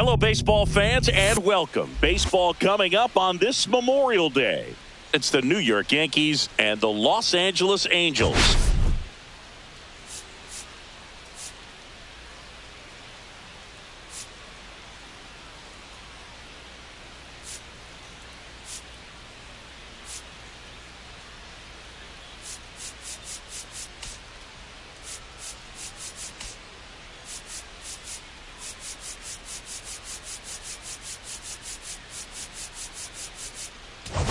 Hello, baseball fans, and welcome. Baseball coming up on this Memorial Day. It's the New York Yankees and the Los Angeles Angels.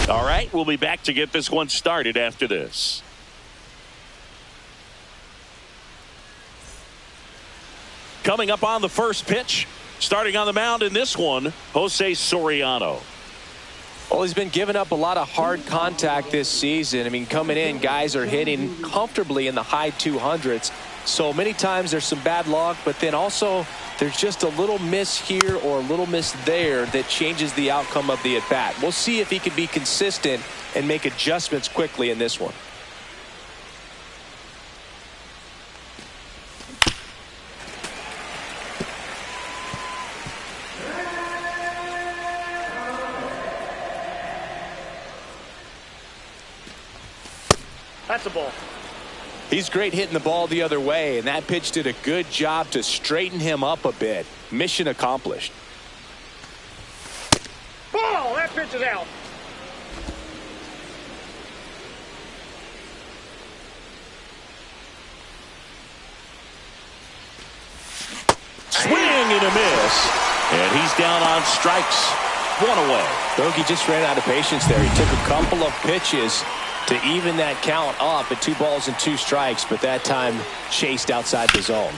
All right, we'll be back to get this one started after this. Coming up on the first pitch, starting on the mound in this one, Jose Soriano. Well, he's been giving up a lot of hard contact this season. I mean, coming in, guys are hitting comfortably in the high 200s. So many times there's some bad luck, but then also there's just a little miss here or a little miss there that changes the outcome of the at-bat. We'll see if he can be consistent and make adjustments quickly in this one. That's a ball. He's great hitting the ball the other way, and that pitch did a good job to straighten him up a bit. Mission accomplished. Ball! That pitch is out. Swing and a miss, and he's down on strikes. One away. Bogey just ran out of patience there. He took a couple of pitches to even that count up at 2 balls and 2 strikes, but that time chased outside the zone.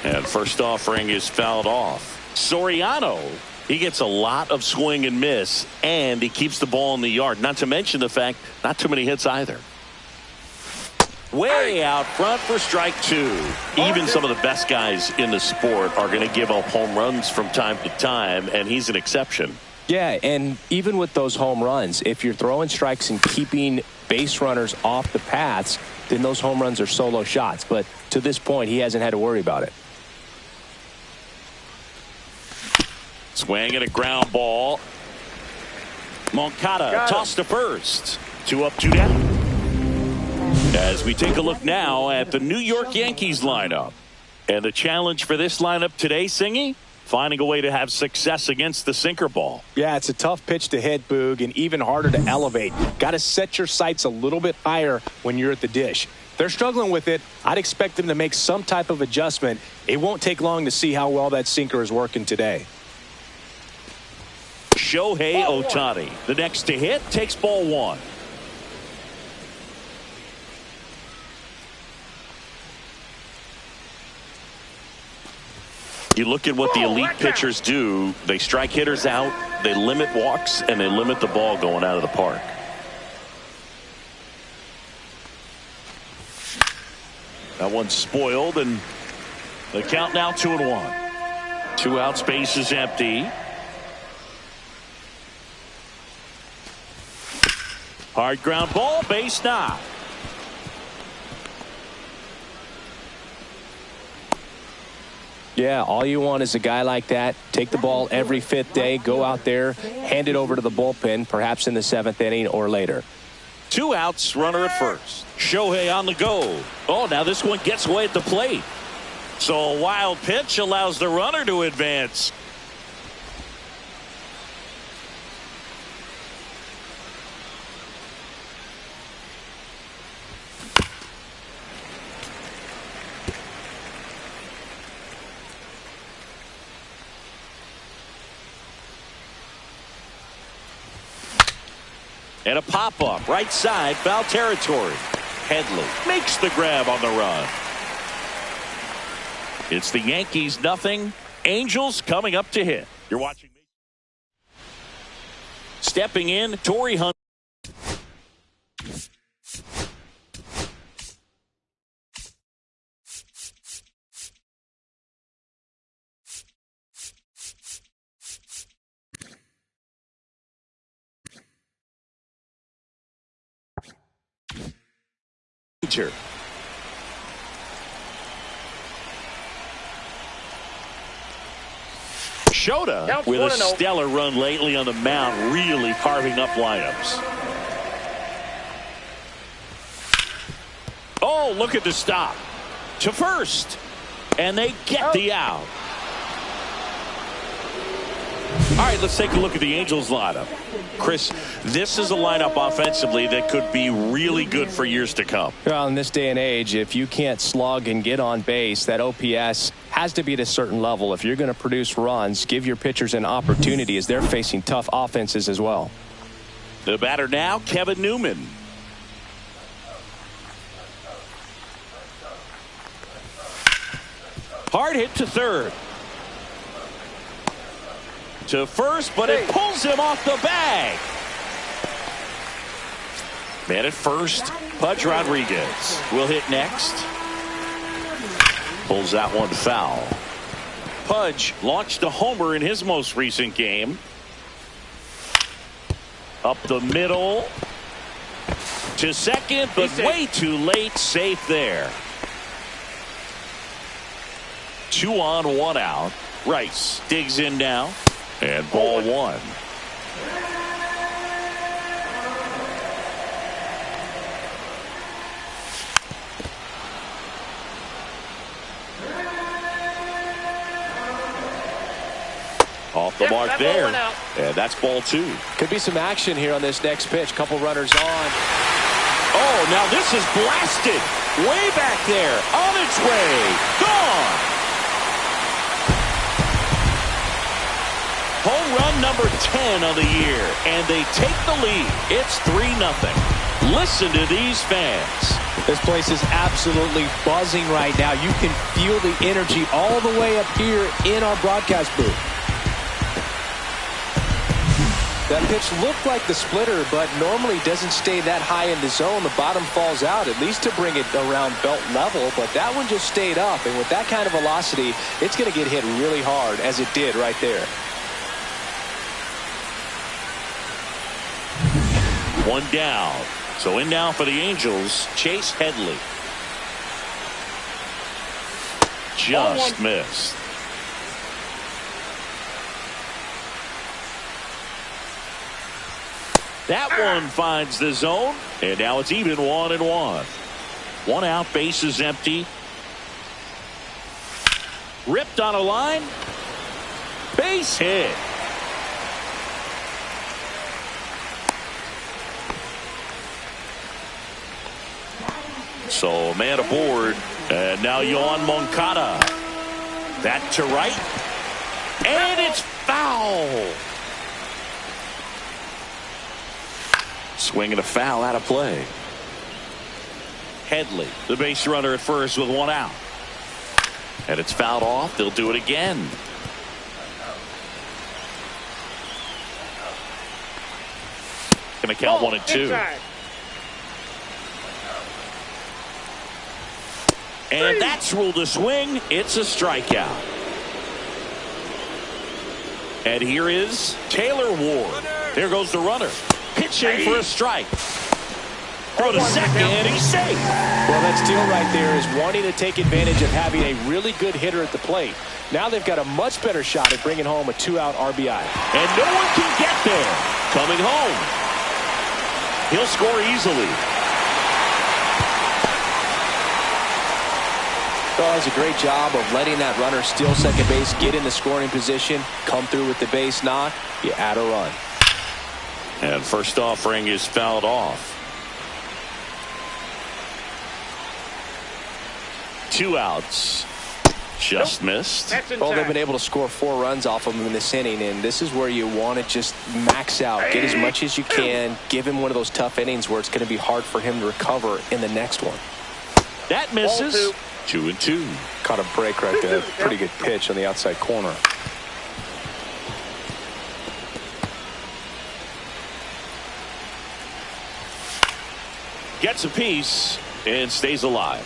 And first offering is fouled off. Soriano, he gets a lot of swing and miss, and he keeps the ball in the yard. Not to mention the fact, not too many hits either. Way out front for strike 2. Even some of the best guys in the sport are going to give up home runs from time to time, and he's an exception. Yeah, and even with those home runs, if you're throwing strikes and keeping base runners off the paths, then those home runs are solo shots. But to this point, he hasn't had to worry about it. Swing and a ground ball. Moncada tossed to first. 2 up, 2 down. As we take a look now at the New York Yankees lineup. And the challenge for this lineup today, Singy? Finding a way to have success against the sinker ball. Yeah, it's a tough pitch to hit, Boog, and even harder to elevate. Got to set your sights a little bit higher when you're at the dish. They're struggling with it. I'd expect them to make some type of adjustment. It won't take long to see how well that sinker is working today. Shohei Ohtani, the next to hit, takes ball 1. You look at what the elite pitchers do. They strike hitters out, they limit walks, and they limit the ball going out of the park. That one's spoiled, and the count now 2-1. 2 outs, base is empty. Hard ground ball, base knock. Yeah, all you want is a guy like that. Take the ball every 5th day, go out there, hand it over to the bullpen, perhaps in the 7th inning or later. 2 outs, runner at first. Shohei on the go. Oh, now this one gets away at the plate. So a wild pitch allows the runner to advance. And a pop-up, right side, foul territory. Headley makes the grab on the run. It's the Yankees 0. Angels coming up to hit. You're watching me. Stepping in, Torrey Hunt. Shota with a stellar run lately on the mound, really carving up lineups. Oh, look at the stop to first, and they get the out. All right, let's take a look at the Angels lineup. Chris, this is a lineup offensively that could be really good for years to come. Well, in this day and age, if you can't slug and get on base, that OPS has to be at a certain level. If you're going to produce runs, give your pitchers an opportunity as they're facing tough offenses as well. The batter now, Kevin Newman. Hard hit to third. To first, but it pulls him off the bag. Man at first, Pudge Rodriguez will hit next. Pulls that one foul. Pudge launched a homer in his most recent game. Up the middle. To second, but way too late. Safe there. 2 on, 1 out. Rice digs in now. And ball 1. Off the mark there. And that's ball 2. Could be some action here on this next pitch. Couple runners on. Oh, now this is blasted. Way back there. On its way. Gone. Home run number 10 of the year, and they take the lead. It's 3-0. Listen to these fans. This place is absolutely buzzing right now. You can feel the energy all the way up here in our broadcast booth. That pitch looked like the splitter, but normally doesn't stay that high in the zone. The bottom falls out, at least to bring it around belt level, but that one just stayed up, and with that kind of velocity, it's going to get hit really hard, as it did right there. 1 down. So in now for the Angels, Chase Headley. Just missed. That one finds the zone, and now it's even 1-1. 1 out, base is empty. Ripped on a line. Base hit. So man aboard, and now Yohan Moncada. That to right, and it's foul. Swinging a foul out of play. Headley, the base runner at first with 1 out. And it's fouled off. They'll do it again. Gonna count 1 and 2. And that's ruled a swing. It's a strikeout. And here is Taylor Ward. There goes the runner. Pitching for a strike. Throw to second, and he's safe. Well, that steal right there is wanting to take advantage of having a really good hitter at the plate. Now they've got a much better shot at bringing home a 2-out RBI. And no one can get there. Coming home. He'll score easily. Does a great job of letting that runner steal second base, get in the scoring position, come through with the base knock, you add a run. And first offering is fouled off. 2 outs. Just missed. Well, they've been able to score 4 runs off of him in this inning, and this is where you want to just max out, get as much as you can, give him one of those tough innings where it's going to be hard for him to recover in the next one. That misses. 2 and 2. Caught a break right there. Pretty good pitch on the outside corner. Gets a piece and stays alive.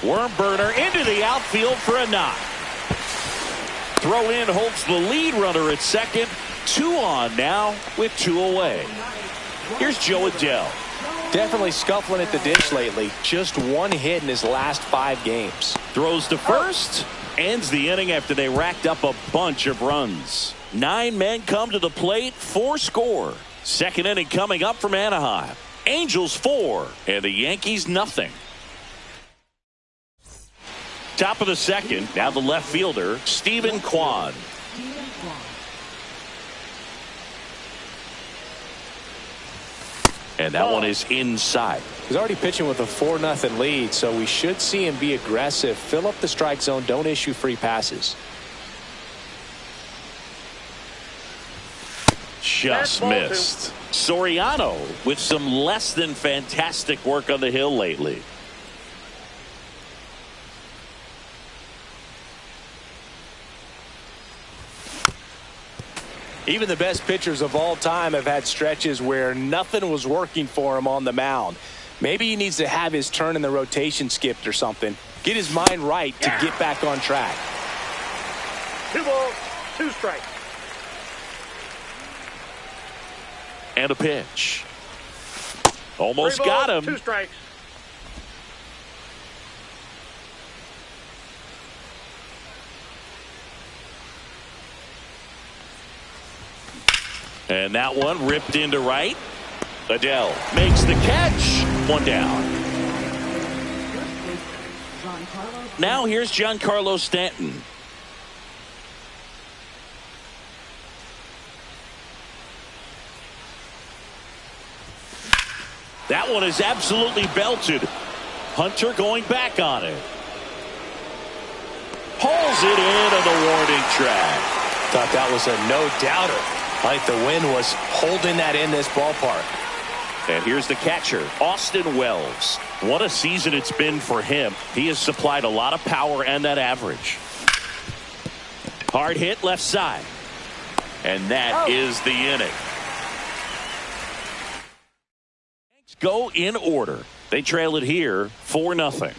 Worm burner into the outfield for a knock. Throw in holds the lead runner at second. 2 on now with 2 away. Here's Joe Adell. Definitely scuffling at the dish lately. Just one hit in his last 5 games. Throws to first. Ends the inning after they racked up a bunch of runs. 9 men come to the plate, 4 score. Second inning coming up from Anaheim. Angels 4 and the Yankees nothing. Top of the second. Now the left fielder, Stephen Kwan. And that one is inside. He's already pitching with a 4-0 lead, so we should see him be aggressive. Fill up the strike zone. Don't issue free passes. Just missed. Soriano with some less than fantastic work on the hill lately. Even the best pitchers of all time have had stretches where nothing was working for him on the mound. Maybe he needs to have his turn in the rotation skipped or something. Get his mind right to get back on track. 2 balls, 2 strikes. And a pitch. Almost 3 balls, got him. 2 strikes. And that one ripped into right. Adele makes the catch. 1 down. Now here's Giancarlo Stanton. That one is absolutely belted. Hunter going back on it. Pulls it in on the warning track. Thought that was a no-doubter. Like the wind was holding that in this ballpark. And here's the catcher, Austin Wells. What a season it's been for him. He has supplied a lot of power and that average. Hard hit left side. And that is the inning. Go in order. They trail it here 4-0.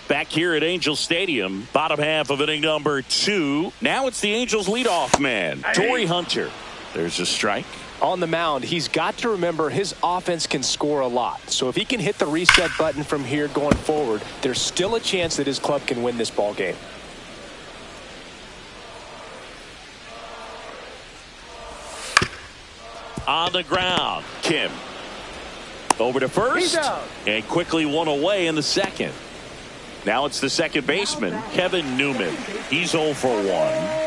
Back here at Angel Stadium, bottom half of inning number 2. Now it's the Angels leadoff man, Torrey Hunter. There's a strike. On the mound, he's got to remember his offense can score a lot. So if he can hit the reset button from here going forward, there's still a chance that his club can win this ball game. On the ground, Kim. Over to first. And quickly one away in the second. Now it's the second baseman, Kevin Newman. He's 0 for 1.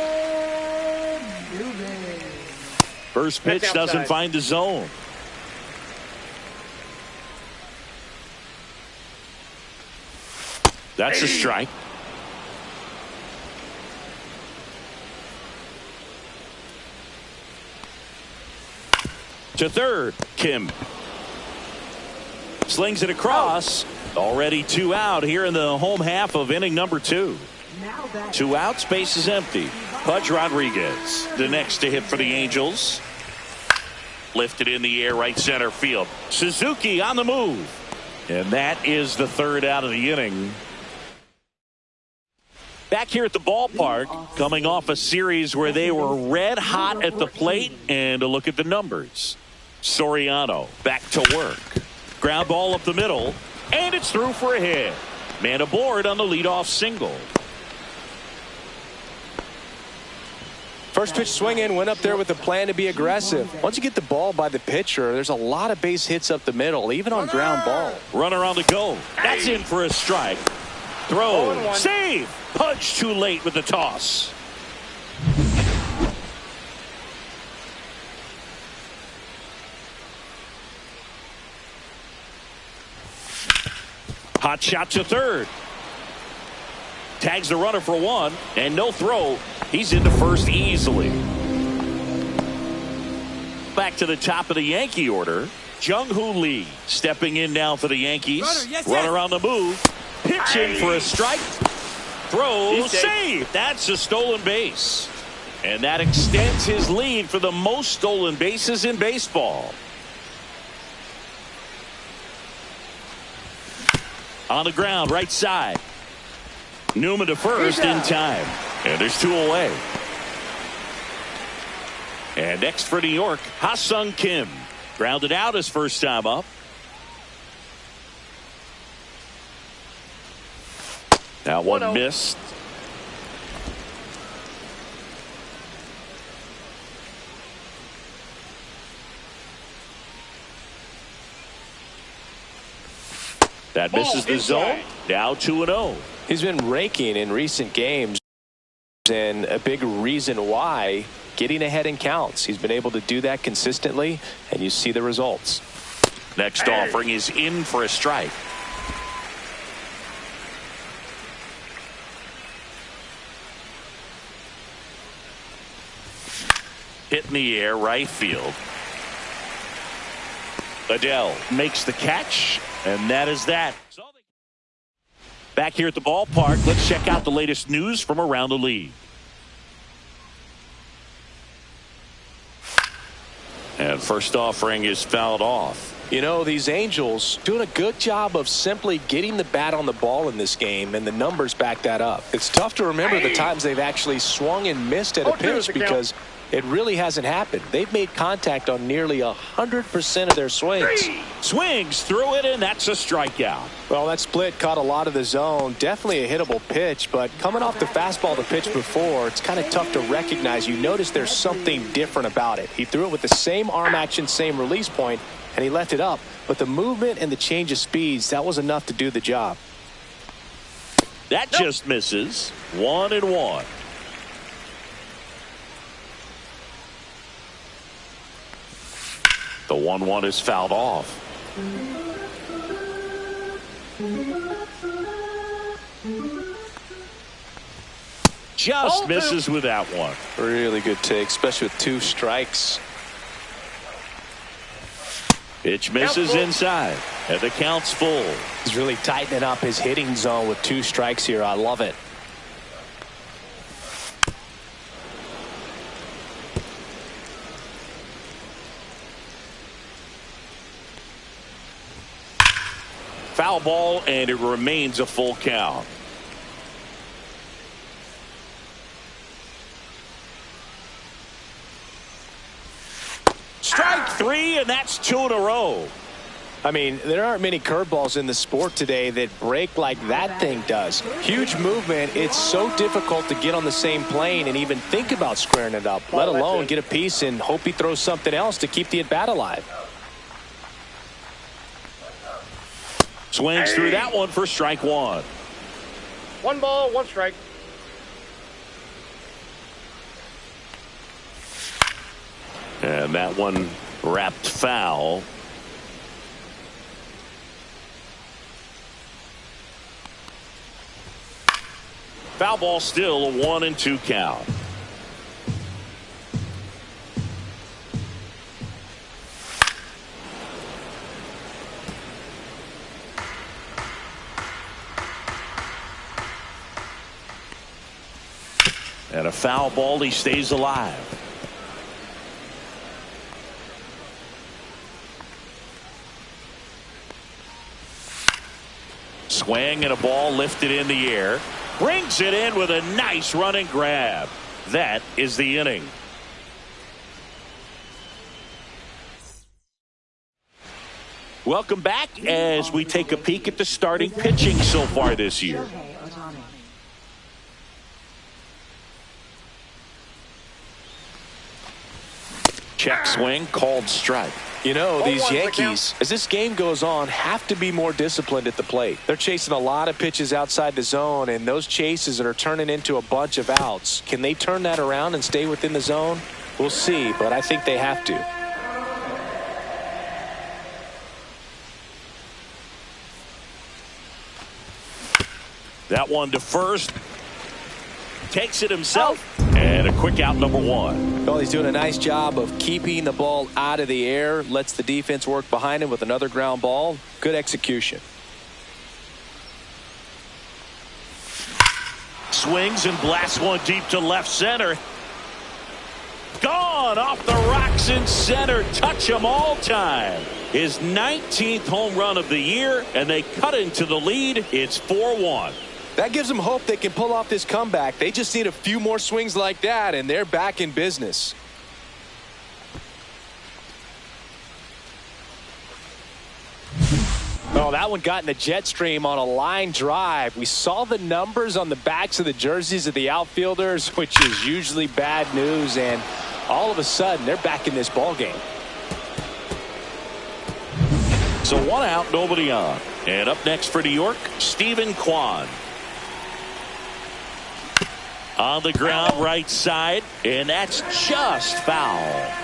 First pitch doesn't find the zone. That's a strike. To third, Kim. Slings it across. Already 2 out here in the home half of inning number 2. 2 outs, base is empty. Pudge Rodriguez, the next to hit for the Angels. Lifted in the air, right center field. Suzuki on the move. And that is the 3rd out of the inning. Back here at the ballpark, coming off a series where they were red hot at the plate. And a look at the numbers. Soriano back to work. Ground ball up the middle. And it's through for a hit. Man aboard on the leadoff single. First pitch swing in, went up there with a plan to be aggressive. Once you get the ball by the pitcher, there's a lot of base hits up the middle, even on ground ball. Runner on the go. That's in for a strike. Throw. Save. Pudge too late with the toss. Hot shot to third. Tags the runner for 1 and no throw. He's into first easily. Back to the top of the Yankee order. Jung-Hoo Lee stepping in now for the Yankees. Runner on the move. Pitch in for a strike. Throw. Save. That's a stolen base. And that extends his lead for the most stolen bases in baseball. On the ground, right side. Newman to first in time. And there's 2 away. And next for New York, Ha-Sung Kim. Grounded out his first time up. That one missed. That misses the zone. Now 2-0. He's been raking in recent games, and a big reason why, getting ahead in counts. He's been able to do that consistently, and you see the results. Next offering is in for a strike. Hit in the air, right field. Adele makes the catch, and that is that. Back here at the ballpark, let's check out the latest news from around the league. And first offering is fouled off. You know, these Angels doing a good job of simply getting the bat on the ball in this game, and the numbers back that up. It's tough to remember the times they've actually swung and missed at a pitch because it really hasn't happened. They've made contact on nearly 100% of their swings. Swings through it, and that's a strikeout. Well, that split caught a lot of the zone. Definitely a hittable pitch, but coming off the fastball the pitch before, it's kind of tough to recognize. You notice there's something different about it. He threw it with the same arm action, same release point, and he left it up. But the movement and the change of speeds, that was enough to do the job. That just misses. 1-1. The 1-1 is fouled off. Just misses with that one. Really good take, especially with 2 strikes. Pitch misses inside, and the count's full. He's really tightening up his hitting zone with 2 strikes here. I love it. Foul ball, and it remains a full count. Strike 3, and that's 2 in a row. I mean, there aren't many curveballs in the sport today that break like that thing does. Huge movement. It's so difficult to get on the same plane and even think about squaring it up, let alone get a piece and hope he throws something else to keep the at-bat alive. Swings through that one for strike 1. 1 ball, 1 strike. And that one wrapped foul. Foul ball, still a 1-2 count. And a foul ball, he stays alive. Swing and a ball lifted in the air. Brings it in with a nice running grab. That is the inning. Welcome back as we take a peek at the starting pitching so far this year. Check swing, called strike. You know, these Yankees, as this game goes on, have to be more disciplined at the plate. They're chasing a lot of pitches outside the zone, and those chases that are turning into a bunch of outs. Can they turn that around and stay within the zone? We'll see, but I think they have to. That one to first. Takes it himself. And a quick out, number 1. Well, he's doing a nice job of keeping the ball out of the air. Lets the defense work behind him with another ground ball. Good execution. Swings and blasts one deep to left center. Gone off the rocks in center. Touch him all time. His 19th home run of the year, and they cut into the lead. It's 4-1. That gives them hope they can pull off this comeback. They just need a few more swings like that, and they're back in business. Oh, that one got in the jet stream on a line drive. We saw the numbers on the backs of the jerseys of the outfielders, which is usually bad news, and all of a sudden they're back in this ball game. So 1 out, nobody on. And up next for New York, Stephen Kwan. On the ground, right side, and that's just foul.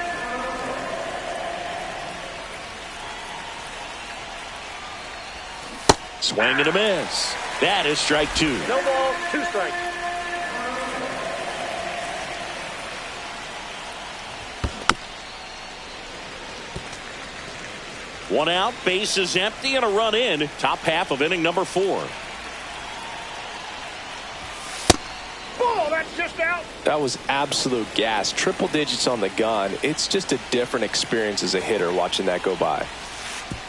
Swing and a miss. That is strike 2. No ball, 2 strikes. One out, base is empty, and a run in. Top half of inning number 4. Oh, that's just out. That was absolute gas. Triple digits on the gun. It's just a different experience as a hitter watching that go by.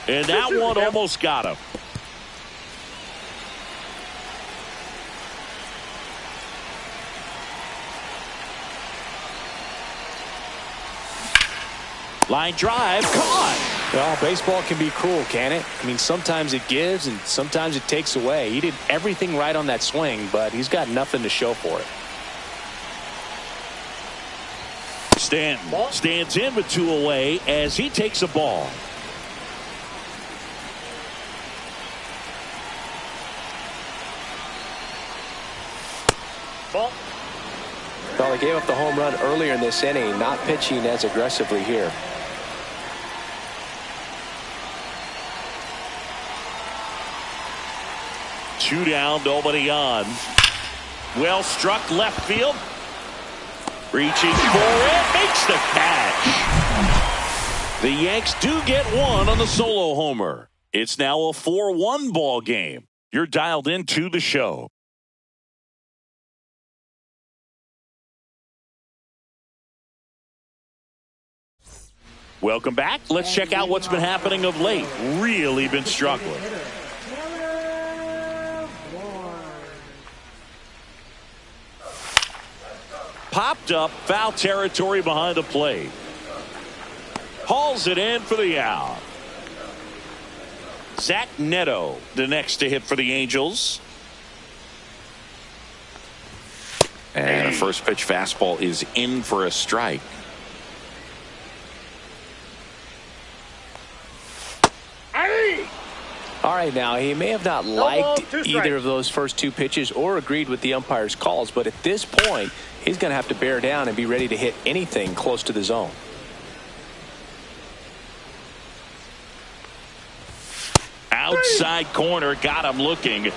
And that one almost got him. Line drive, caught. Well, baseball can be cruel, can it? I mean, sometimes it gives and sometimes it takes away. He did everything right on that swing, but he's got nothing to show for it. Stanton stands in with 2 away as he takes a ball. Ball. Well, they gave up the home run earlier in this inning, not pitching as aggressively here. Two down, nobody on. Well struck left field. Reaching for it, makes the catch. The Yanks do get one on the solo homer. It's now a 4-1 ball game. You're dialed into the show. Welcome back. Let's check out what's been happening of late. Really been struggling. Popped up, foul territory behind the plate. Hauls it in for the out. Zach Neto, the next to hit for the Angels. And a first pitch fastball is in for a strike. All right, now, he may have not liked either of those first 2 pitches or agreed with the umpire's calls, but at this point, he's going to have to bear down and be ready to hit anything close to the zone. Outside corner, got him looking.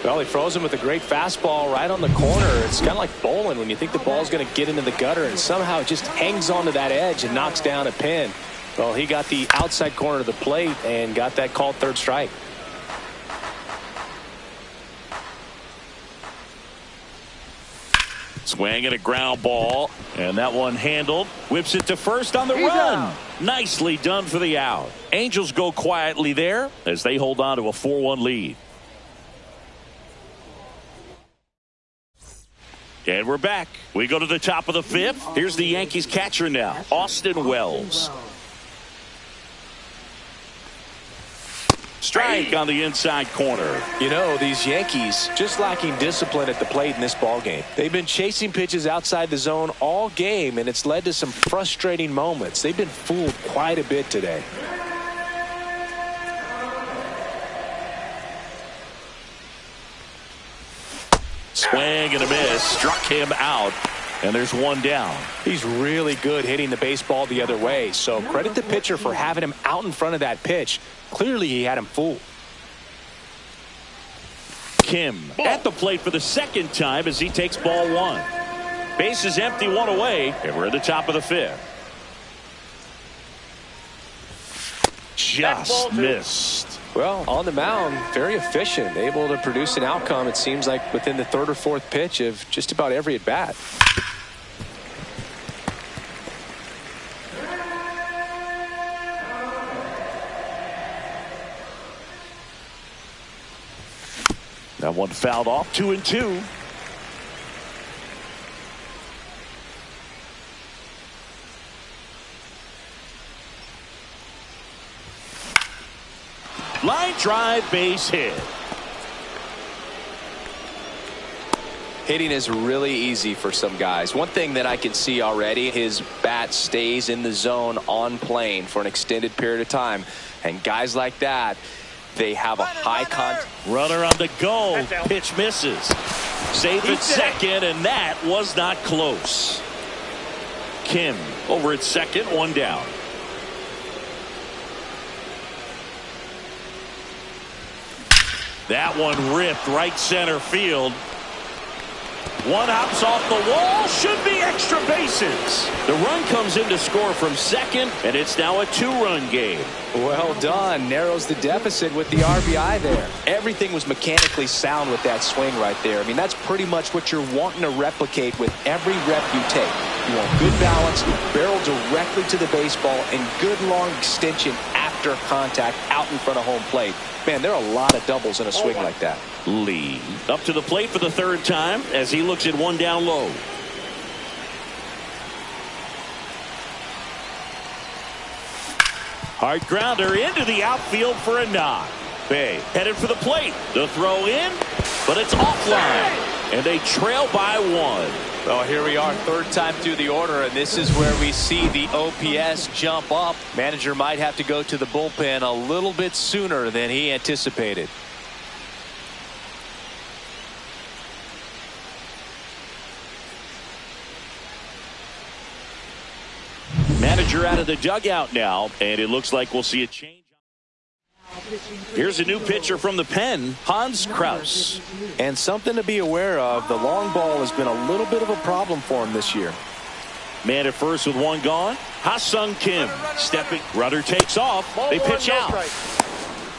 Well, he froze him with a great fastball right on the corner. It's kind of like bowling when you think the ball's going to get into the gutter, and somehow it just hangs onto that edge and knocks down a pin. Well, he got the outside corner of the plate and got that called third strike. Swing and a ground ball, and that one handled. Whips it to first on the run. Nicely done for the out. Angels go quietly there as they hold on to a 4-1 lead. And we're back. We go to the top of the 5th. Here's the Yankees catcher now, Austin Wells. Strike on the inside corner. You know, these Yankees just lacking discipline at the plate in this ball game. They've been chasing pitches outside the zone all game, and it's led to some frustrating moments. They've been fooled quite a bit today. Swing and a miss. Struck him out. And there's one down. He's really good hitting the baseball the other way, so credit the pitcher for having him out in front of that pitch. Clearly he had him fooled. Kim at the plate for the second time as he takes ball 1. Base is empty, 1 away, and we're at the top of the 5th. Just missed. Well, on the mound, very efficient, able to produce an outcome, it seems like, within the 3rd or 4th pitch of just about every at-bat. That one fouled off, 2-2. Line drive, base hit. Hitting is really easy for some guys. One thing that I can see already, his bat stays in the zone on plane for an extended period of time. And guys like that, they have a high contact. Runner on the go. Pitch misses. Safe at second, and that was not close. Kim over at second, one down. That one ripped right center field. One hops off the wall. Should be extra bases. The run comes in to score from second, and it's now a two-run game. Well done. Narrows the deficit with the RBI there. Everything was mechanically sound with that swing right there. I mean, that's pretty much what you're wanting to replicate with every rep you take. You want good balance, barrel directly to the baseball, and good long extension after contact out in front of home plate. Man, there are a lot of doubles in a swing like that. Lee up to the plate for the third time as he looks at one down low. Hard grounder into the outfield for a knock. Bay headed for the plate. The throw in, but it's offline, and they trail by one. Well, here we are, third time through the order, and this is where we see the OPS jump up. Manager might have to go to the bullpen a little bit sooner than he anticipated. Manager out of the dugout now, and it looks like we'll see a change. Here's a new pitcher from the pen, Hans Kraus. And something to be aware of, the long ball has been a little bit of a problem for him this year. Man at first with one gone. Ha-Sung Kim stepping. Rudder takes off. They pitch out.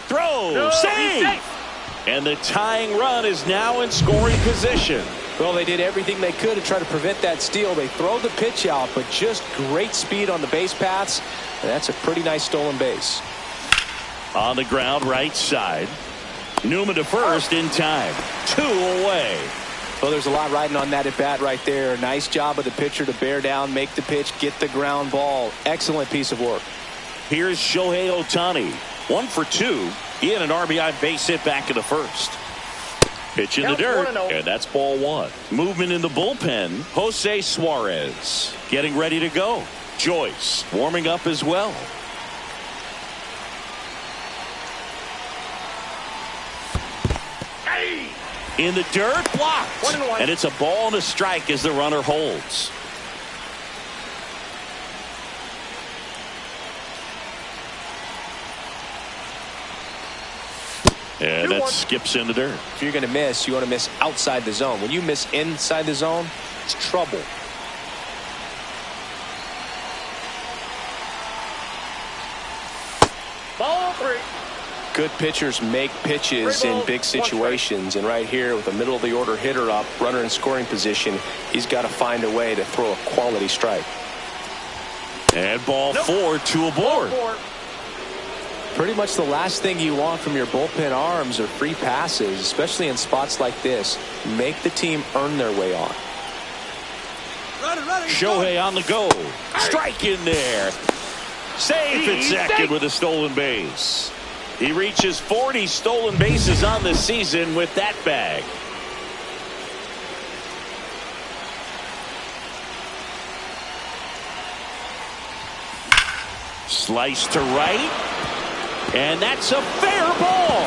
Throw. Save. And the tying run is now in scoring position. Well, they did everything they could to try to prevent that steal. They throw the pitch out, but just great speed on the base paths. And that's a pretty nice stolen base. On the ground, right side. Newman to first in time. 2 away. Well, there's a lot riding on that at bat right there. Nice job of the pitcher to bear down, make the pitch, get the ground ball. Excellent piece of work. Here's Shohei Ohtani. 1 for 2. He had an RBI base hit back in the first. Pitch in the dirt, and that's ball one. Movement in the bullpen. Jose Suarez getting ready to go. Joyce warming up as well. In the dirt, blocked. And it's a ball and a strike as the runner holds. And that skips in the dirt. If you're going to miss, you want to miss outside the zone. When you miss inside the zone, it's trouble. Ball 3. Good pitchers make pitches in big situations, and right here with a middle of the order hitter up, runner in scoring position, he's got to find a way to throw a quality strike. And ball 4, 2 aboard. Pretty much the last thing you want from your bullpen arms are free passes, especially in spots like this. Make the team earn their way on. Shohei on the go. Strike in there. Safe at second with a stolen base. He reaches 40 stolen bases on the season with that bag. Slice to right. And that's a fair ball.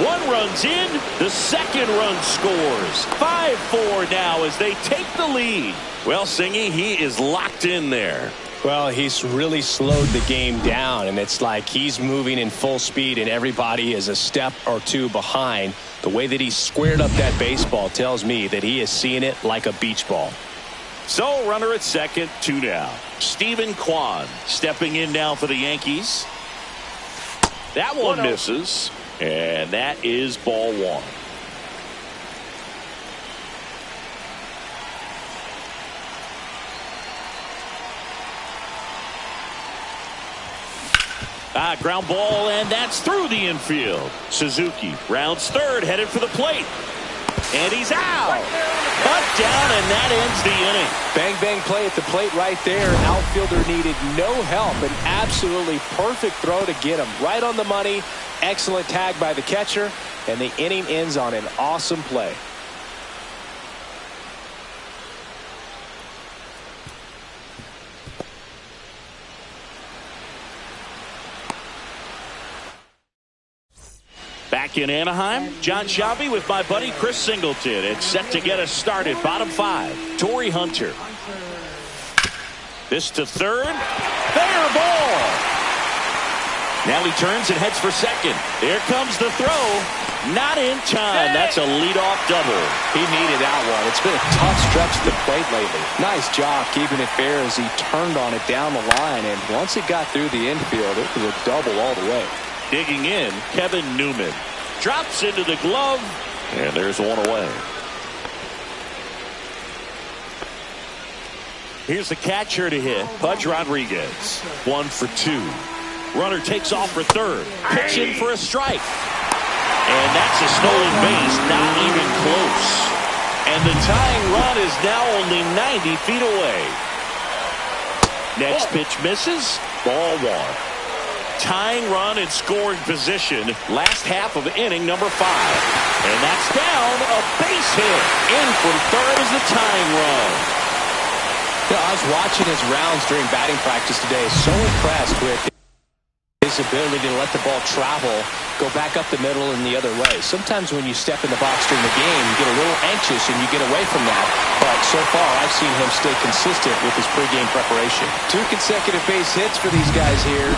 One runs in. The second run scores. 5-4 now as they take the lead. Well, Singy, he is locked in there. Well, he's really slowed the game down, and it's like he's moving in full speed and everybody is a step or two behind. The way that he squared up that baseball tells me that he is seeing it like a beach ball. So runner at second, 2 down. Stephen Kwan stepping in now for the Yankees. That one misses, and that is ball 1. Ground ball, and that's through the infield. Suzuki rounds third, headed for the plate. And he's out. Cut down, and that ends the inning. Bang, bang play at the plate right there. Outfielder needed no help. An absolutely perfect throw to get him right on the money. Excellent tag by the catcher. And the inning ends on an awesome play. Back in Anaheim, John Shelby with my buddy Chris Singleton. It's set to get us started. Bottom 5, Torrey Hunter. This to third. Fair ball. Now he turns and heads for second. Here comes the throw. Not in time. That's a leadoff double. He needed that one. It's been a tough stretch to the plate lately. Nice job keeping it fair as he turned on it down the line. And once it got through the infield, it was a double all the way. Digging in, Kevin Newman. Drops into the glove, and there's one away. Here's the catcher to hit, Pudge Rodriguez. 1 for 2. Runner takes off for third. Pitch in for a strike. And that's a stolen base, not even close. And the tying run is now only 90 feet away. Next pitch misses, ball 1. Tying run in scoring position. Last half of inning number 5. And that's down. A base hit. In from third is the tying run. You know, I was watching his rounds during batting practice today. So impressed with his ability to let the ball travel, go back up the middle and the other way. Sometimes when you step in the box during the game, you get a little anxious and you get away from that. But so far, I've seen him stay consistent with his pregame preparation. 2 consecutive base hits for these guys here.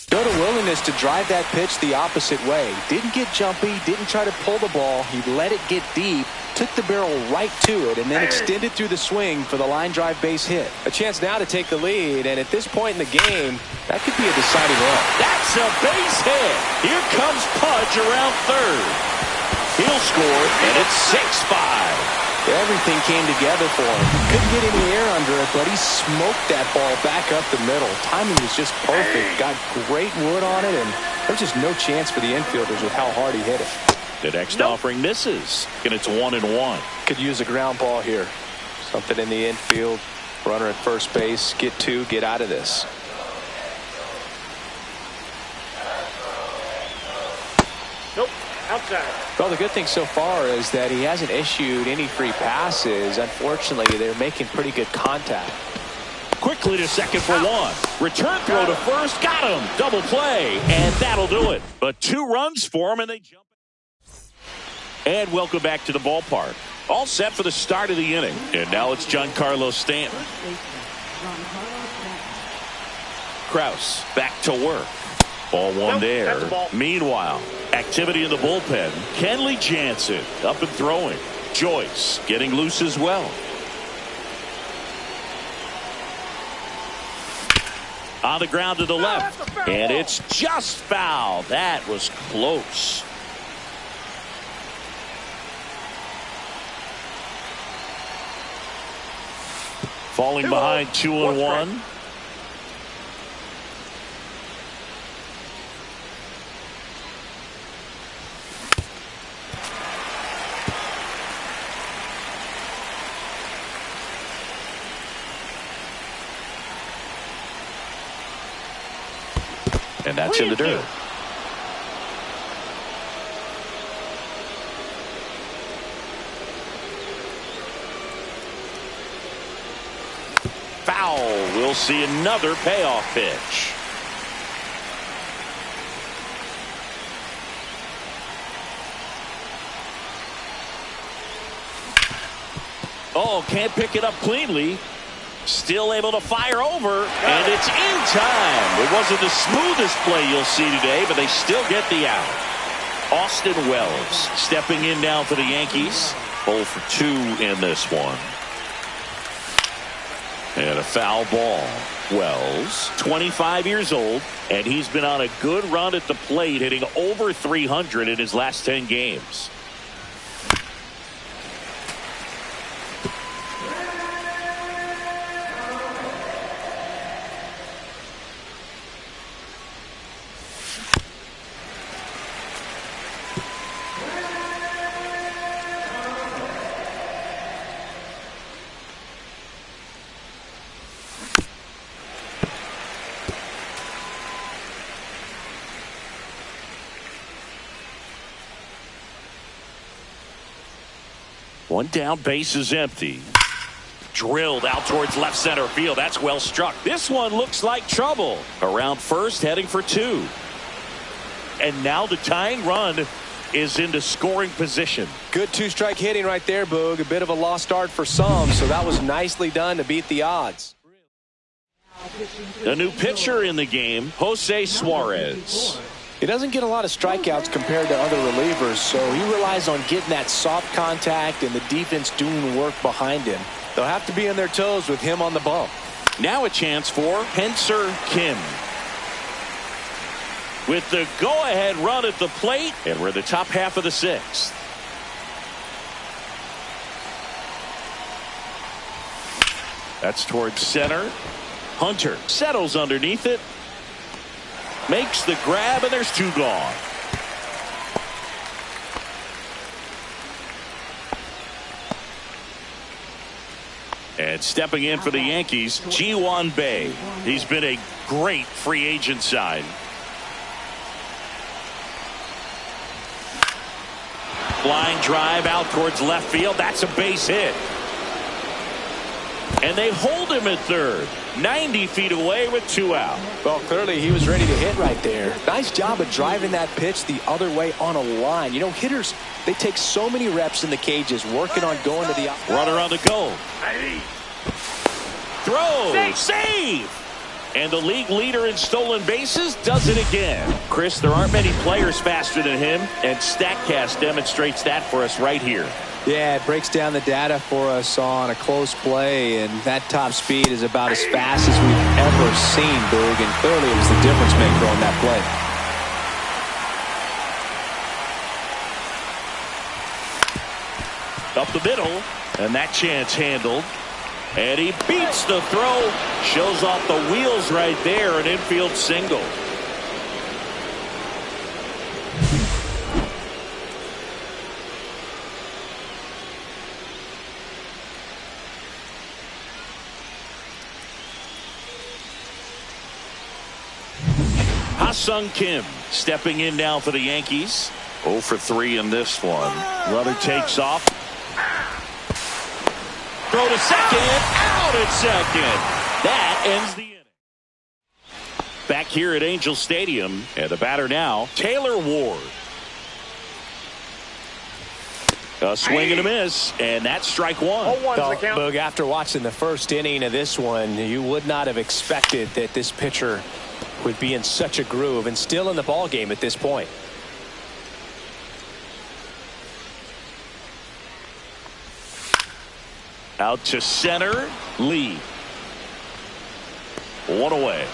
Showed a willingness to drive that pitch the opposite way. Didn't get jumpy, didn't try to pull the ball. He let it get deep, took the barrel right to it, and then extended through the swing for the line drive base hit. A chance now to take the lead, and at this point in the game, that could be a deciding run. That's a base hit. Here comes Pudge around third. He'll score, and it's 6-5. Everything came together for him. Couldn't get any air under it, but he smoked that ball back up the middle. Timing was just perfect. Got great wood on it, and there's just no chance for the infielders with how hard he hit it. The next offering misses, and it's 1-1. Could use a ground ball here. Something in the infield. Runner at first base. Get 2, get out of this. Nope. Outside. Well, the good thing so far is that he hasn't issued any free passes. Unfortunately, they're making pretty good contact. Quickly to second for 1. Return throw to first. Got him. Double play. And that'll do it. But 2 runs for him, and they jump. And welcome back to the ballpark. All set for the start of the inning. And now it's Giancarlo Stanton. Kraus back to work. Ball 1 there. Meanwhile, activity in the bullpen. Kenley Jansen up and throwing. Joyce getting loose as well. On the ground to the left. And it's just foul. That was close. Falling behind 2-1. And that's in the dirt. Foul. We'll see another payoff pitch. Oh, can't pick it up cleanly. Still able to fire over, and it's in time. It wasn't the smoothest play you'll see today, but they still get the out. Austin Wells stepping in now for the Yankees. 0 for 2 in this one. And a foul ball. Wells, 25 years old, and he's been on a good run at the plate, hitting over 300 in his last 10 games. One down, base is empty. Drilled out towards left center field. That's well struck. This one looks like trouble. Around first, heading for two. And now the tying run is into scoring position. Good two-strike hitting right there, Boog. A bit of a lost start for some, so that was nicely done to beat the odds. A new pitcher in the game, Jose Suarez. He doesn't get a lot of strikeouts compared to other relievers, so he relies on getting that soft contact and the defense doing work behind him. They'll have to be on their toes with him on the bump. Now a chance for Henser Kim. With the go-ahead run at the plate, and we're the top half of the sixth. That's towards center. Hunter settles underneath it. Makes the grab, and there's two gone. And stepping in for the Yankees, Ji-hwan Bae. He's been a great free agent sign. Flying drive out towards left field. That's a base hit. And they hold him at third. 90 feet away with two out. Well, clearly he was ready to hit right there. Nice job of driving that pitch the other way on a line. You know, hitters, they take so many reps in the cages working on going to the runner on the go. Throw. Save. And the league leader in stolen bases does it again. Chris, there aren't many players faster than him, and StatCast demonstrates that for us right here. Yeah, it breaks down the data for us on a close play, and that top speed is about as fast as we've ever seen, Boog, and clearly it was the difference maker on that play. Up the middle, and that chance handled. And he beats the throw. Shows off the wheels right there. An infield single. Ha-Sung Kim stepping in now for the Yankees. 0 for 3 in this one. Runner takes off. Throw to second, out at second. That ends the inning. Back here at Angel Stadium, and the batter now, Taylor Ward. A swing and a miss, and that's strike one. Boog, after watching the first inning of this one, you would not have expected that this pitcher would be in such a groove and still in the ball game at this point. Out to center, Lee. One away.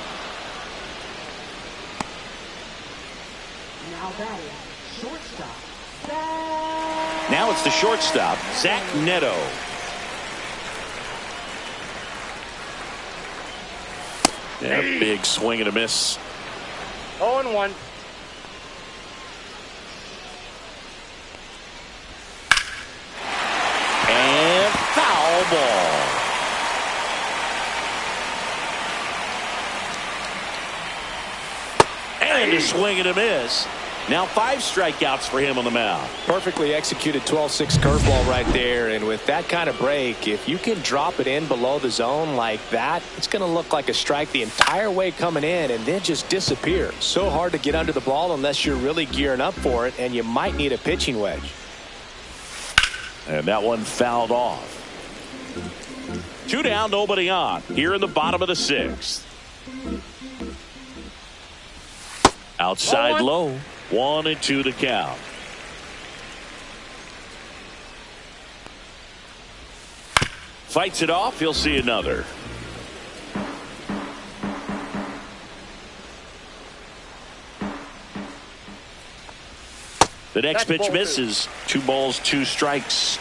Now it's the shortstop, Zach Neto. Yeah, big swing and a miss. 0-1. And foul ball. And a swing and a miss. Now 5 strikeouts for him on the mound. Perfectly executed 12-6 curveball right there, and with that kind of break, if you can drop it in below the zone like that, it's going to look like a strike the entire way coming in and then just disappear. So hard to get under the ball unless you're really gearing up for it, and you might need a pitching wedge. And that one fouled off. 2 down, nobody on. Here in the bottom of the 6th. Outside low. 1-2 to count. Fights it off. He'll see another. The next pitch misses. 2 balls, 2 strikes.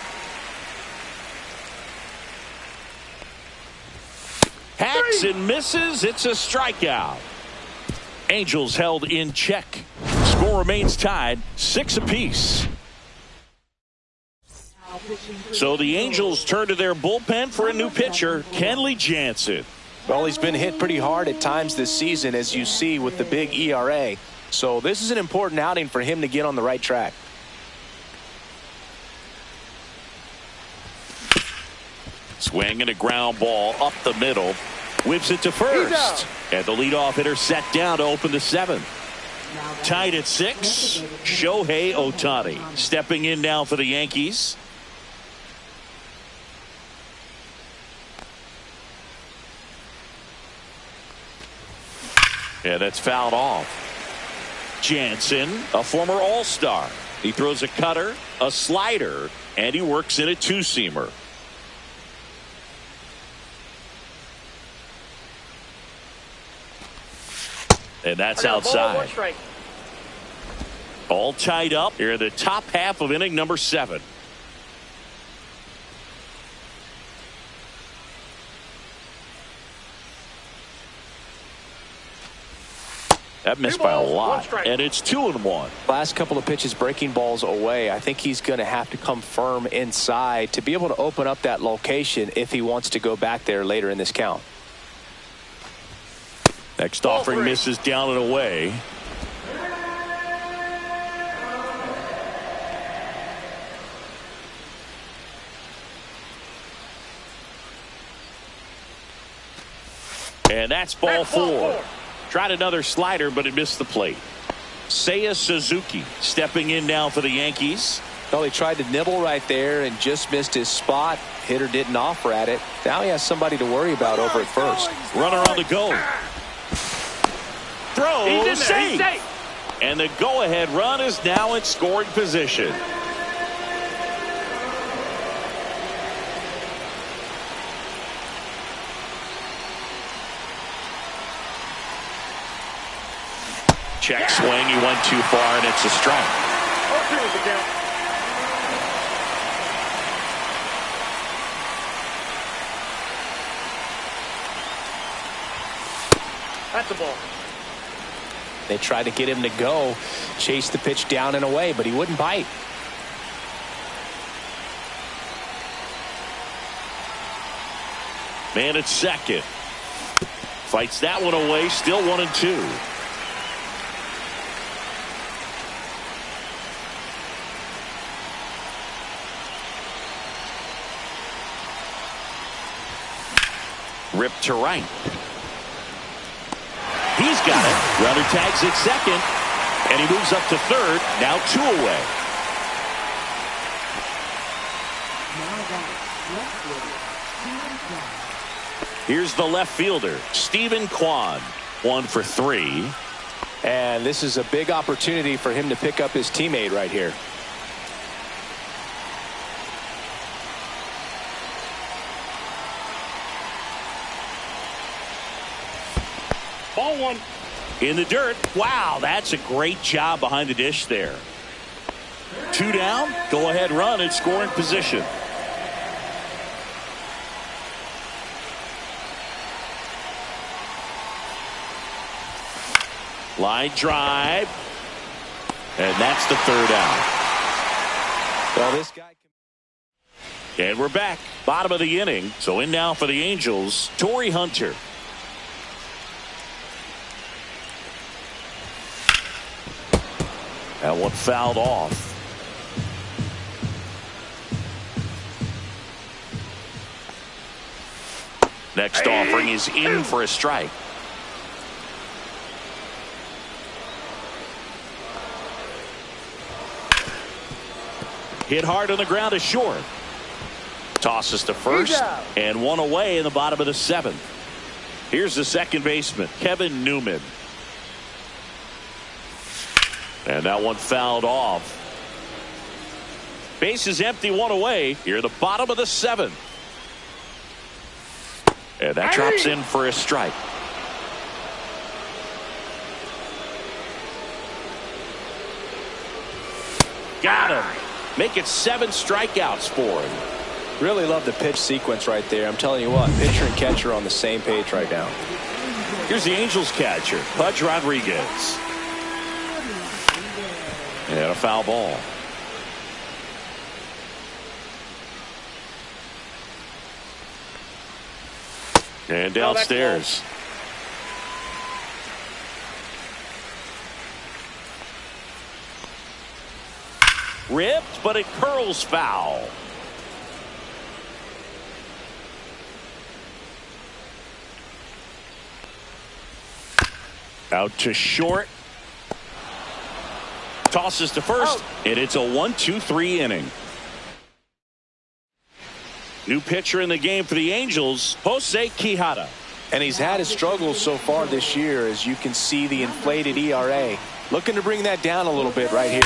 Hacks and misses. It's a strikeout. Angels held in check. Score remains tied 6 apiece. So the Angels turn to their bullpen for a new pitcher, Kenley Jansen. Well, he's been hit pretty hard at times this season, as you see with the big ERA. So this is an important outing for him to get on the right track. Swing and a ground ball up the middle. Whips it to first. And the leadoff hitter set down to open the seventh. Tied at 6. Shohei Ohtani stepping in now for the Yankees. Yeah, that's fouled off. Jansen, a former All-Star. He throws a cutter, a slider, and he works in a two-seamer. And that's outside. All tied up here in the top half of inning number 7. That missed by a lot, and it's 2-1. Last couple of pitches breaking balls away. I think he's going to have to come firm inside to be able to open up that location if he wants to go back there later in this count. Next offering misses down and away. And that's ball 4. Tried another slider, but it missed the plate. Seiya Suzuki stepping in now for the Yankees. Well, he tried to nibble right there and just missed his spot. Hitter didn't offer at it. Now he has somebody to worry about over at first. Runner on the go. Throw, safe. And the go-ahead run is now in scoring position. Check swing. He went too far, and it's a strike. That's a ball. They tried to get him to go, chase the pitch down and away, but he wouldn't bite. Man at second. Fights that one away. Still 1-2. Ripped to right. He's got it. Runner tags at second. And he moves up to third. Now 2 away. Here's the left fielder, Stephen Kwan. 1 for 3. And this is a big opportunity for him to pick up his teammate right here. Ball 1. In the dirt. Wow, that's a great job behind the dish there. 2 down. Go ahead run in scoring position. Line drive. And that's the 3rd out. Well, this guy. And we're back. Bottom of the inning. So in now for the Angels, Torrey Hunter. That one fouled off. Next offering is in for a strike. Hit hard on the ground is short. Tosses to first and 1 away in the bottom of the 7th. Here's the second baseman, Kevin Newman. And that one fouled off. Base is empty, 1 away. Here at the bottom of the 7th. And that drops in for a strike. Got him. Make it 7 strikeouts for him. Really love the pitch sequence right there. I'm telling you what, pitcher and catcher are on the same page right now. Here's the Angels catcher, Pudge Rodriguez. And a foul ball. And downstairs. Ripped, but it curls foul. Out to short. Tosses to first, and it's a 1-2-3 inning. New pitcher in the game for the Angels, Jose Quijada. And he's had his struggles so far this year, as you can see the inflated ERA. Looking to bring that down a little bit right here.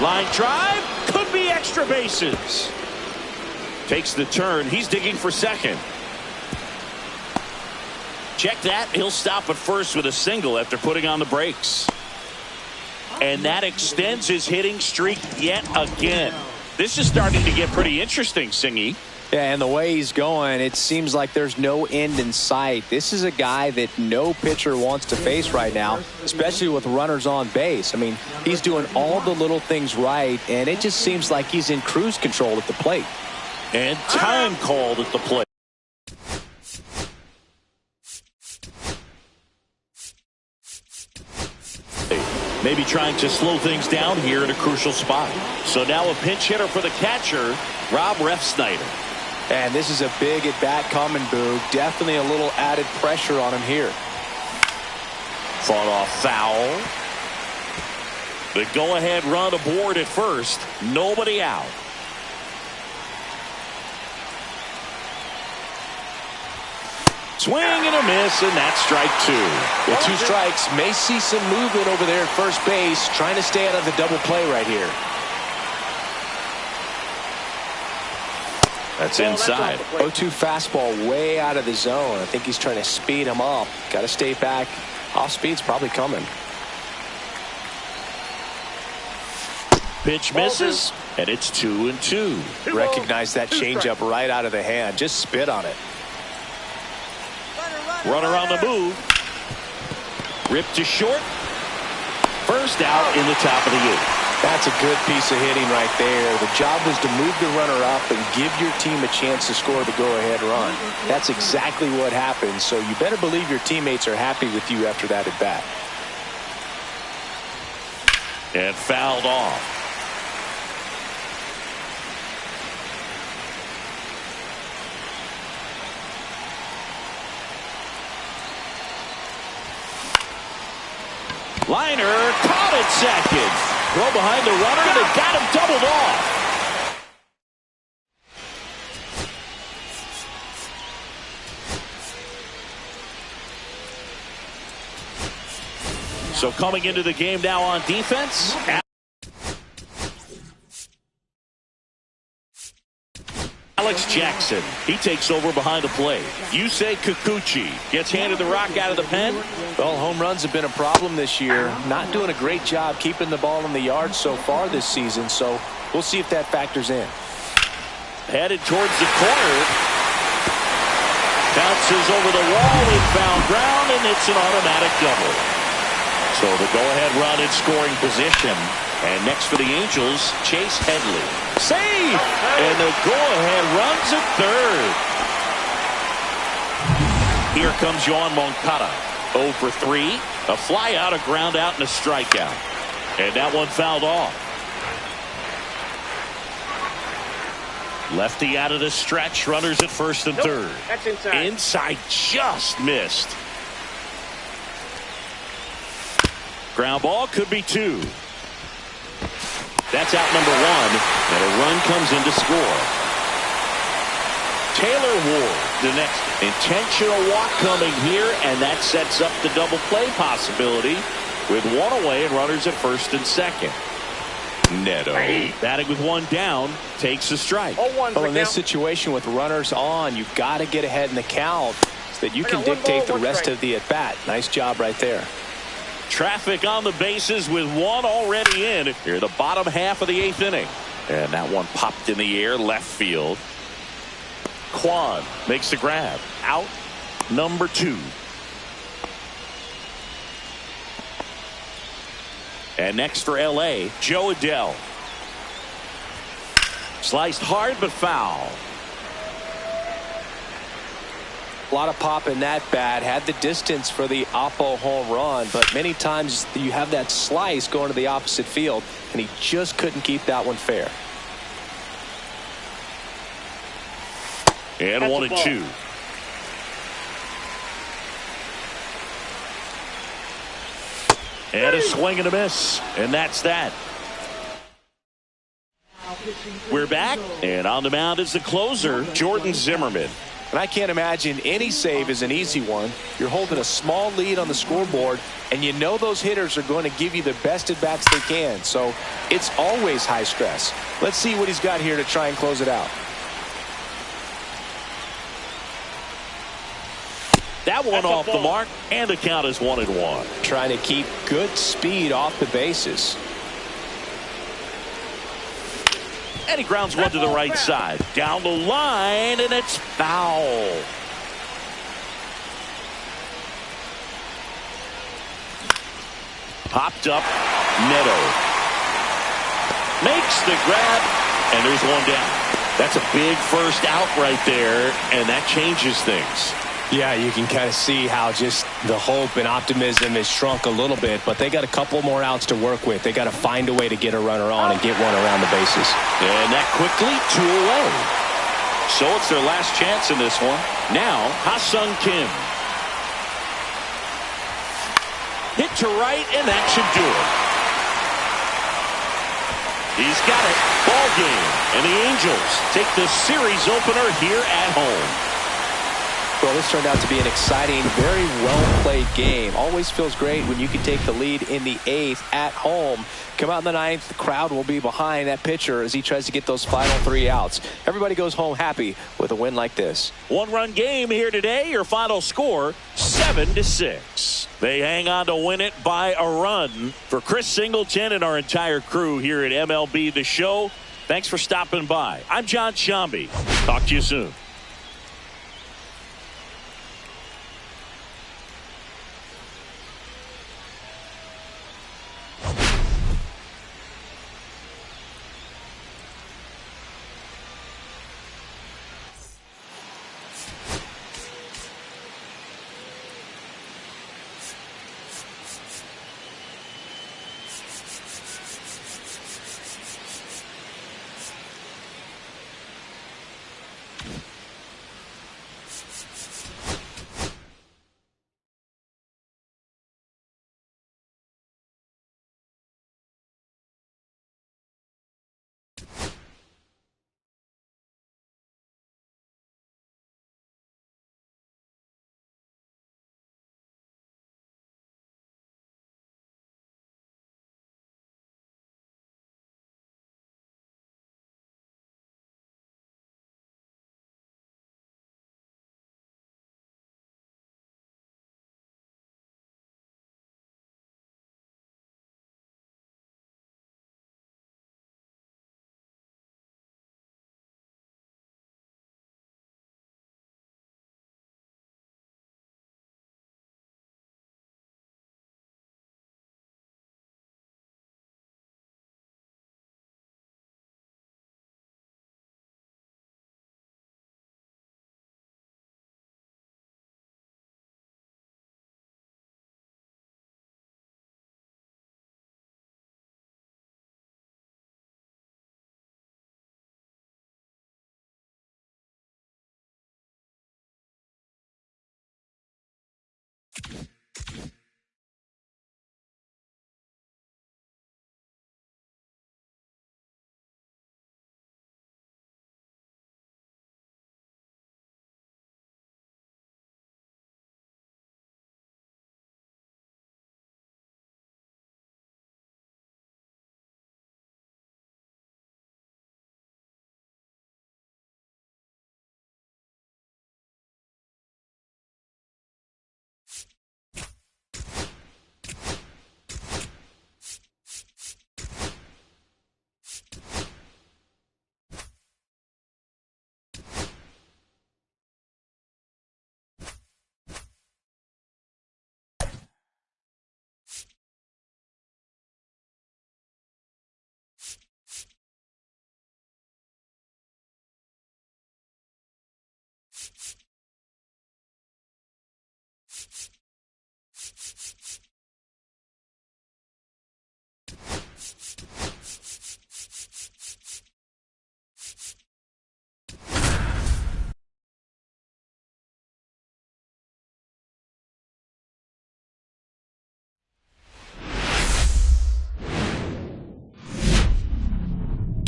Line drive, could be extra bases. Takes the turn, he's digging for second. Check that, he'll stop at first with a single after putting on the brakes. And that extends his hitting streak yet again. This is starting to get pretty interesting, Singy. Yeah, and the way he's going, it seems like there's no end in sight. This is a guy that no pitcher wants to face right now, especially with runners on base. I mean, he's doing all the little things right, and it just seems like he's in cruise control at the plate. And time called at the plate. Maybe trying to slow things down here in a crucial spot. So now a pinch hitter for the catcher, Rob Refsnyder. And this is a big at-bat coming, Boog. Definitely a little added pressure on him here. Fought off foul. The go-ahead run aboard at first. Nobody out. Swing and a miss, and that's strike two. With 2 strikes, may see some movement over there at first base, trying to stay out of the double play right here. That's inside. 0-2 fastball way out of the zone. I think he's trying to speed him up. Got to stay back. Off speed's probably coming. Pitch misses, and it's 2-2. Recognize that changeup right out of the hand. Just spit on it. Runner on the move. Ripped to short. First out in the top of the 8th. That's a good piece of hitting right there. The job was to move the runner up and give your team a chance to score the go-ahead run. That's exactly what happened, so you better believe your teammates are happy with you after that at-bat. And fouled off. Liner caught at second. Throw behind the runner. They got him doubled off. So coming into the game now on defense. Alex Jackson, he takes over behind the plate. Yusei Kikuchi gets handed the rock out of the pen. Well, home runs have been a problem this year. Not doing a great job keeping the ball in the yard so far this season, so we'll see if that factors in. Headed towards the corner. Bounces over the wall, inbound ground, and it's an automatic double. So the go-ahead run in scoring position. And next for the Angels, Chase Headley. Save! And the go-ahead runs at third. Here comes Yoan Moncada. 0 for 3. A fly out, a ground out, and a strikeout. And that one fouled off. Lefty out of the stretch. Runners at first and third. That's inside. Inside just missed. Ground ball could be 2. That's out number 1, and a run comes in to score. Taylor Ward, the next intentional walk coming here, and that sets up the double play possibility with 1 away and runners at first and second. Neto, batting with 1 down, takes a strike. Well, in this situation with runners on, you've got to get ahead in the count so that you can dictate the rest of the at-bat. Nice job right there. Traffic on the bases with 1 already in here, the bottom half of the 8th inning. And that one popped in the air, left field. Kwan makes the grab. Out number 2. And next for L.A., Joe Adell. Sliced hard but foul. A lot of pop in that bat. Had the distance for the Oppo home run, but many times you have that slice going to the opposite field, and he just couldn't keep that one fair. And 1-2. And a swing and a miss. And that's that. We're back. And on the mound is the closer, Jordan Zimmerman. And I can't imagine any save is an easy one. You're holding a small lead on the scoreboard, and you know those hitters are going to give you the best at-bats they can. So it's always high stress. Let's see what he's got here to try and close it out. That one off the mark, and the count is 1-1. Trying to keep good speed off the bases. And he grounds one to the right side. Down the line, and it's foul. Popped up. Neto makes the grab, and there's one down. That's a big first out right there, and that changes things. Yeah, you can kind of see how just the hope and optimism has shrunk a little bit, but they got a couple more outs to work with. They got to find a way to get a runner on and get one around the bases. And that quickly, 2 away. So it's their last chance in this one. Now, Ha-Sung Kim. Hit to right, and that should do it. He's got it. Ball game. And the Angels take the series opener here at home. Well, this turned out to be an exciting, very well-played game. Always feels great when you can take the lead in the 8th at home. Come out in the 9th, the crowd will be behind that pitcher as he tries to get those final 3 outs. Everybody goes home happy with a win like this. 1-run game here today. Your final score, 7-6. They hang on to win it by a run. For Chris Singleton and our entire crew here at MLB The Show, thanks for stopping by. I'm John Shambi. Talk to you soon.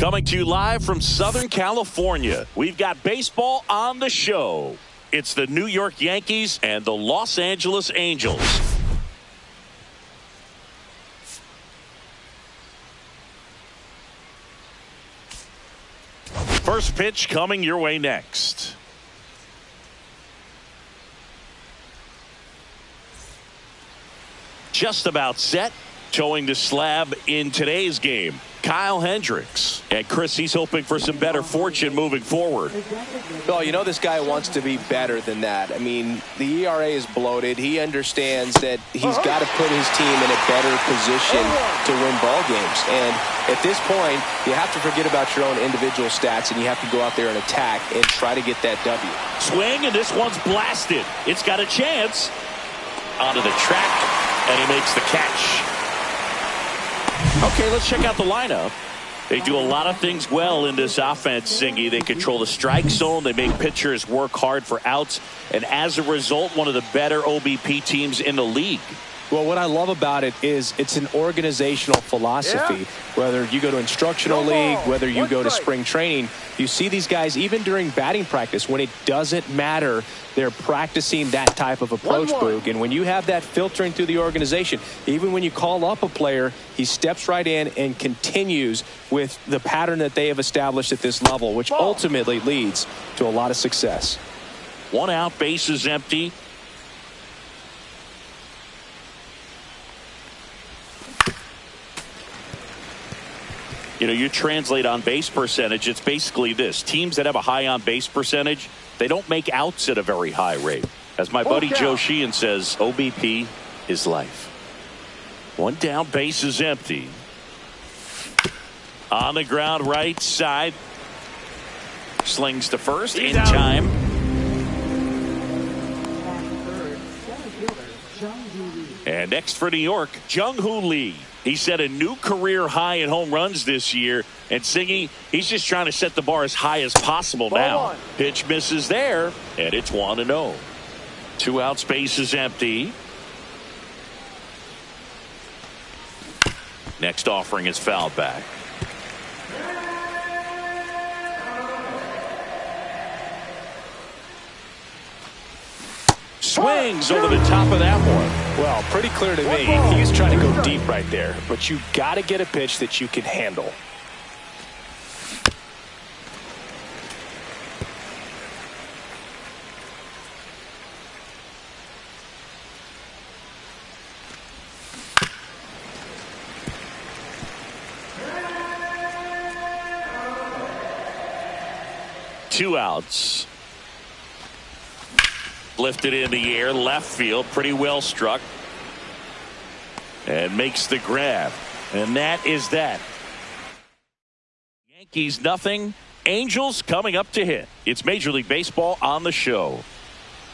Coming to you live from Southern California, we've got baseball on the show. It's the New York Yankees and the Los Angeles Angels. First pitch coming your way next. Just about set. Towing the slab in today's game, Kyle Hendricks. And Chris, he's hoping for some better fortune moving forward. Well, you know this guy wants to be better than that. I mean, the ERA is bloated. He understands that he's got to put his team in a better position to win ball games. And at this point, you have to forget about your own individual stats, and you have to go out there and attack and try to get that W. Swing, and this one's blasted. It's got a chance. Onto the track, and he makes the catch. Okay, let's check out the lineup. They do a lot of things well in this offense, Singy. They control the strike zone. They make pitchers work hard for outs. And as a result, one of the better OBP teams in the league. Well, what I love about it is it's an organizational philosophy. Whether you go to instructional league, whether you go to spring training, you see these guys even during batting practice when it doesn't matter. They're practicing that type of approach, Boog. And when you have that filtering through the organization, even when you call up a player, he steps right in and continues with the pattern that they have established at this level, which ultimately leads to a lot of success. 1 out, bases empty. You know, you translate on base percentage, it's basically this. Teams that have a high on base percentage, they don't make outs at a very high rate. As my buddy Joe Sheehan says, OBP is life. 1 down, base is empty. On the ground, right side. Slings to first in time. And next for New York, Jung-Hoo Lee. He set a new career high in home runs this year. And Singy, he's just trying to set the bar as high as possible now. Pitch misses there, and it's 1-0. 2 outs, base is empty. Next offering is fouled back. Swings over the top of that one. Well, pretty clear to me. He's trying to go deep right there, but you got to get a pitch that you can handle. Two outs. Lifted in the air, left field, pretty well struck. And makes the grab. And that is that. Yankees nothing. Angels coming up to hit. It's Major League Baseball on the show.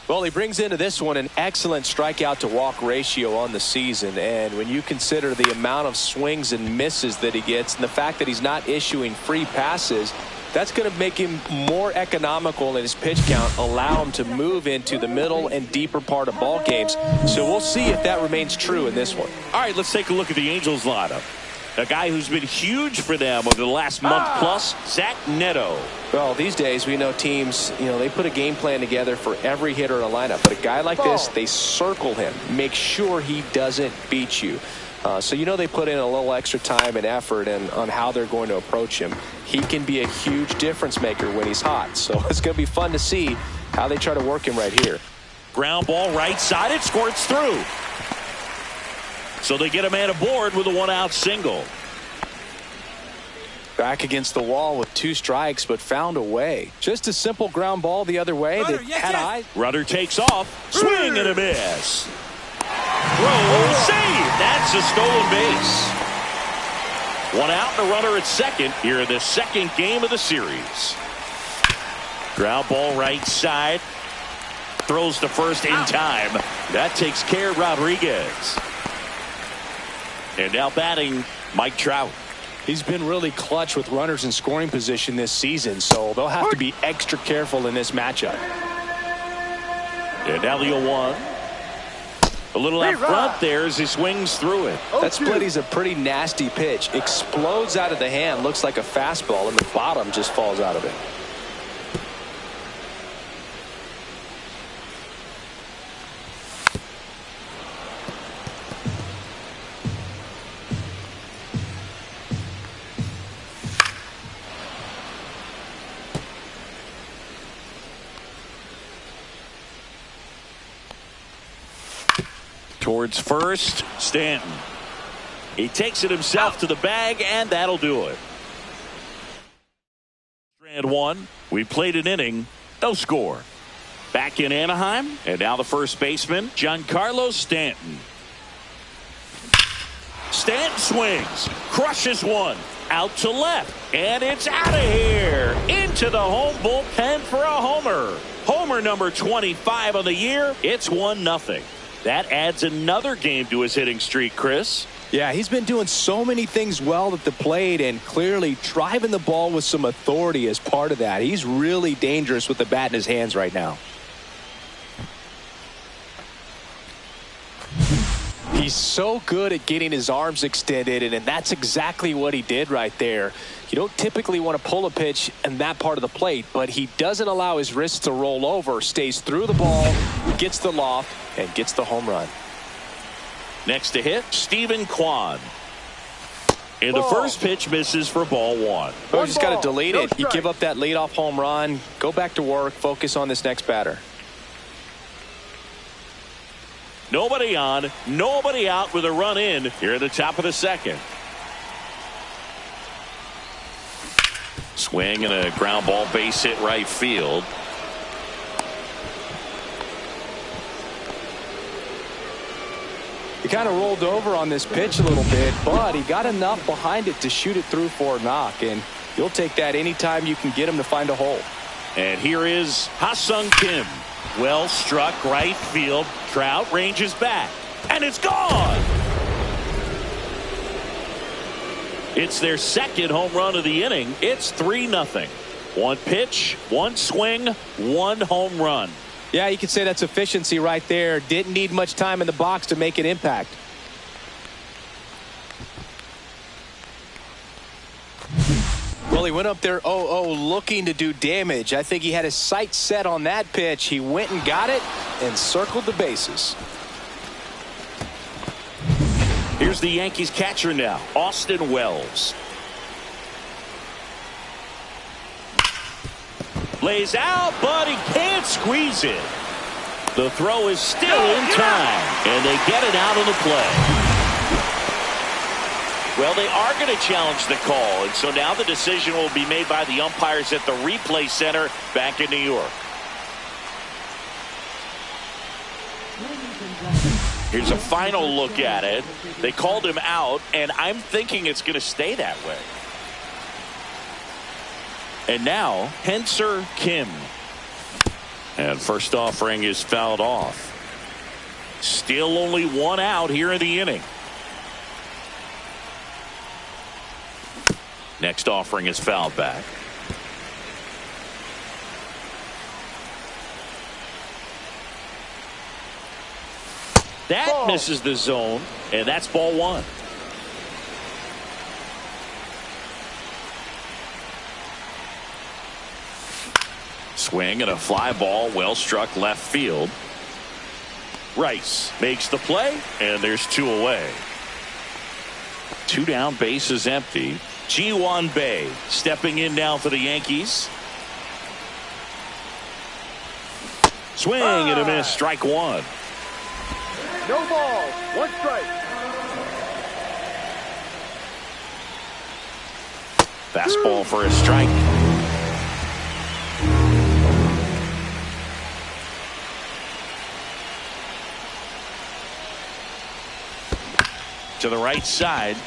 Well, he brings into this one an excellent strikeout to walk ratio on the season. And when you consider the amount of swings and misses that he gets and the fact that he's not issuing free passes, that's going to make him more economical in his pitch count, allow him to move into the middle and deeper part of ball games. So we'll see if that remains true in this one. All right, let's take a look at the Angels lineup. A guy who's been huge for them over the last month plus, Zach Neto. Well, these days we know teams, they put a game plan together for every hitter in a lineup. But a guy like this, they circle him, make sure he doesn't beat you. So they put in a little extra time and effort on how they're going to approach him. He can be a huge difference maker when he's hot. So it's going to be fun to see how they try to work him right here. Ground ball right side. It squirts through. So they get a man aboard with a 1-out single. Back against the wall with 2 strikes, but found a way. Just a simple ground ball the other way. That had eyes. Runner takes off. Swing and a miss. Throw, save. That's a stolen base. 1 out and a runner at second here in the second game of the series. Ground ball right side. Throws to first in time. That takes care of Rodriguez. And now batting, Mike Trout. He's been really clutch with runners in scoring position this season, so they'll have to be extra careful in this matchup. And now the 0-1. A little out front there as he swings through it. That splitty's a pretty nasty pitch. Explodes out of the hand. Looks like a fastball, and the bottom just falls out of it. Towards first, Stanton. He takes it himself to the bag, and that'll do it. Strand one. We played an inning. No score. Back in Anaheim, and now the first baseman, Giancarlo Stanton. Stanton swings, crushes one, out to left, and it's out of here. Into the home bullpen for a homer. Homer number 25 on the year. It's 1-0. That adds another game to his hitting streak, Chris. Yeah, he's been doing so many things well at the plate and clearly driving the ball with some authority as part of that. He's really dangerous with the bat in his hands right now. He's so good at getting his arms extended, and that's exactly what he did right there. You don't typically want to pull a pitch in that part of the plate, but he doesn't allow his wrists to roll over, stays through the ball, gets the loft, and gets the home run. Next to hit, Steven Kwan. And the first pitch misses for ball one. Oh, you just got to delete it. You give up that leadoff home run, go back to work, focus on this next batter. Nobody on, nobody out with a run in here at the top of the second. Swing and a ground ball base hit right field. He kind of rolled over on this pitch a little bit, but he got enough behind it to shoot it through for a knock, and you'll take that anytime you can get him to find a hole. And here is Ha-Sung Kim. Well struck right field. Trout ranges back, and it's gone. It's their second home run of the inning. It's 3-0. One pitch, one swing, one home run. Yeah, you could say that's efficiency right there. Didn't need much time in the box to make an impact. Well, he went up there 0-0 looking to do damage. I think he had his sights set on that pitch. He went and got it and circled the bases. Here's the Yankees catcher now, Austin Wells. Lays out, but he can't squeeze it. The throw is still in time, and they get it out of the play. Well, they are going to challenge the call, and so now the decision will be made by the umpires at the replay center back in New York. Here's a final look at it. They called him out, and I'm thinking it's going to stay that way. And now, Henser Kim. And first offering is fouled off. Still only one out here in the inning. Next offering is fouled back. That misses the zone, and that's ball one. Swing and a fly ball, well struck left field. Rice makes the play, and there's two away. Two down, base is empty. Ji-Hwan Bae stepping in now for the Yankees. Swing and a miss, strike one. No ball, one strike. Fastball for a strike. To the right side.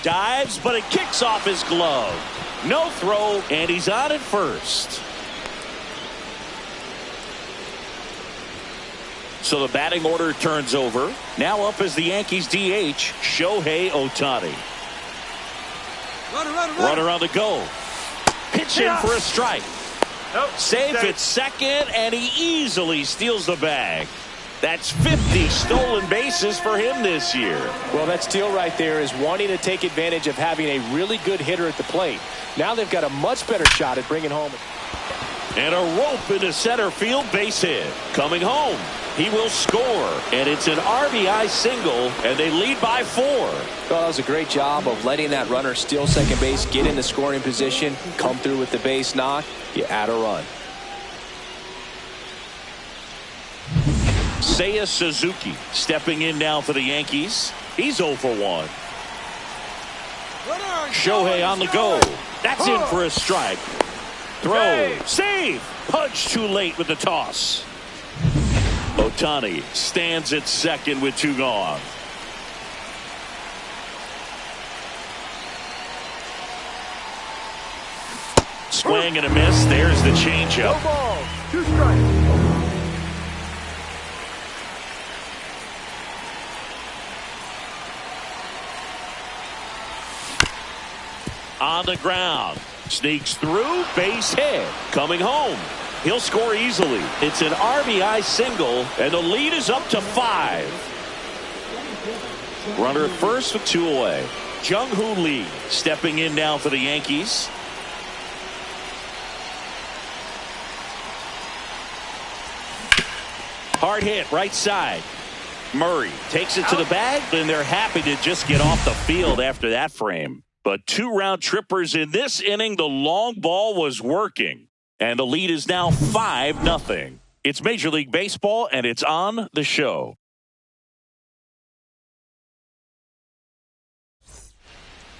Dives, but it kicks off his glove. No throw, and he's on at first. So the batting order turns over. Now up is the Yankees DH, Shohei Ohtani. Runner on the go. Pitch in for a strike. Nope. Safe at second, and he easily steals the bag. That's 50 stolen bases for him this year. Well, that steal right there is wanting to take advantage of having a really good hitter at the plate. Now they've got a much better shot at bringing home. And a rope into center field, base hit. Coming home, he will score. And it's an RBI single, and they lead by 4. Well, that was a great job of letting that runner steal second base, get into scoring position, come through with the base knock. You add a run. Seiya Suzuki stepping in now for the Yankees. He's 0 for 1. Shohei on the go. That's in for a strike. Throw. Save. Punch too late with the toss. Ohtani stands at second with 2 gone. Swing and a miss. There's the changeup. No balls. 2 strikes. On the ground. Sneaks through. Base hit. Coming home. He'll score easily. It's an RBI single, and the lead is up to 5. Runner at first with 2 away. Jung-Hoo Lee stepping in now for the Yankees. Hard hit right side. Murray takes it to the bag, and they're happy to just get off the field after that frame. But 2 round trippers in this inning. The long ball was working. And the lead is now 5-0. It's Major League Baseball, and it's on the show.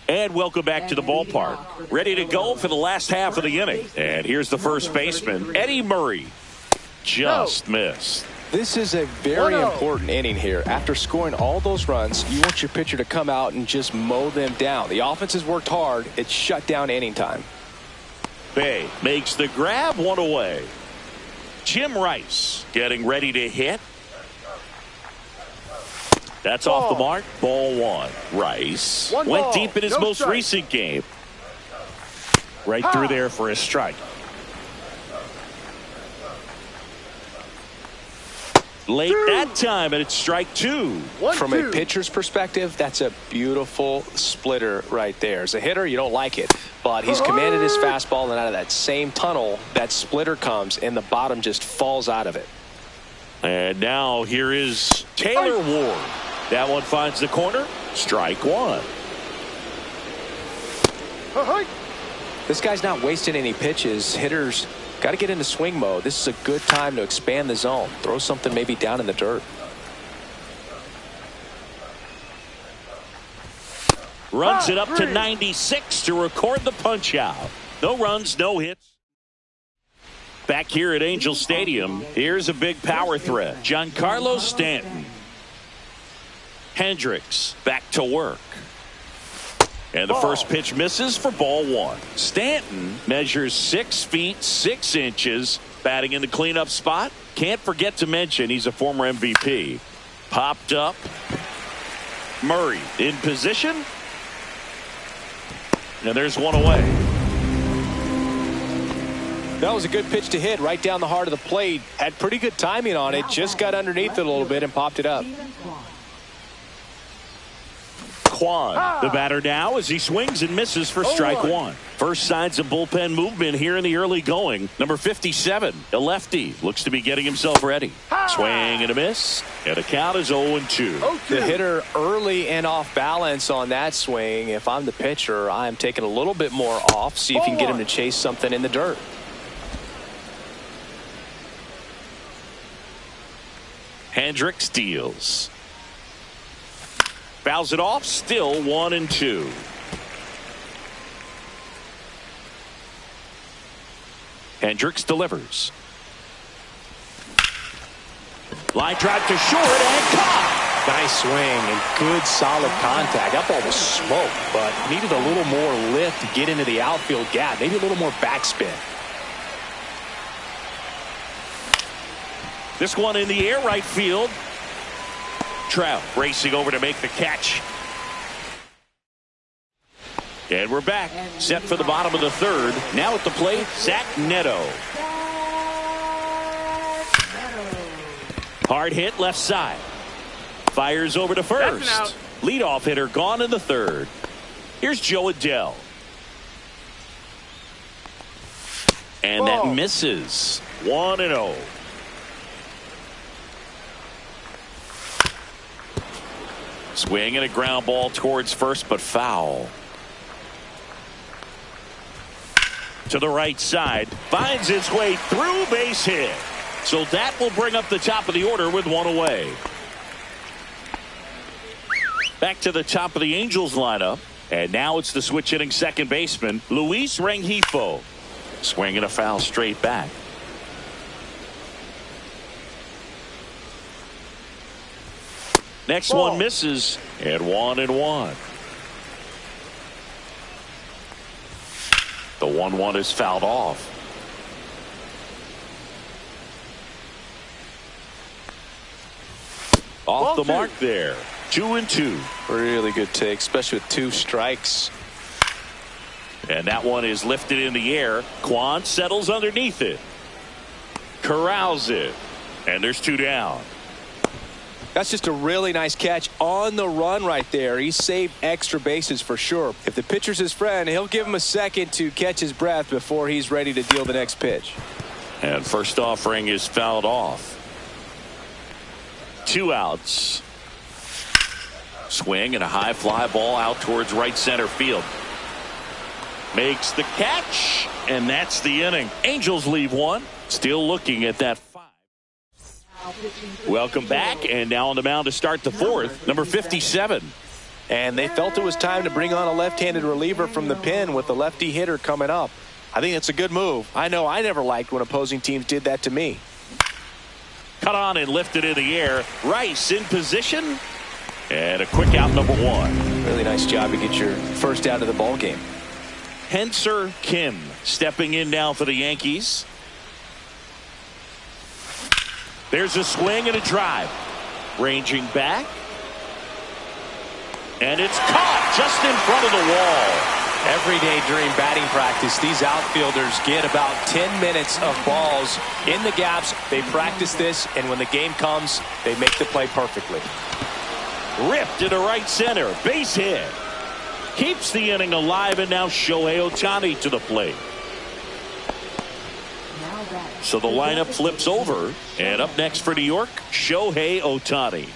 And welcome back to the ballpark. Ready to go for the last half of the inning. And here's the first baseman, Eddie Murray. Just missed. This is a very important inning here. After scoring all those runs, you want your pitcher to come out and just mow them down. The offense has worked hard. It's shut down inning time. Bay makes the grab, 1 away. Jim Rice getting ready to hit. That's off the mark. Ball 1. Rice went deep in his most recent game. Right through there for a strike. Late that time, and it's strike 2. From a pitcher's perspective, that's a beautiful splitter right there. As a hitter, you don't like it, but he's commanded his fastball, and out of that same tunnel, that splitter comes, and the bottom just falls out of it. And now here is Taylor Ward. That one finds the corner. Strike 1. This guy's not wasting any pitches. Hitters got to get into swing mode. This is a good time to expand the zone. Throw something maybe down in the dirt. Runs it up to 96 to record the punch out. No runs, no hits. Back here at Angel Stadium, here's a big power threat. Giancarlo Stanton. Hendricks back to work. And the first pitch misses for ball 1. Stanton measures 6 feet 6 inches, batting in the cleanup spot. Can't forget to mention he's a former MVP. Popped up. Murray in position. And there's 1 away. That was a good pitch to hit right down the heart of the plate. Had pretty good timing on it. Just got underneath it a little bit and popped it up. Kwan, the batter now as he swings and misses for strike 1. First signs of bullpen movement here in the early going. Number 57, a lefty, looks to be getting himself ready. Swing and a miss, and the count is 0-2. The hitter early and off balance on that swing. If I'm the pitcher, I'm taking a little bit more off. See if you can get him to chase something in the dirt. Hendricks deals. Fouls it off, still 1-2. Hendricks delivers. Line drive to short and caught. Nice swing and good solid contact. That ball was smoke, but needed a little more lift to get into the outfield gap. Maybe a little more backspin. This one in the air, right field. Trout racing over to make the catch. And we're back. Set for the bottom of the 3rd. Now at the plate, Zach Neto. Hard hit left side. Fires over to That's an first. out. Leadoff hitter gone in the third. Here's Joe Adele. And that Ball. misses. 1-0. Swing and a ground ball towards first, but foul. To the right side. Finds its way through, base hit. So that will bring up the top of the order with one away. Back to the top of the Angels lineup. And now it's the switch hitting second baseman, Luis Rengifo. Swinging a foul straight back. Next Ball. one misses, and 1-1. The 1-1 is fouled off. Off Ball the two. mark there. 2-2. Really good take, especially with 2 strikes. And that one is lifted in the air. Quan settles underneath it. Corrals it. And there's 2 down. That's just a really nice catch on the run right there. He saved extra bases for sure. If the pitcher's his friend, he'll give him a second to catch his breath before he's ready to deal the next pitch. And first offering is fouled off. 2 outs. Swing and a high fly ball out towards right center field. Makes the catch, and that's the inning. Angels leave 1. Still looking at that 5. Welcome back, and now on the mound to start the 4th, number 57. And they felt it was time to bring on a left-handed reliever from the pen with the lefty hitter coming up. I think it's a good move. I know I never liked when opposing teams did that to me. Cut on and lifted in the air. Rice in position, and a quick out, number 1. Really nice job to get your first out of the ball game. Henser Kim stepping in now for the Yankees. There's a swing and a drive. Ranging back. And it's caught just in front of the wall. Every day during batting practice, these outfielders get about 10 minutes of balls in the gaps. They practice this, and when the game comes, they make the play perfectly. Ripped into right center. Base hit. Keeps the inning alive, and now Shohei Ohtani to the plate. So the lineup flips over, and up next for New York, Shohei Ohtani.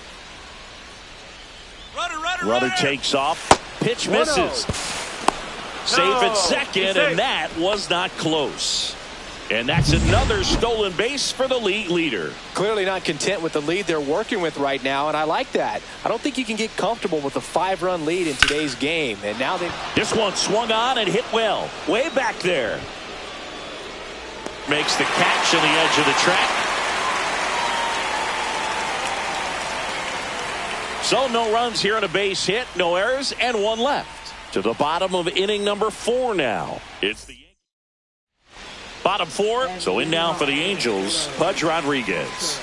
Runner takes off. Pitch misses. Safe at second, and that was not close. And that's another stolen base for the league leader. Clearly not content with the lead they're working with right now, and I like that. I don't think you can get comfortable with a 5-run lead in today's game. And now This one swung on and hit well. Way back there. Makes the catch on the edge of the track. So no runs here on a base hit, no errors, and 1 left. To the bottom of inning number 4 now. It's the bottom 4. So in now for the Angels, Pudge Rodriguez.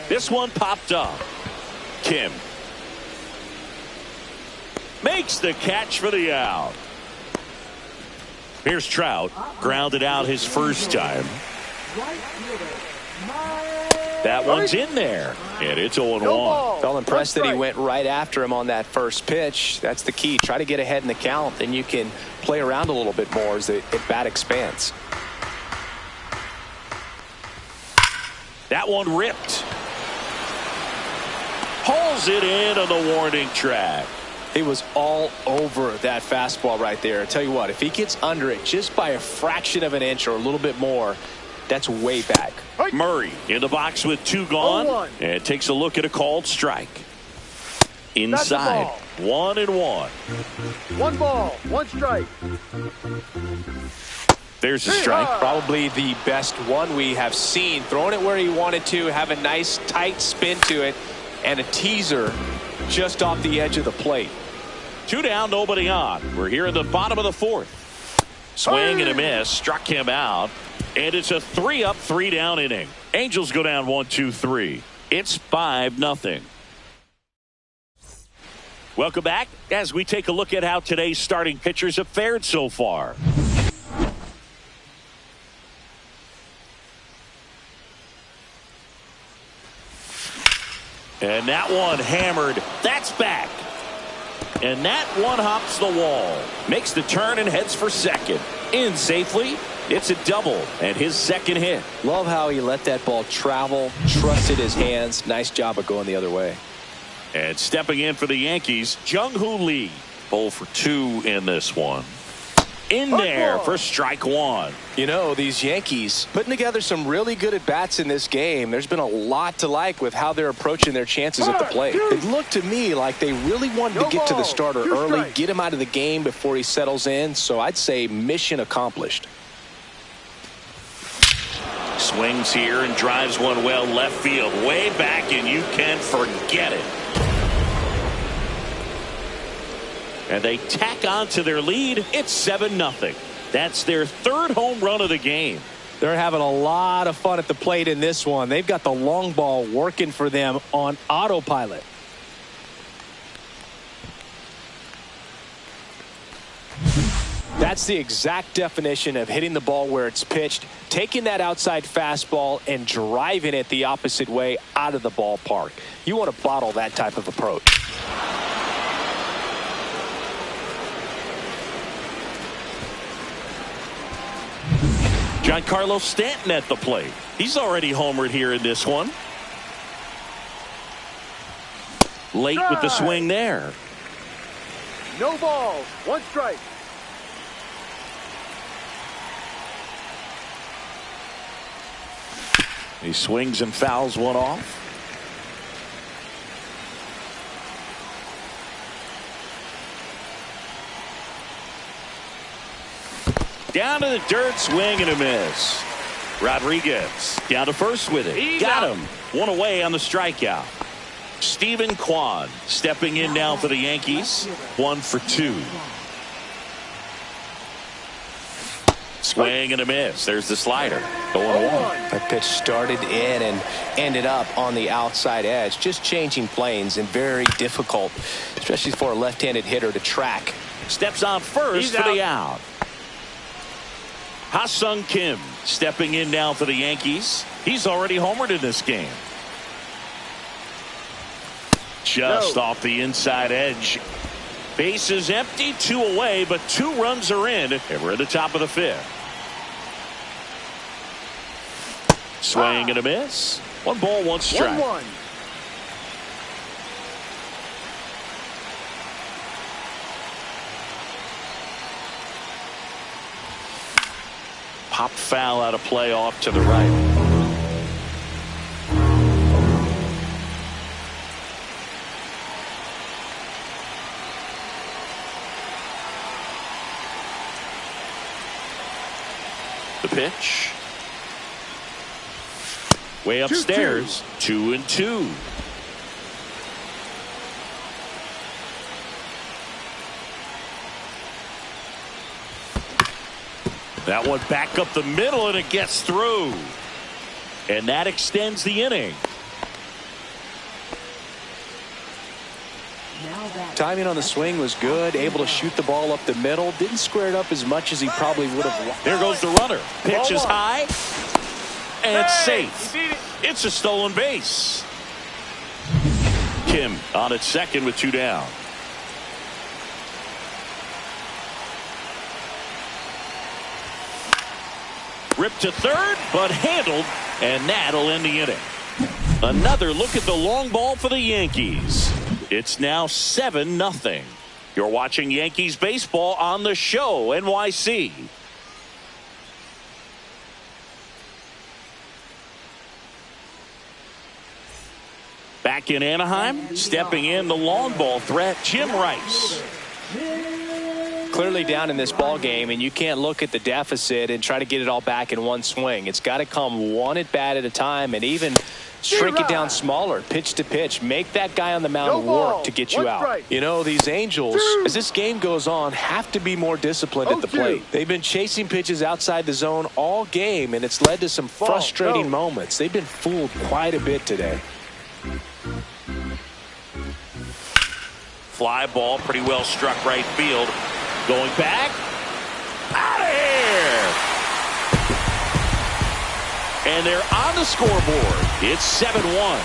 This one popped up. Kim makes the catch for the out. Here's Trout. Grounded out his first time. That one's in there. And it's 0-1. Felt impressed that he went right after him on that first pitch. That's the key. Try to get ahead in the count. Then you can play around a little bit more as the bat expands. That one ripped. Pulls it in on the warning track. He was all over that fastball right there. I tell you what, if he gets under it just by a fraction of an inch or a little bit more, that's way back. Murray in the box with 2 gone, and takes a look at a called strike. Inside, 1-1. 1 ball, 1 strike. There's a strike. Probably the best one we have seen. Throwing it where he wanted to, have a nice tight spin to it, and a teaser just off the edge of the plate. 2 down, nobody on. We're here in the bottom of the 4th. Swing and a miss, struck him out. And it's a 3-up, 3-down inning. Angels go down 1-2-3. It's 5-0. Welcome back as we take a look at how today's starting pitchers have fared so far. And that one hammered. That's back. And that one hops the wall. Makes the turn and heads for second. In safely. It's a double and his second hit. Love how he let that ball travel, trusted his hands. Nice job of going the other way. And stepping in for the Yankees, Jung-Hoo Lee. 0 for 2 in this one. In there for strike one. You know, these Yankees putting together some really good at-bats in this game. There's been a lot to like with how they're approaching their chances at the plate. It looked to me like they really wanted to get to the starter early, get him out of the game before he settles in. So I'd say mission accomplished. Swings here and drives one well left field. Way back, and you can forget it. And they tack on to their lead. It's 7-0. That's their third home run of the game. They're having a lot of fun at the plate in this one. They've got the long ball working for them on autopilot. That's the exact definition of hitting the ball where it's pitched, taking that outside fastball and driving it the opposite way out of the ballpark. You want to bottle that type of approach. Giancarlo Stanton at the plate. He's already homered here in this one. Late with the swing there. No balls. 1 strike. He swings and fouls one off. Down to the dirt, swing and a miss. Rodriguez down to first with it. Got him. One away on the strikeout. Steven Kwan stepping in now for the Yankees. 1 for 2. Swing and a miss. There's the slider. 0-1. That pitch started in and ended up on the outside edge. Just changing planes and very difficult, especially for a left-handed hitter to track. Steps on first for the out. Ha-Sung Kim stepping in now for the Yankees. He's already homered in this game. Just off the inside edge. Base is empty, 2 away, but 2 runs are in, and we're at the top of the 5th. Swing and a miss. 1 ball, 1 strike. 1-1. Pop foul out of play off to the right. The pitch. Way upstairs. 2-2. That one back up the middle, and it gets through. And that extends the inning. Timing on the swing was good. Able to shoot the ball up the middle. Didn't square it up as much as he probably would have. There goes the runner. Pitch is high. And safe. It's a stolen base. Kim on at second with 2 down. Ripped to third, but handled, and that'll end the inning. Another look at the long ball for the Yankees. It's now 7-0. You're watching Yankees baseball on the show, NYC. Back in Anaheim, stepping in the long ball threat, Jim Rice. Clearly down in this ball game, and you can't look at the deficit and try to get it all back in one swing. It's got to come one at bat at a time, and even shrink it down smaller, pitch to pitch. Make that guy on the mound work to get you out. You know, these Angels, as this game goes on, have to be more disciplined at the plate. They've been chasing pitches outside the zone all game, and it's led to some frustrating moments. They've been fooled quite a bit today. Fly ball, pretty well struck right field. Going back. Out of here. And they're on the scoreboard. It's 7-1.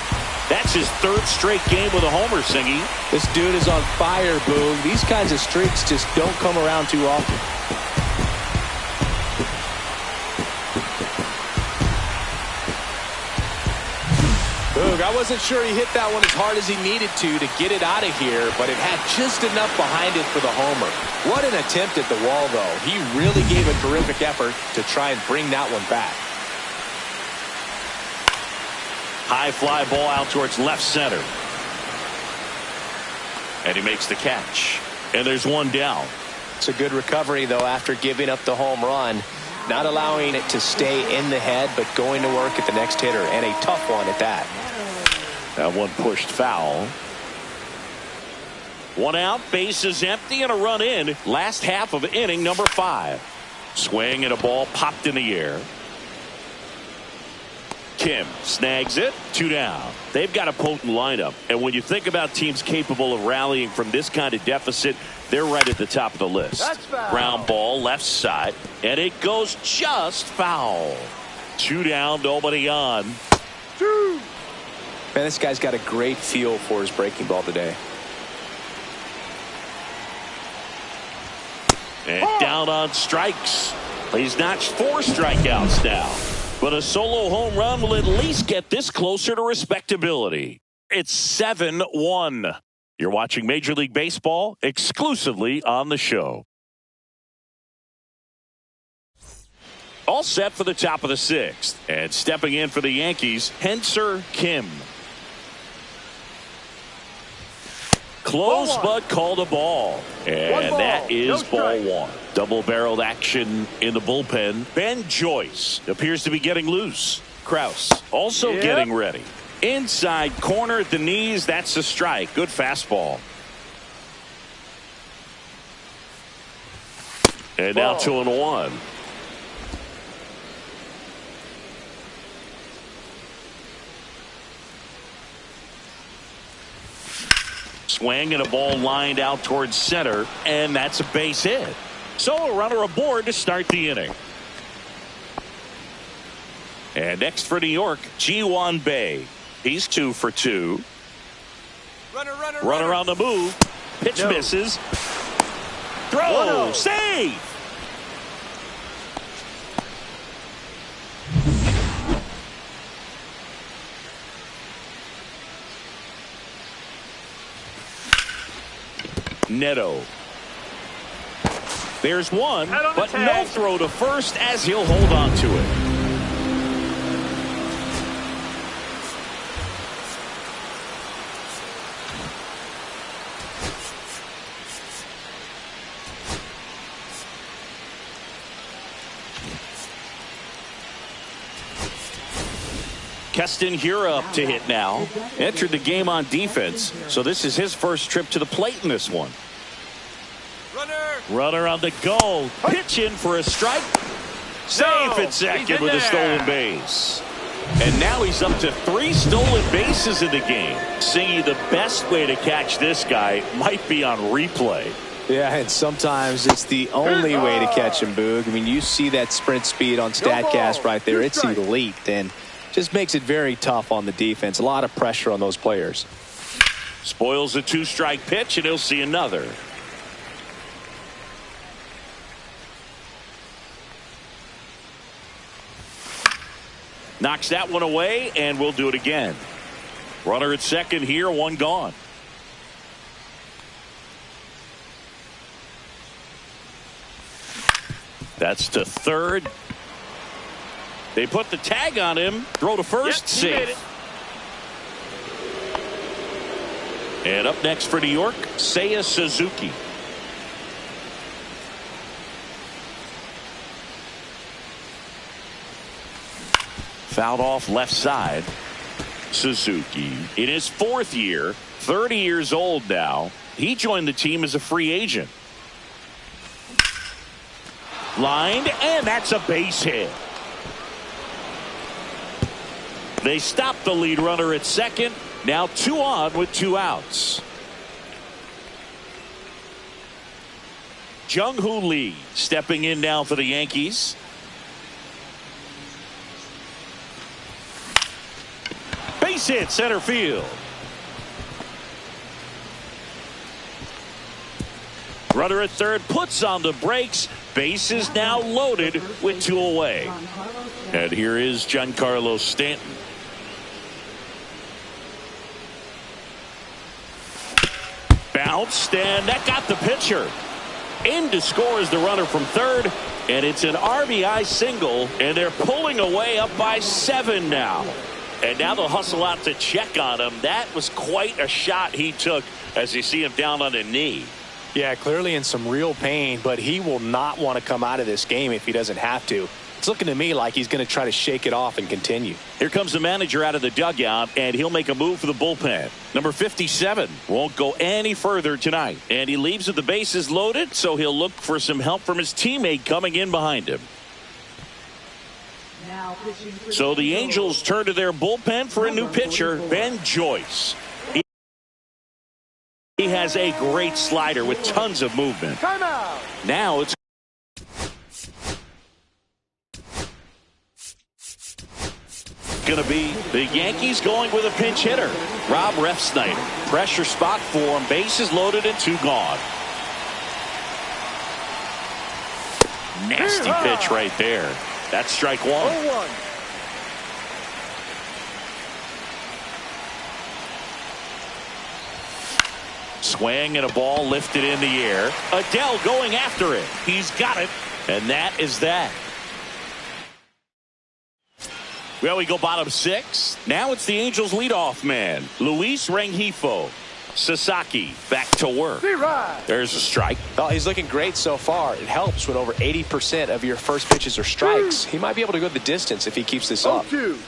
That's his third straight game with a homer, Singy. This dude is on fire, Boog. These kinds of streaks just don't come around too often. Boog, I wasn't sure he hit that one as hard as he needed to get it out of here, but it had just enough behind it for the homer. What an attempt at the wall, though. He really gave a terrific effort to try and bring that one back. High fly ball out towards left center. And he makes the catch. And there's one down. It's a good recovery, though, after giving up the home run. Not allowing it to stay in the head, but going to work at the next hitter. And a tough one at that. That one pushed foul. One out, bases empty, and a run in. Last half of inning number 5. Swing and a ball popped in the air. Kim snags it. 2 down. They've got a potent lineup. And when you think about teams capable of rallying from this kind of deficit, they're right at the top of the list. That's foul. Ground ball left side. And it goes just foul. 2 down, nobody on. Two. Man, this guy's got a great feel for his breaking ball today. And down on strikes. He's notched 4 strikeouts now. But a solo home run will at least get this closer to respectability. It's 7-1. You're watching Major League Baseball exclusively on the show. All set for the top of the 6th. And stepping in for the Yankees, Henser Kim. Close but called a ball. And that is ball 1. Double-barreled action in the bullpen. Ben Joyce appears to be getting loose. Kraus also getting ready. Inside corner at the knees. That's a strike. Good fastball. And now 2-1. Swing and a ball lined out towards center, and that's a base hit. So a runner aboard to start the inning. And next for New York, Ji-Hwan Bae. He's 2 for 2. Runner on the move. Pitch misses. Throw. Save. Neto. There's one, but no throw to first as he'll hold on to it. Keston Hiura up to hit now. Entered the game on defense, so this is his first trip to the plate in this one. Runner on the go. Pitch in for a strike. Safe at second with a stolen base. And now he's up to 3 stolen bases in the game. Singy, the best way to catch this guy might be on replay. Yeah, and sometimes it's the only way to catch him, Boog. I mean, you see that sprint speed on StatCast right there. It's elite, and just makes it very tough on the defense. A lot of pressure on those players. Spoils a 2-strike pitch, and he'll see another. Knocks that one away, and we'll do it again. Runner at second here, 1 gone. That's to third. They put the tag on him. Throw to first. Safe. And up next for New York, Seiya Suzuki. Fouled off left side. Suzuki in his 4th year, 30 years old now. He joined the team as a free agent. Lined, and that's a base hit. They stop the lead runner at second. Now 2 on with 2 outs. Jung-Hoo Lee stepping in now for the Yankees. Base base hit center field. Runner at third puts on the brakes. Base is now loaded with 2 away. And here is Giancarlo Stanton. Bounced, and that got the pitcher. In to score is the runner from third, and it's an RBI single, and they're pulling away up by 7 now. And now they'll hustle out to check on him. That was quite a shot he took as you see him down on a knee. Yeah, clearly in some real pain, but he will not want to come out of this game if he doesn't have to. It's looking to me like he's going to try to shake it off and continue. Here comes the manager out of the dugout, and he'll make a move for the bullpen. Number 57 won't go any further tonight, and he leaves with the bases loaded, so he'll look for some help from his teammate coming in behind him. So the Angels turn to their bullpen for a new pitcher, Ben Joyce. He has a great slider with tons of movement. Now it's going to be the Yankees going with a pinch hitter. Rob Refsnyder. Pressure spot for him. Bases loaded and 2 gone. Nasty pitch right there. That's strike 1. 0-1. Swing and a ball lifted in the air. Adele going after it. He's got it. And that is that. Well, we go bottom 6. Now it's the Angels leadoff man, Luis Rengifo. Sasaki back to work. There's a strike. Well, he's looking great so far. It helps when over 80% of your first pitches are strikes. He might be able to go the distance if he keeps this up. 0-2.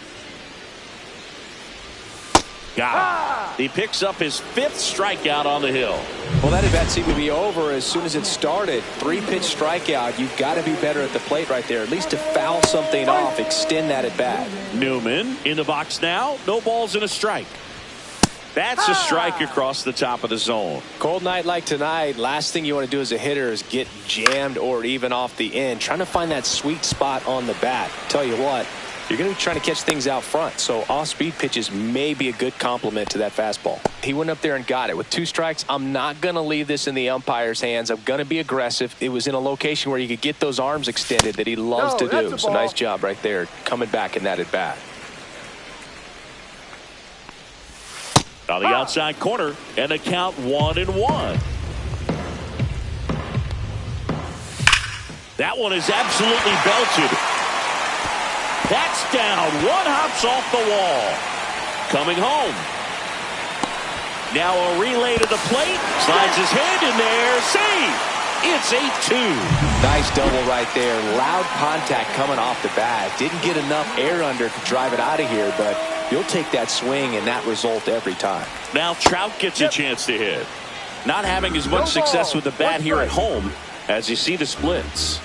Got it. He picks up his 5th strikeout on the hill. Well, that at-bat seemed to be over as soon as it started. 3-pitch strikeout. You've got to be better at the plate right there, at least to foul something off, extend that at-bat. Newman in the box now. No balls and a strike. That's a strike across the top of the zone. Cold night like tonight, last thing you want to do as a hitter is get jammed or even off the end. Trying to find that sweet spot on the bat. Tell you what, you're going to be trying to catch things out front, so off-speed pitches may be a good complement to that fastball. He went up there and got it. With 2 strikes, I'm not going to leave this in the umpire's hands. I'm going to be aggressive. It was in a location where you could get those arms extended that he loves to do. So nice job right there, coming back in that at-bat. On the outside corner, and the count 1-1. That one is absolutely belted. That's down. 1 hops off the wall. Coming home. Now a relay to the plate. Slides his hand in there. Save. It's 8-2. Nice double right there. Loud contact coming off the bat. Didn't get enough air under to drive it out of here, but you'll take that swing and that result every time. Now Trout gets a chance to hit. Not having as much success with the bat here at home as you see the splits.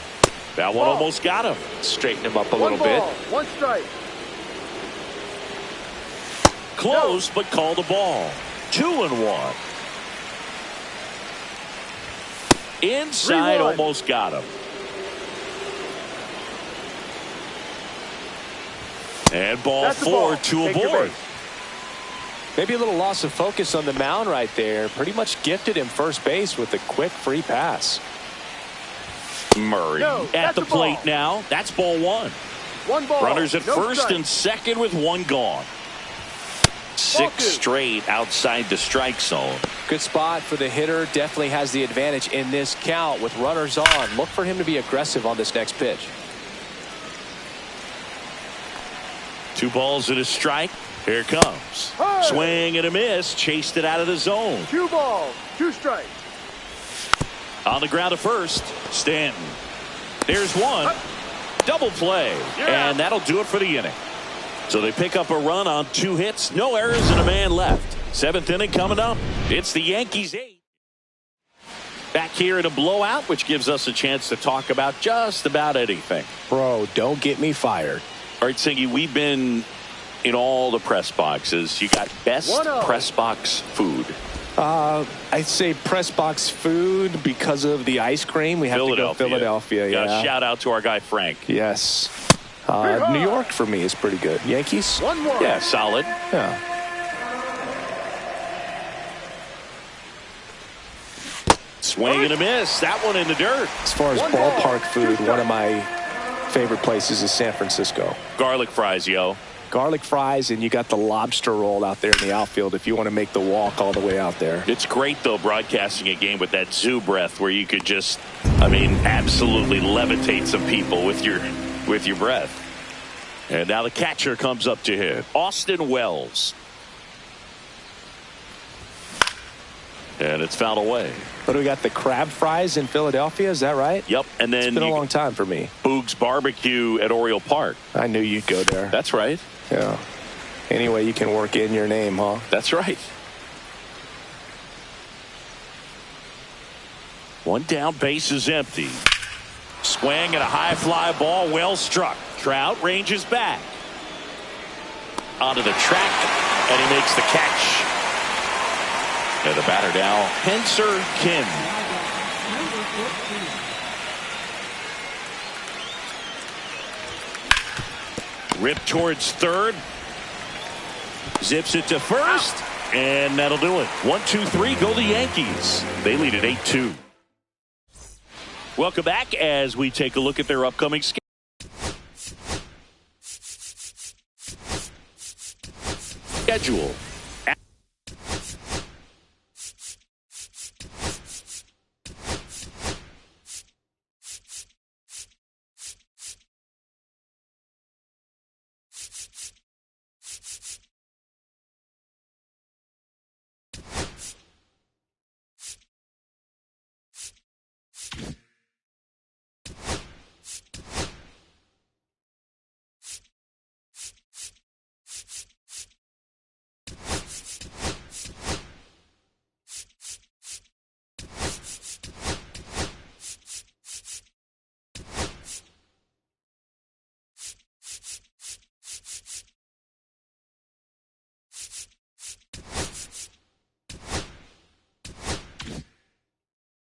That one almost got him. Straighten him up a little bit. 1 strike. Close, but called the ball. 2-1. Inside, almost got him. And ball 4, 2 aboard. Maybe a little loss of focus on the mound right there. Pretty much gifted him first base with a quick free pass. Murray at the plate now. That's ball 1. 1 ball. Runners at first and second with 1 gone. 6 straight outside the strike zone. Good spot for the hitter. Definitely has the advantage in this count with runners on. Look for him to be aggressive on this next pitch. 2 balls and a strike. Here it comes. Swing and a miss. Chased it out of the zone. 2 balls, 2 strikes. On the ground at first, Stanton. There's 1. Double play. And that'll do it for the inning. So they pick up a run on 2 hits. No errors and a man left. 7th inning coming up. It's the Yankees 8. Back here in a blowout, which gives us a chance to talk about just about anything. Bro, don't get me fired. All right, Singy, we've been in all the press boxes. You got best press box food. I'd say press box food because of the ice cream. We have to go Philadelphia. Yeah. Shout out to our guy Frank. Yes. New York for me is pretty good. Yankees? 1-1. Yeah, solid. Yeah. Swing and a miss. That one in the dirt. As far as ballpark food, one of my favorite places is San Francisco. Garlic fries, yo. Garlic fries, and you got the lobster roll out there in the outfield if you want to make the walk all the way out there. It's great, though, broadcasting a game with that zoo breath where you could just, I mean, absolutely levitate some people with your breath. And now the catcher comes up to hit. Austin Wells. And it's fouled away. But we got the crab fries in Philadelphia, is that right? Yep, and then it's been a long time for me. Boog's Barbecue at Oriole Park. I knew you'd go there. That's right. Yeah. Anyway, you can work in your name, huh? That's right. One down, base is empty. Swing and a high fly ball, well struck. Trout ranges back. Onto the track, and he makes the catch. And the batter now, Henser Kim. Rip towards third. Zips it to first. And that'll do it. 1-2-3, go the Yankees. They lead at 8-2. Welcome back as we take a look at their upcoming schedule.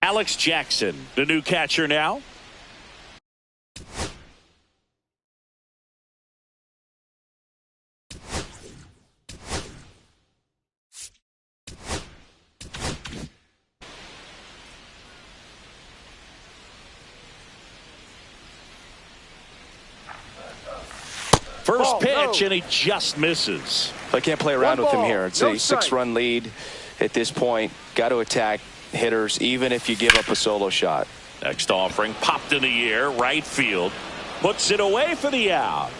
Alex Jackson, the new catcher now. First pitch, and he just misses. I can't play around with him here. It's a 6-run lead at this point. Got to attack hitters, even if you give up a solo shot. Next offering popped in the air, right field, puts it away for the out.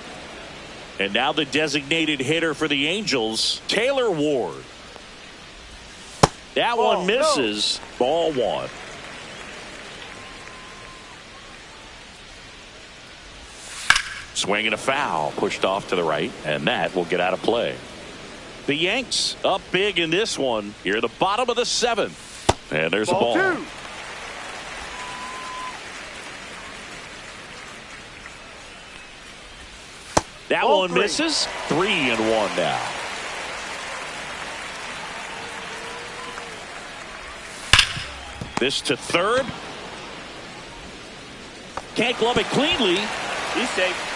And now the designated hitter for the Angels, Taylor Ward. That one misses. Ball one. Swing and a foul, pushed off to the right, and that will get out of play. The Yanks up big in this one here at the bottom of the seventh. And there's a ball. Two. That Ball one three. misses. 3-1 now. This to third. Can't glove it cleanly. He's safe.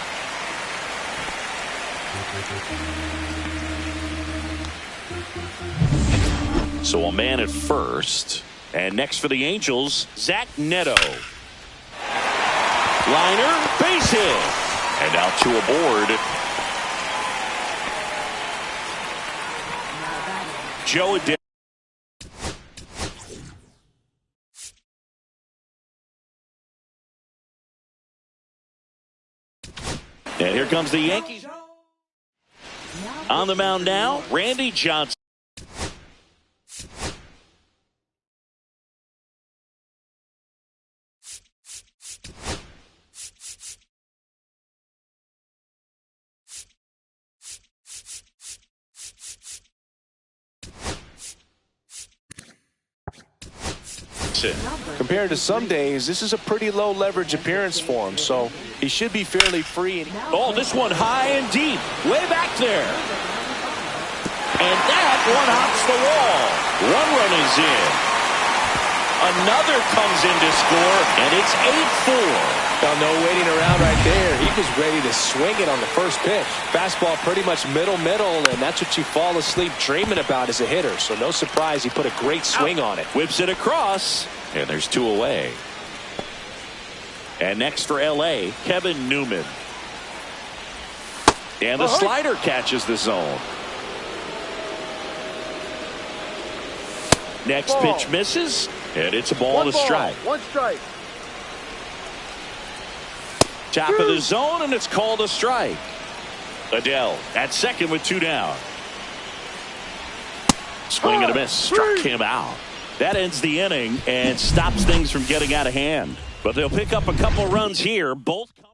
So a man at first. And next for the Angels, Zach Neto. Liner, base hit. And now two aboard. Joe Adele. And here comes the Yankees. On the mound now, Randy Johnson. Compared to some days, this is a pretty low leverage appearance for him, so he should be fairly free. Oh, this one high and deep, way back there. And that one hops the wall. One run is in. Another comes in to score, and it's 8-4. Well, no waiting around right there. He was ready to swing it on the first pitch. Fastball pretty much middle, and that's what you fall asleep dreaming about as a hitter. So no surprise, he put a great swing on it. Whips it across. And there's 2 away. And next for L.A., Kevin Newman. And the slider catches the zone. Next pitch misses, and it's a ball and a strike. 1 strike. Top of the zone, and it's called a strike. Adele at second with 2 down. Swing and a miss, struck him out. That ends the inning and stops things from getting out of hand. But they'll pick up a couple runs here, both coming.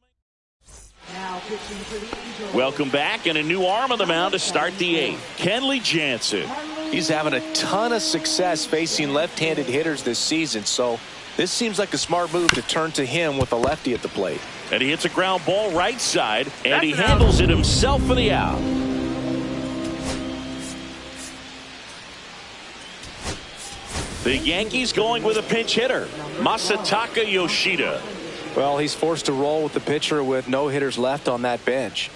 Welcome back, and a new arm on the mound to start the 8th. Kenley Jansen. He's having a ton of success facing left-handed hitters this season, so this seems like a smart move to turn to him with a lefty at the plate. And he hits a ground ball right side, and he handles it himself for the out. The Yankees going with a pinch hitter, Masataka Yoshida. Well, he's forced to roll with the pitcher with no hitters left on that bench.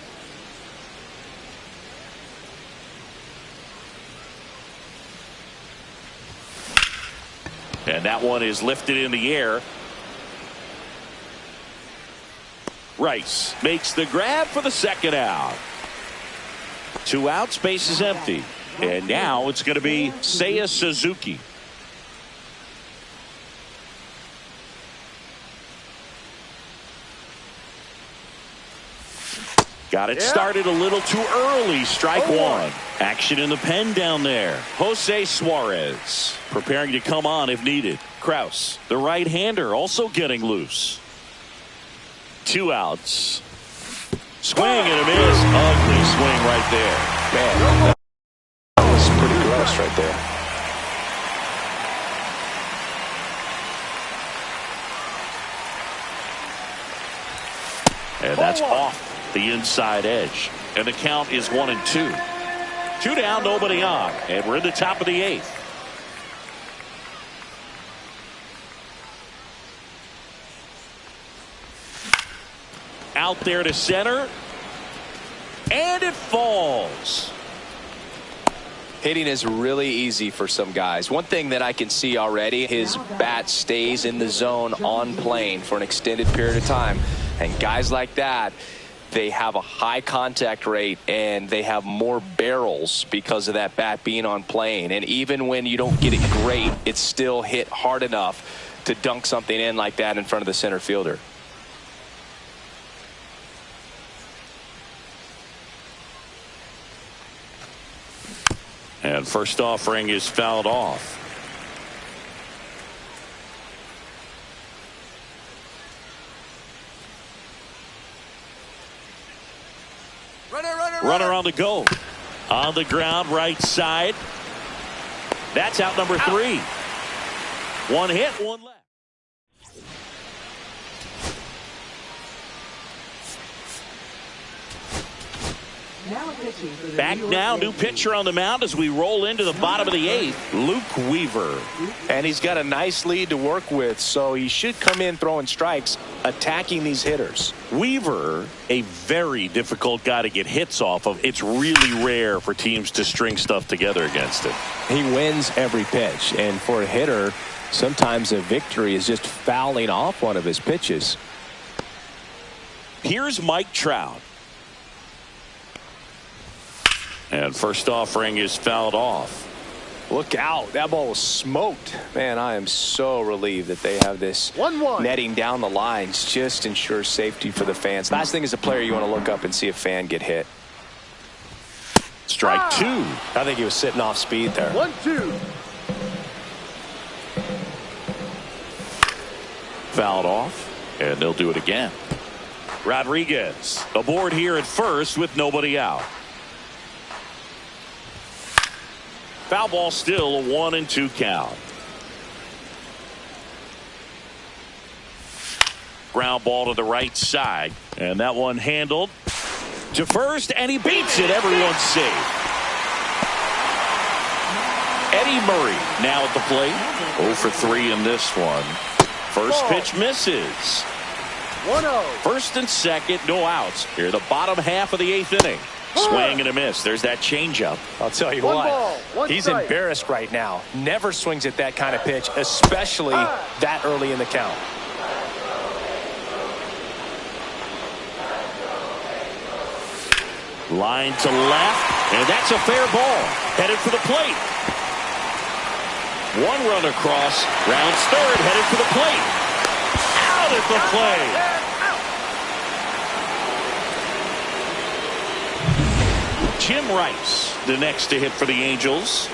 And that one is lifted in the air. Rice makes the grab for the second out. 2 outs, base is empty. And now it's going to be Seiya Suzuki. Got it started a little too early. Strike 1. Action in the pen down there. Jose Suarez preparing to come on if needed. Kraus, the right-hander, also getting loose. 2 outs. Swing and a miss. Ugly swing right there. Man, that was pretty gross right there. And that's off the inside edge. And the count is 1-2. 2 down, nobody on. And we're in the top of the 8th. Out there to center. And it falls. Hitting is really easy for some guys. One thing that I can see already, his bat stays in the zone on plane for an extended period of time. And guys like that, they have a high contact rate and they have more barrels because of that bat being on plane. And even when you don't get it great, it's still hit hard enough to dunk something in like that in front of the center fielder. And first offering is fouled off. Runner on the go. On the ground, right side. That's out number 3. 1 hit, 1 left. Back now, new pitcher on the mound as we roll into the bottom of the 8th, Luke Weaver. And he's got a nice lead to work with, so he should come in throwing strikes, attacking these hitters. Weaver, a very difficult guy to get hits off of. It's really rare for teams to string stuff together against him. He wins every pitch, and for a hitter, sometimes a victory is just fouling off one of his pitches. Here's Mike Trout. And first offering is fouled off. Look out. That ball was smoked. Man, I am so relieved that they have this 1-1. netting down the lines. Just ensures safety for the fans. Last thing as a player, you want to look up and see a fan get hit. Strike 2. I think he was sitting off speed there. 1-2. Fouled off, and they'll do it again. Rodriguez aboard here at first with nobody out. Foul ball, still a 1-2 count. Ground ball to the right side, and that one handled to first, and he beats it. Everyone's safe. Eddie Murray now at the plate. 0 for 3 in this one. First pitch misses. 1-0. First and second, no outs. Here the bottom half of the 8th inning. Swing and a miss. There's that changeup. I'll tell you One what, ball, one he's strike. embarrassed right now. Never swings at that kind of pitch, especially that early in the count. Line to left, and that's a fair ball. Headed for the plate. One run across, rounds third, headed for the plate. Out at the plate. Jim Rice, the next to hit for the Angels.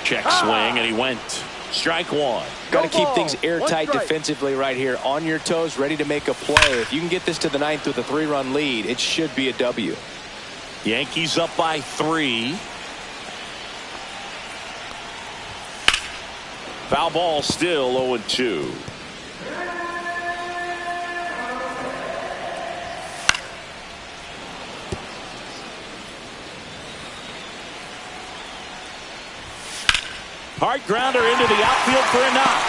Check swing, and he went. Strike one. Got to keep things One airtight strike. defensively right here. On your toes, ready to make a play. If you can get this to the ninth with a 3-run lead, it should be a W. Yankees up by 3. Foul ball still 0-2. Hard grounder into the outfield for a knock.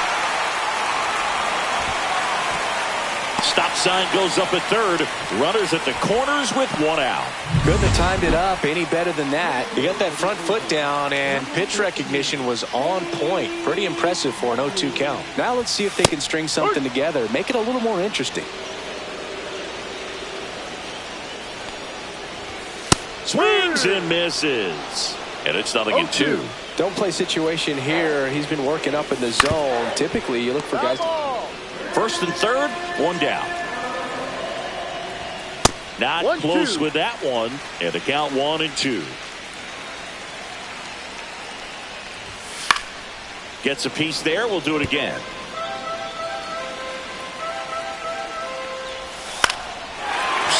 Stop sign goes up at third. Runners at the corners with 1 out. Couldn't have timed it up any better than that. You got that front foot down, and pitch recognition was on point. Pretty impressive for an 0-2 count. Now let's see if they can string something together. Make it a little more interesting. Swings and misses. And it's 0-2. Don't play situation here. He's been working up in the zone. Typically, you look for guys. First and third, 1 down. Not 1-2. close with that one. And the count 1-2. Gets a piece there. We'll do it again.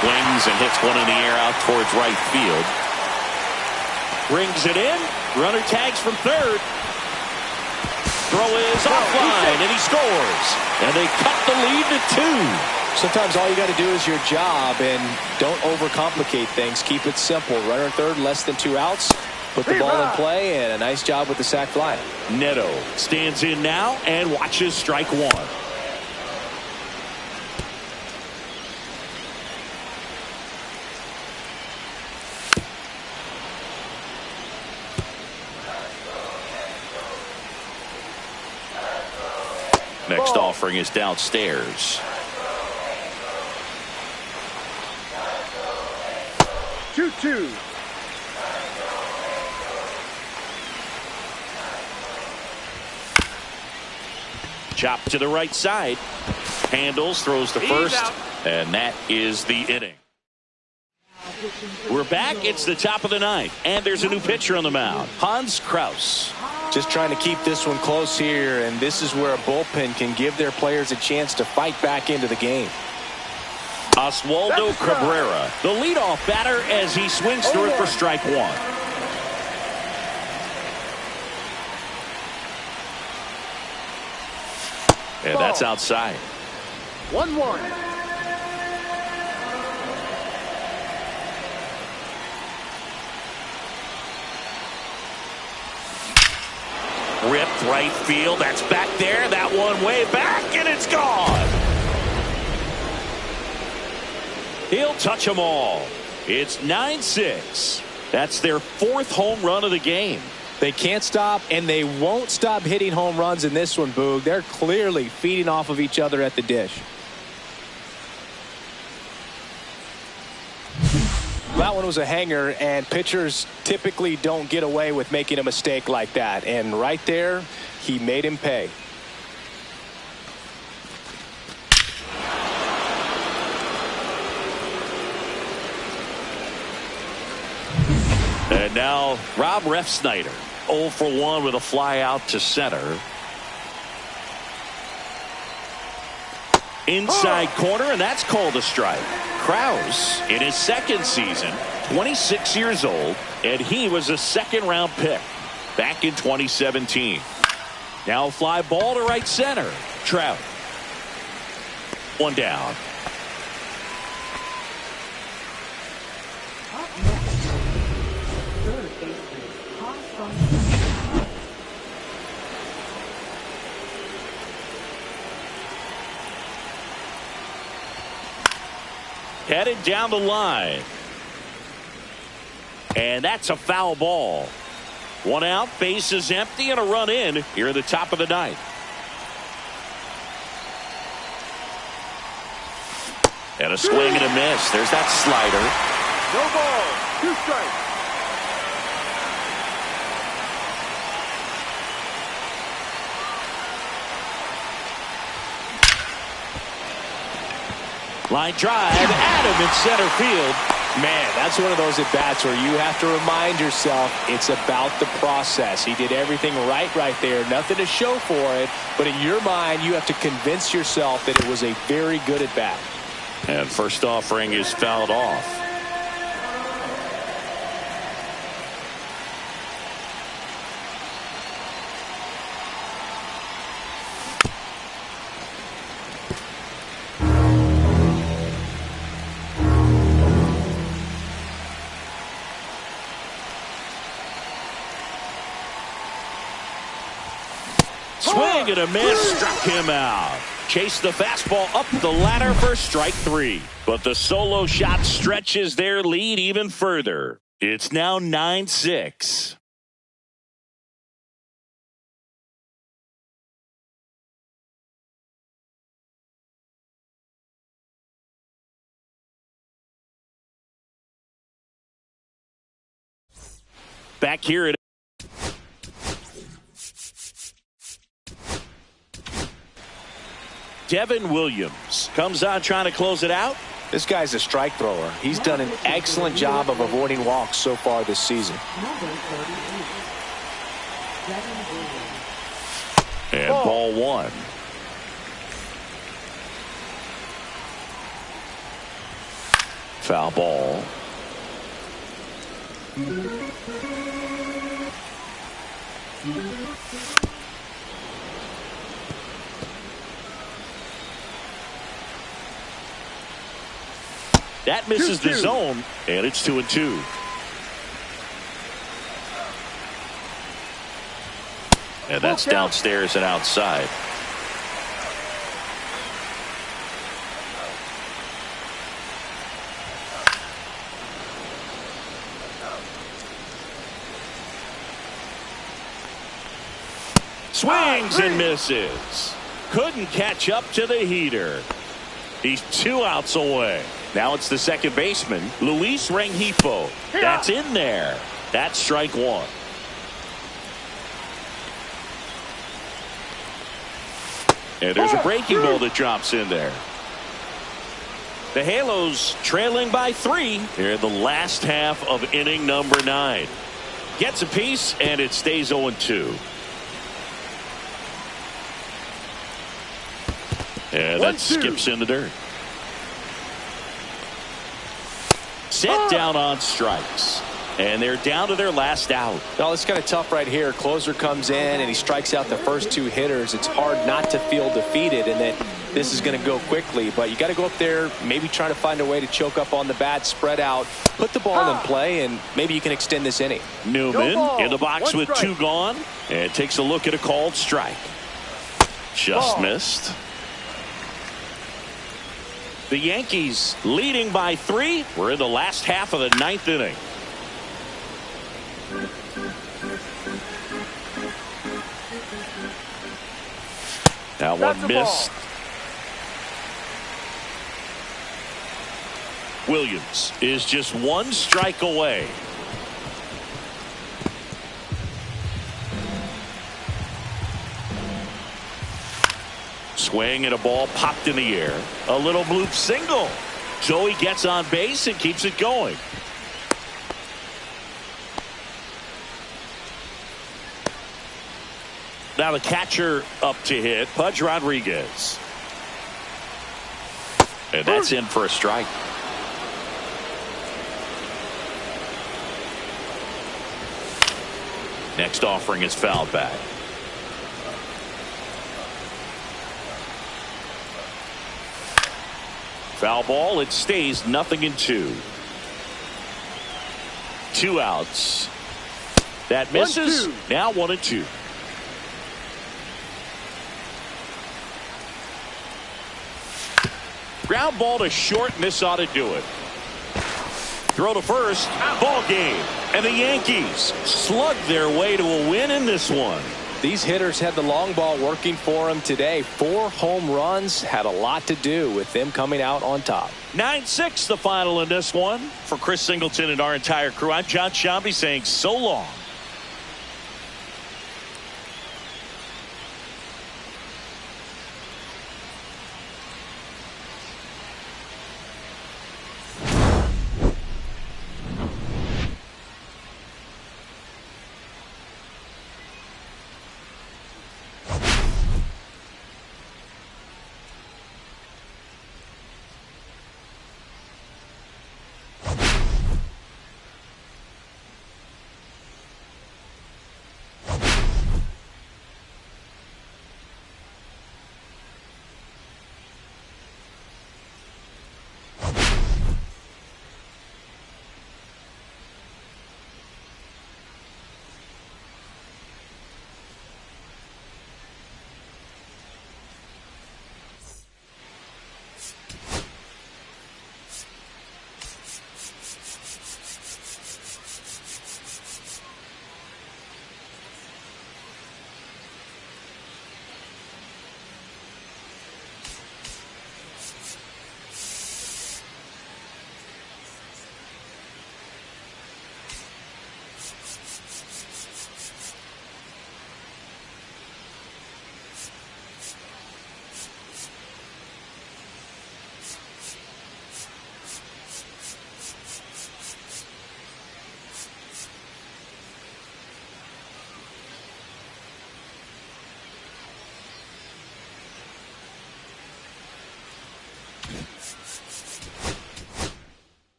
Swings and hits one in the air out towards right field. Brings it in. Runner tags from third. Throw is offline, and he scores. And they cut the lead to 2. Sometimes all you got to do is your job, and don't overcomplicate things. Keep it simple. Runner third, less than 2 outs. Put the ball in play, and a nice job with the sac fly. Neto stands in now and watches strike one. Next offering is downstairs. 2-2. Chop to the right side. Handles, throws to first, and that is the inning. We're back. It's the top of the ninth, and there's a new pitcher on the mound, Hans Kraus. Just trying to keep this one close here, and this is where a bullpen can give their players a chance to fight back into the game. Oswaldo Cabrera, the leadoff batter, as he swings through it for strike one. And that's outside. 1-1. Ripped right field. That's back there. That one way back, and it's gone. He'll touch them all. It's 9-6. That's their 4th home run of the game. They can't stop, and they won't stop hitting home runs in this one, Boog. They're clearly feeding off of each other at the dish. That one was a hanger, and pitchers typically don't get away with making a mistake like that. And right there, he made him pay. And now Rob Refsnyder, 0 for 1 with a fly out to center. Inside corner, and that's called a strike. Kraus, in his 2nd season, 26 years old, and he was a 2nd-round pick back in 2017. Now a fly ball to right center. Trout. 1 down. Headed down the line. And that's a foul ball. One out, base is empty, and a run in here at the top of the ninth. And a swing and a miss. There's that slider. No ball. 2 strikes. Line drive, Adam in center field. Man, that's one of those at-bats where you have to remind yourself it's about the process. He did everything right there. Nothing to show for it. But in your mind, you have to convince yourself that it was a very good at-bat. And first offering is fouled off. Swing and a miss, struck him out. Chased the fastball up the ladder for strike 3. But the solo shot stretches their lead even further. It's now 9-6. Back here at Devin Williams comes on trying to close it out. This guy's a strike thrower. He's done an excellent job of avoiding walks so far this season. And ball 1. Foul ball. That misses the zone, and it's 2-2. And that's downstairs and outside. Swings and misses. Couldn't catch up to the heater. He's 2 outs away. Now it's the second baseman, Luis Rengifo. That's in there. That's strike 1. And there's a breaking ball that drops in there. The Halos trailing by 3 here in the last half of inning number 9. Gets a piece, and it stays 0-2. And that skips in the dirt. Set down on strikes. And they're down to their last out. Well, it's kind of tough right here. Closer comes in and he strikes out the first 2 hitters. It's hard not to feel defeated and that this is going to go quickly. But you got to go up there, maybe try to find a way to choke up on the bat, spread out, put the ball in play, and maybe you can extend this inning. Newman in the box with 2 gone and takes a look at a called strike. Just missed. The Yankees leading by 3. We're in the last half of the 9th inning. Now one missed. Williams is just 1 strike away. Swing and a ball popped in the air. A little bloop single. So he gets on base and keeps it going. Now the catcher up to hit, Pudge Rodriguez. And that's in for a strike. Next offering is fouled back. Foul ball, it stays 0-2. 2 outs. That misses. 1-2. Now 1-2. Ground ball to short, and this ought to do it. Throw to first. Ball game. And the Yankees slug their way to a win in this one. These hitters had the long ball working for them today. 4 home runs had a lot to do with them coming out on top. 9-6 the final in this one. For Chris Singleton and our entire crew, I'm John Shambi saying so long.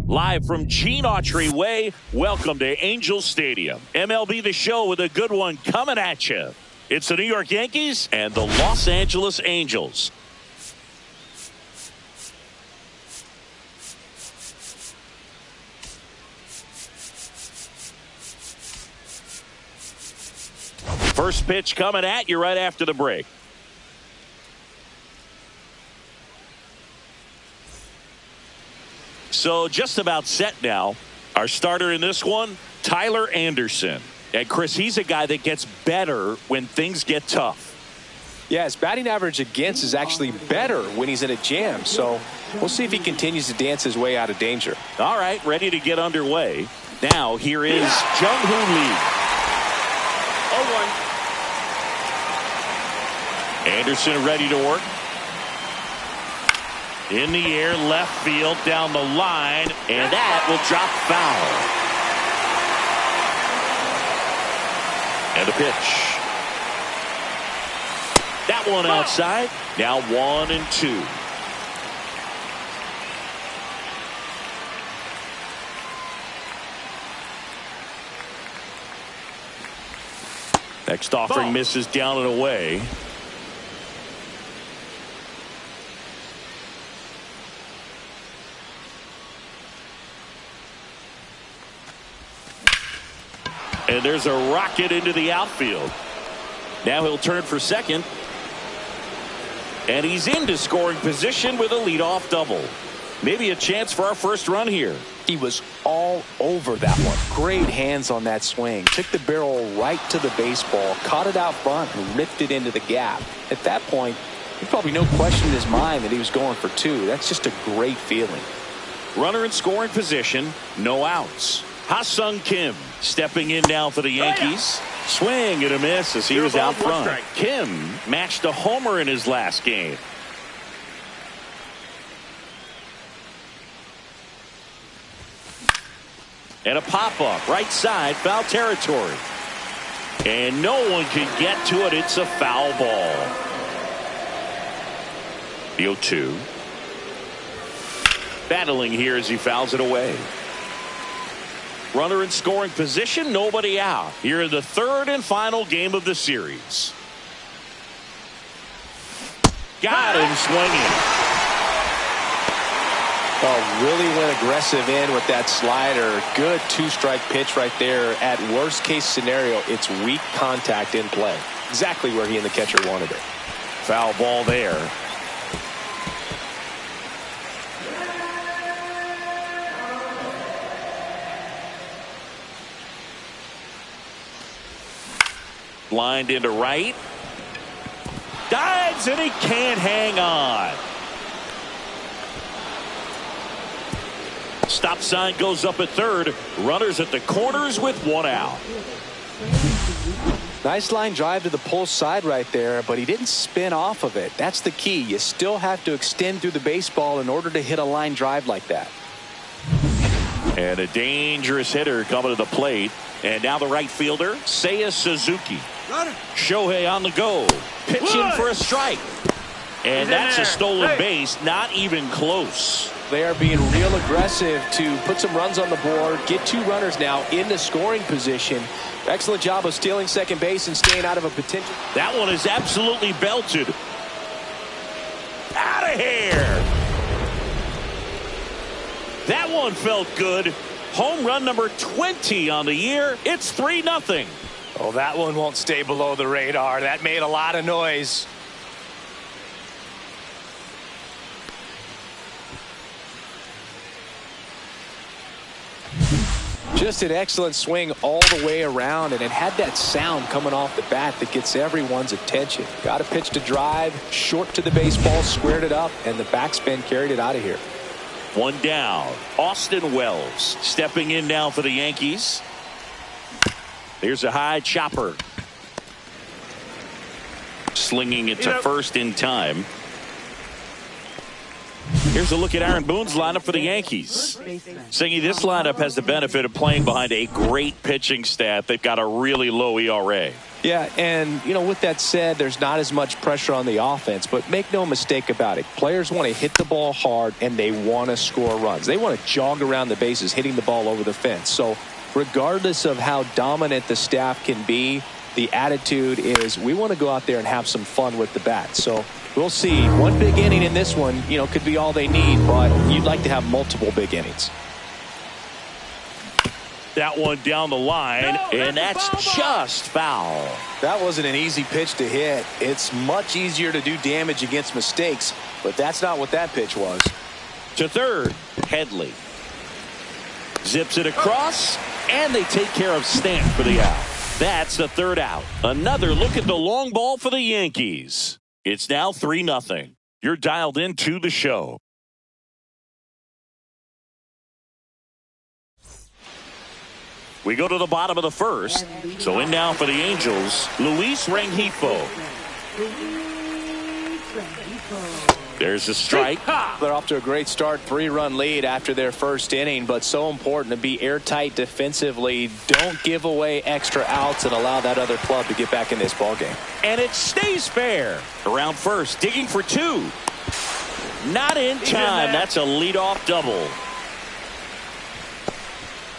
Live from Gene Autry Way, welcome to Angel Stadium. MLB The Show with a good one coming at you. It's the New York Yankees and the Los Angeles Angels. First pitch coming at you right after the break. So just about set now. Our starter in this one, Tyler Anderson. And Chris, he's a guy that gets better when things get tough. Yeah, his batting average against is actually better when he's in a jam. So we'll see if he continues to dance his way out of danger. All right, ready to get underway. Now here is Jung-Hoo Lee. 1. Anderson ready to work. In the air, left field, down the line, and that will drop foul. And a pitch. That one outside. Now 1-2. Next offering misses down and away. And there's a rocket into the outfield. Now he'll turn for second. And he's into scoring position with a leadoff double. Maybe a chance for our first run here. He was all over that one. Great hands on that swing. Took the barrel right to the baseball, caught it out front, and ripped it into the gap. At that point, there's probably no question in his mind that he was going for 2. That's just a great feeling. Runner in scoring position, no outs. Ha-Sung Kim stepping in now for the Yankees. Swing and a miss as he was out front. Kim matched a homer in his last game. And a pop-up right side, foul territory. And no one can get to it. It's a foul ball. The 0-2. Battling here as he fouls it away. Runner in scoring position, nobody out. Here in the third and final game of the series. Got him swinging. Oh, really went aggressive in with that slider. Good 2-strike pitch right there. At worst case scenario, it's weak contact in play. Exactly where he and the catcher wanted it. Foul ball there. Lined into right. Dives and he can't hang on. Stop sign goes up at third. Runners at the corners with 1 out. Nice line drive to the pull side right there, but he didn't spin off of it. That's the key. You still have to extend through the baseball in order to hit a line drive like that. And a dangerous hitter coming to the plate. And now the right fielder, Seiya Suzuki. Shohei on the go. Pitching for a strike. And that's a stolen base. Not even close. They are being real aggressive to put some runs on the board. Get 2 runners now in the scoring position. Excellent job of stealing second base and staying out of a potential. That one is absolutely belted. Out of here. That one felt good. Home run number 20 on the year. It's 3-0. Oh, that one won't stay below the radar. That made a lot of noise. Just an excellent swing all the way around, and it had that sound coming off the bat that gets everyone's attention. Got a pitch to drive, short to the baseball, squared it up, and the backspin carried it out of here. 1 down. Austin Wells stepping in now for the Yankees. There's a high chopper. Slinging it to first in time. Here's a look at Aaron Boone's lineup for the Yankees. Singy, this lineup has the benefit of playing behind a great pitching staff. They've got a really low ERA. Yeah, and, you know, with that said, there's not as much pressure on the offense, but make no mistake about it. Players want to hit the ball hard, and they want to score runs. They want to jog around the bases, hitting the ball over the fence. So regardless of how dominant the staff can be, the attitude is we want to go out there and have some fun with the bat. So we'll see. One big inning in this one, you know, could be all they need, but you'd like to have multiple big innings. That one down the line, and that's just foul. That wasn't an easy pitch to hit. It's much easier to do damage against mistakes, but that's not what that pitch was. To third, Headley. Zips it across, and they take care of Stamp for the out. That's the 3rd out. Another look at the long ball for the Yankees. It's now 3-0. You're dialed into the show. We go to the bottom of the first. So in now for the Angels, Luis Rengifo. There's a strike. They're off to a great start, 3-run lead after their first inning, but so important to be airtight defensively. Don't give away extra outs and allow that other club to get back in this ballgame. And it stays fair. Around first, digging for 2. Not in time. That's a leadoff double.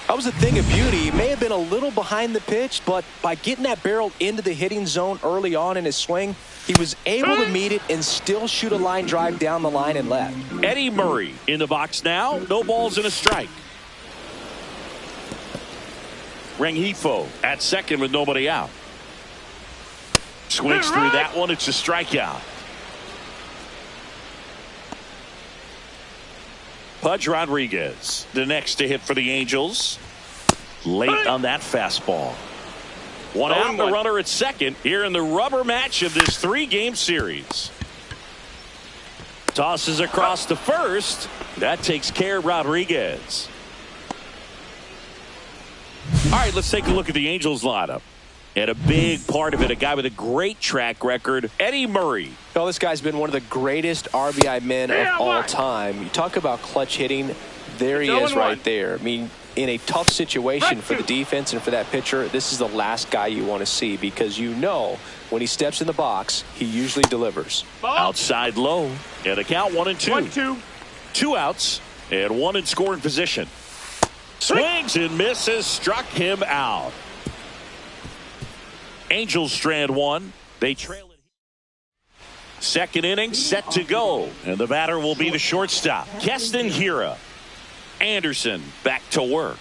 That was a thing of beauty. He may have been a little behind the pitch, but by getting that barrel into the hitting zone early on in his swing, he was able to meet it and still shoot a line drive down the line and left. Eddie Murray in the box now. No balls and a strike. Rengifo at second with nobody out. Swings through that one. It's a strikeout. Pudge Rodriguez, the next to hit for the Angels. Late on that fastball. One out, the runner at second here in the rubber match of this 3-game series. Tosses across to first. That takes care of Rodriguez. All right, let's take a look at the Angels lineup. And a big part of it, a guy with a great track record, Eddie Murray. Well, this guy's been one of the greatest RBI men of all time. You talk about clutch hitting, there he is right there. I mean, in a tough situation for the defense and for that pitcher, this is the last guy you want to see because you know when he steps in the box, he usually delivers. Outside low, and a count 1-2. 2 outs, and 1 in scoring position. Swings and misses, struck him out. Angels strand 1. They trail it. Second inning set to go. And the batter will be the shortstop, Keston Hiura. Anderson back to work.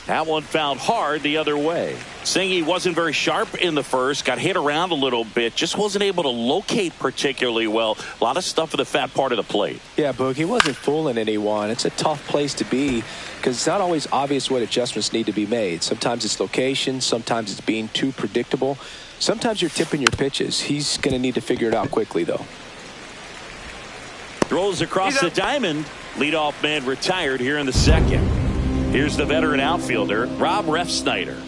That one found hard the other way. Singy wasn't very sharp in the first. Got hit around a little bit. Just wasn't able to locate particularly well. A lot of stuff at the fat part of the plate. Yeah, Boog, he wasn't fooling anyone. It's a tough place to be because it's not always obvious what adjustments need to be made. Sometimes it's location. Sometimes it's being too predictable. Sometimes you're tipping your pitches. He's going to need to figure it out quickly, though. Throws across the diamond. Leadoff man retired here in the second. Here's the veteran outfielder, Rob Refsnyder.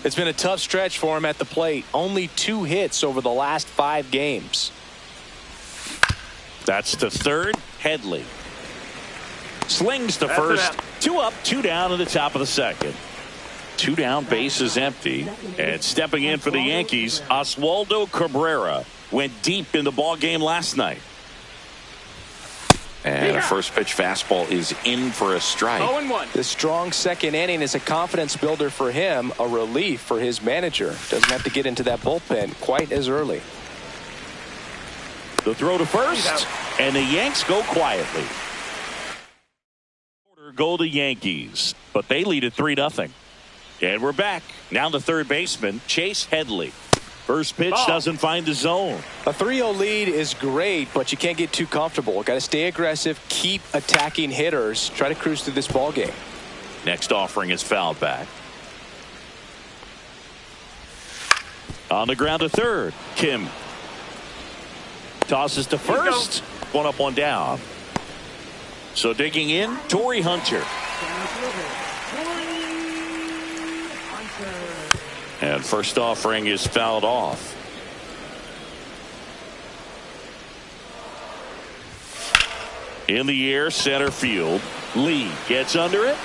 It's been a tough stretch for him at the plate. Only 2 hits over the last 5 games. That's to third, Headley. Slings to first. 2 up, 2 down in the top of the second. 2 down, base is empty. And stepping in for the Yankees, Oswaldo Cabrera went deep in the ball game last night. And a first pitch fastball is in for a strike. 0-1. The strong second inning is a confidence builder for him, a relief for his manager. Doesn't have to get into that bullpen quite as early. The throw to first, and the Yanks go quietly. Go the Yankees, but they lead at 3-0. And we're back. Now the third baseman, Chase Headley. First pitch doesn't find the zone. A 3-0 lead is great, but you can't get too comfortable. Got to stay aggressive, keep attacking hitters, try to cruise through this ball game. Next offering is fouled back. On the ground to third, Kim. Tosses to first. 1 up, 1 down. So digging in, Torrey Hunter. And first offering is fouled off. In the air, center field. Lee gets under it.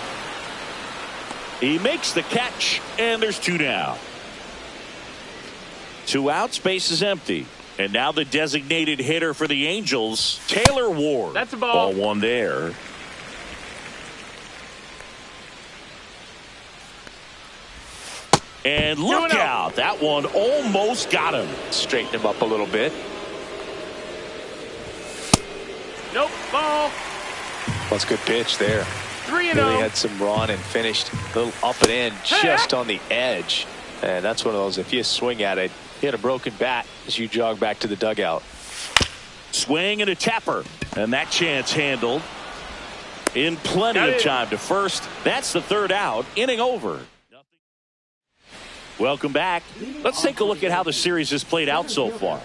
He makes the catch, and there's 2 down. 2 outs, base is empty. And now the designated hitter for the Angels, Taylor Ward. That's a ball. Ball 1 there. And look out. That one almost got him. Straighten him up a little bit. Nope, ball. That's a good pitch there. 3-0. Really had some run and finished a little up and in just on the edge. And that's one of those, if you swing at it, hit a broken bat as you jog back to the dugout. Swing and a tapper. And that chance handled in plenty of time to first. That's the 3rd out. Inning over. Welcome back. Let's take a look at how the series has played out so far.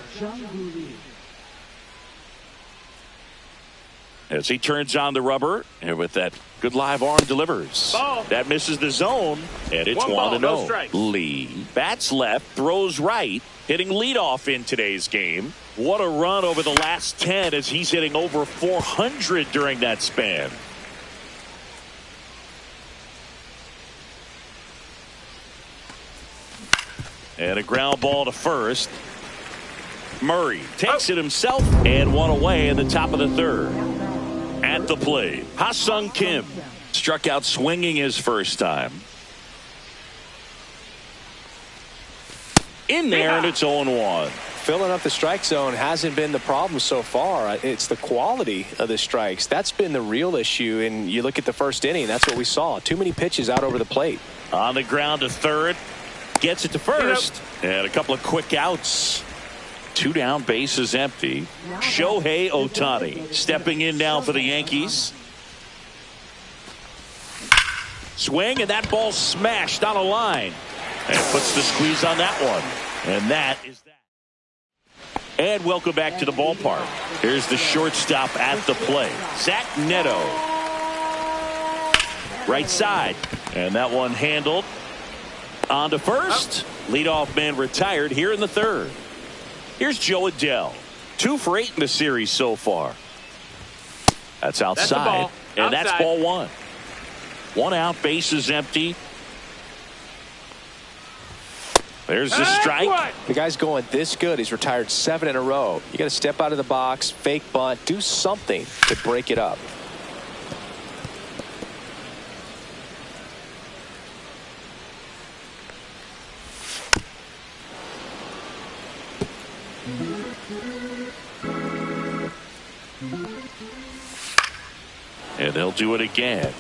as he turns on the rubber, and with that good live arm delivers. Ball. That misses the zone, and it's 1-0. No strike. Lee bats left, throws right, hitting leadoff in today's game. What a run over the last 10 as he's hitting over 400 during that span. And a ground ball to first. Murray takes it himself and one away in the top of the third. At the plate, Ha-Sung Kim struck out swinging his first time. In there, and it's 0-1. Filling up the strike zone hasn't been the problem so far. It's the quality of the strikes. That's been the real issue. And you look at the first inning, that's what we saw. Too many pitches out over the plate. On the ground to third. Gets it to first. And a couple of quick outs. 2 down, bases empty. Shohei Ohtani stepping in now for the Yankees. Swing, and that ball smashed on a line. And puts the squeeze on that one. And that is that. And welcome back to the ballpark. Here's the shortstop at the plate, Zach Neto. Right side. And that one handled. On to first. Leadoff man retired here in the third. Here's Joe Adell. 2 for 8 in the series so far. That's outside. And that's ball 1. 1 out, bases empty. There's the strike. The guy's going this good. He's retired 7 in a row. You got to step out of the box, fake bunt, do something to break it up. And they'll do it again.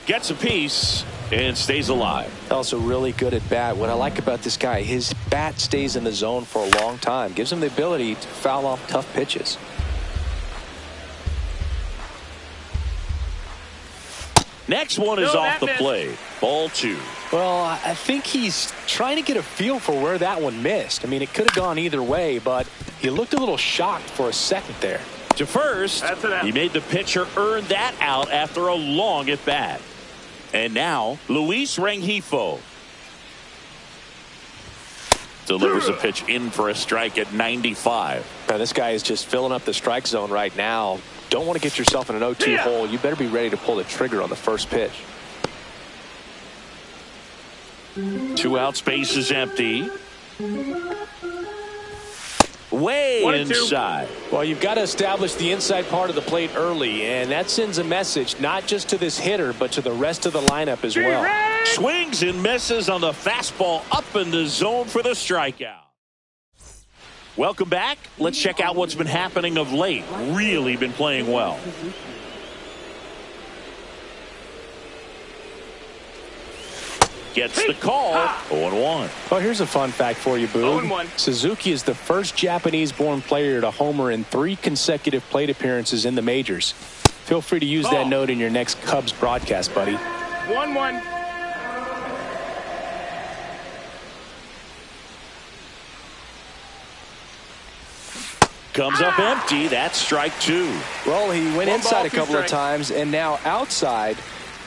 Gets a piece and stays alive. Also really good at bat. What I like about this guy, his bat stays in the zone for a long time. Gives him the ability to foul off tough pitches. Next one is off the plate. Ball 2. Well, I think he's trying to get a feel for where that one missed. I mean, it could have gone either way, but he looked a little shocked for a second there. To first, he made the pitcher earn that out after a long at bat. And now, Luis Rengifo delivers a pitch in for a strike at 95. Now, this guy is just filling up the strike zone right now. Don't want to get yourself in an 0-2 hole. You better be ready to pull the trigger on the first pitch. 2 outs, bases empty. Way inside. Well, you've got to establish the inside part of the plate early, and that sends a message not just to this hitter, but to the rest of the lineup as well. Swings and misses on the fastball up in the zone for the strikeout. Welcome back. Let's check out what's been happening of late. Really been playing well. Gets the call. 0-1. Well, here's a fun fact for you, Boog. 0-1. Suzuki is the first Japanese-born player to homer in 3 consecutive plate appearances in the majors. Feel free to use that note in your next Cubs broadcast, buddy. 1-1. Comes up empty. That's strike 2. Well, he went inside a couple of strikes. times, and now outside.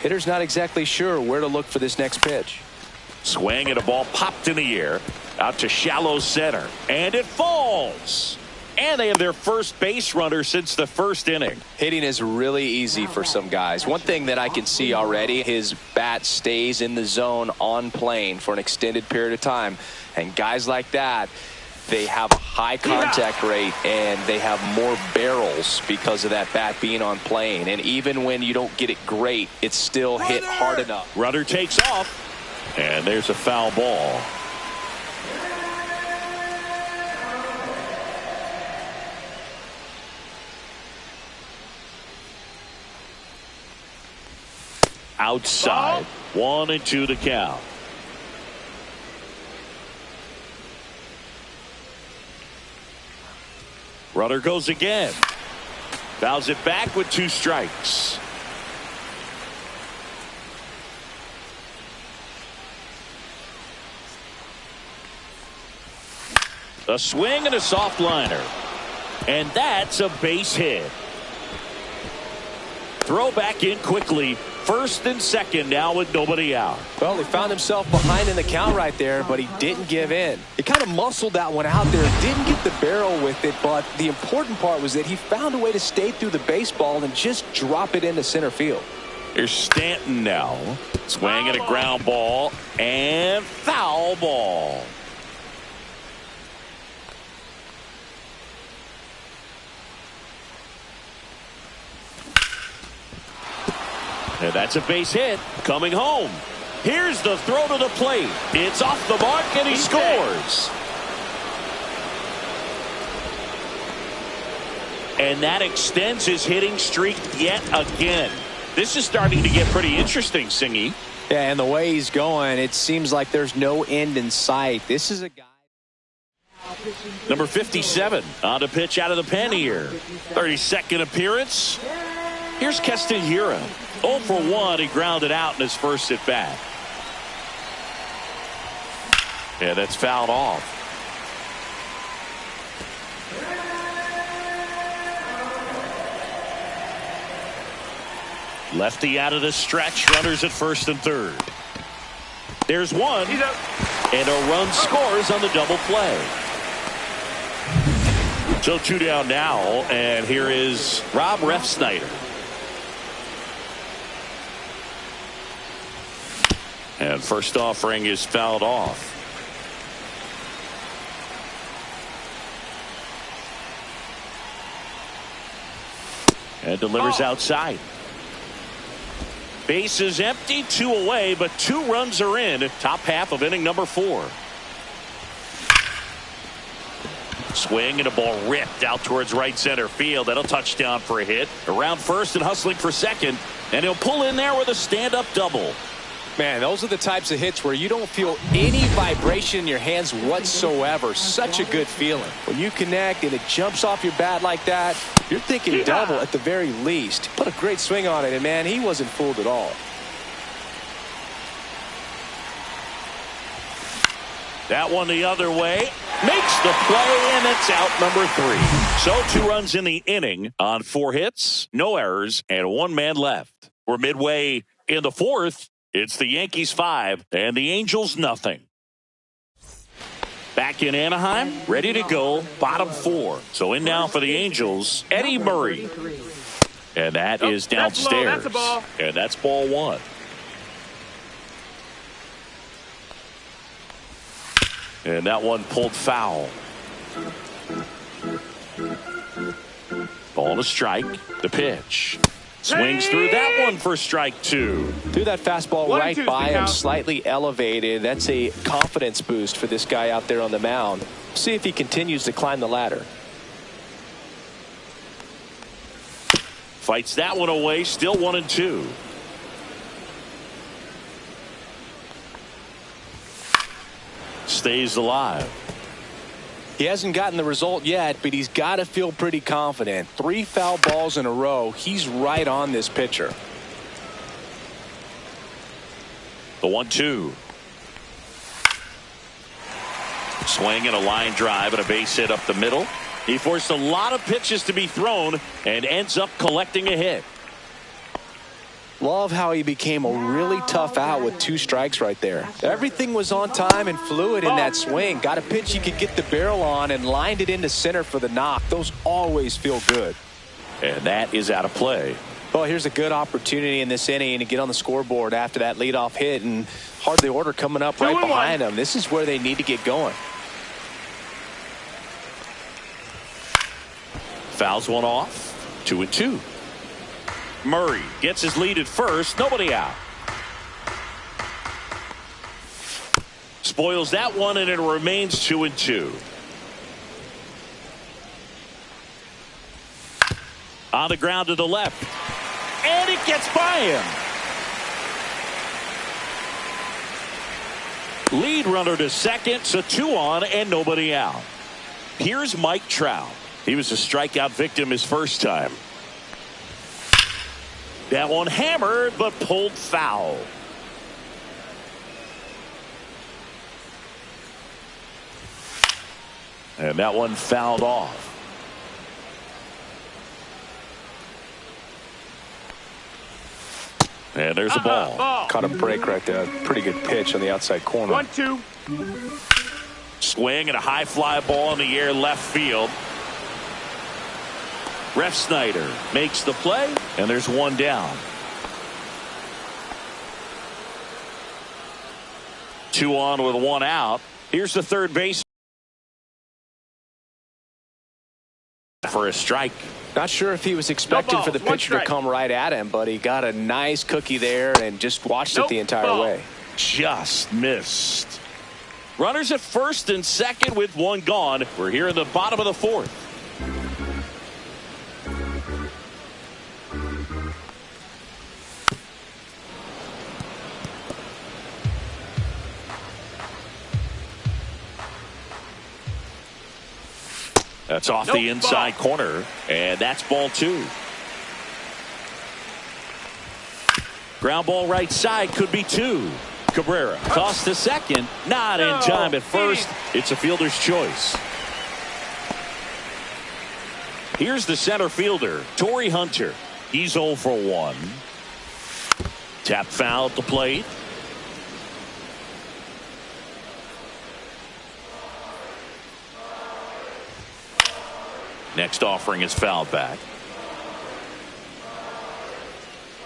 Hitter's not exactly sure where to look for this next pitch. Swing and a ball popped in the air. Out to shallow center. And it falls. And they have their first base runner since the first inning. Hitting is really easy for some guys. One thing that I can see already, his bat stays in the zone on plane for an extended period of time. And guys like that, they have a high contact rate and they have more barrels because of that bat being on plane. And even when you don't get it great, it's still hit hard enough. Runner takes off. And there's a foul ball. Outside. 1-2 to count. Runner goes again. Fouls it back with 2 strikes. A swing and a soft liner. And that's a base hit. Throw back in quickly. First and second now with nobody out. Well, he found himself behind in the count right there, but he didn't give in. He kind of muscled that one out there. Didn't get the barrel with it, but the important part was that he found a way to stay through the baseball and just drop it into center field. Here's Stanton now. Swinging a ground ball and foul ball. And that's a base hit. Coming home. Here's the throw to the plate. It's off the mark and he scores. And that extends his hitting streak yet again. This is starting to get pretty interesting, Singy. Yeah, and the way he's going, it seems like there's no end in sight. This is a guy. Number 57 on the pitch out of the pen here. 32nd appearance. Here's Keston Hiura. 0 for 1. He grounded out in his first at bat. Yeah, that's fouled off. Lefty out of the stretch. Runners at first and third. There's one. And a run scores on the double play. So 2 down now. And here is Rob Refsnyder. And first offering is fouled off. And delivers outside. Base is empty, 2 away, but 2 runs are in. Top half of inning number 4. Swing and a ball ripped out towards right center field. That'll touchdown for a hit. Around first and hustling for second. And he'll pull in there with a stand-up double. Man, those are the types of hits where you don't feel any vibration in your hands whatsoever. Such a good feeling. When you connect and it jumps off your bat like that, you're thinking double at the very least. Put a great swing on it, and man, he wasn't fooled at all. That one the other way. Makes the play, and it's out number 3. So 2 runs in the inning on 4 hits, no errors, and 1 man left. We're midway in the 4th. It's the Yankees 5 and the Angels nothing. Back in Anaheim, ready to go, bottom 4. So in now for the Angels, Eddie Murray. And that is downstairs. That's a ball. And that's ball 1. And that one pulled foul. Ball to strike. The pitch. Swings through that one for strike 2. Threw that fastball right by him, slightly elevated. That's a confidence boost for this guy out there on the mound. See if he continues to climb the ladder. Fights that one away, still 1-2. Stays alive. He hasn't gotten the result yet, but he's got to feel pretty confident. 3 foul balls in a row. He's right on this pitcher. The 1-2. Swing and a line drive and a base hit up the middle. He forced a lot of pitches to be thrown and ends up collecting a hit. Love how he became a really tough out with 2 strikes right there. Everything was on time and fluid in that swing. Got a pitch he could get the barrel on and lined it into center for the knock. Those always feel good. And that is out of play. Well, here's a good opportunity in this inning to get on the scoreboard after that leadoff hit, and hardly order coming up right behind them. This is where they need to get going. Fouls one off. 2-2. Murray gets his lead at first. Nobody out. Spoils that one, and it remains 2-2. On the ground to the left. And it gets by him. Lead runner to second, so 2 on and nobody out. Here's Mike Trout. He was a strikeout victim his first time. That one hammered, but pulled foul. And that one fouled off. And there's a ball. Caught a break right there. Pretty good pitch on the outside corner. 1-2. Swing and a high fly ball in the air left field. Ref Snyder makes the play, and there's one down. 2 on with 1 out. Here's the third base for a strike. Not sure if he was expecting for the pitcher to come right at him, but he got a nice cookie there and just watched it the entire way. Just missed. Runners at first and second with 1 gone. We're here in the bottom of the 4th. That's off the inside corner, and that's ball 2. Ground ball right side, could be 2. Cabrera tossed to second, not in time at first. It's a fielder's choice. Here's the center fielder, Torrey Hunter. He's 0 for 1. Tap foul at the plate. Next offering is fouled back.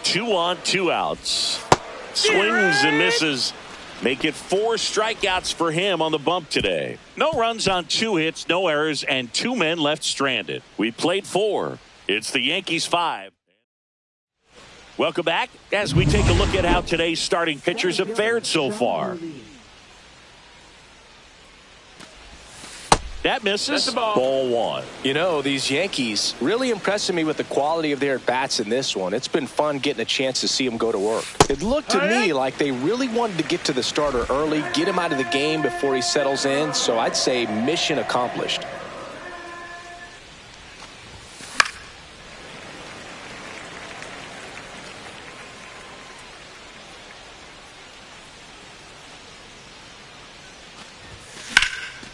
2 on, 2 outs. Swings and misses. Make it 4 strikeouts for him on the bump today. No runs on 2 hits, no errors, and 2 men left stranded. We played 4. It's the Yankees 5. Welcome back as we take a look at how today's starting pitchers have fared so far. That misses. Ball 1. You know, these Yankees really impressing me with the quality of their at-bats in this one. It's been fun getting a chance to see them go to work. It looked to me like they really wanted to get to the starter early, get him out of the game before he settles in. So I'd say mission accomplished.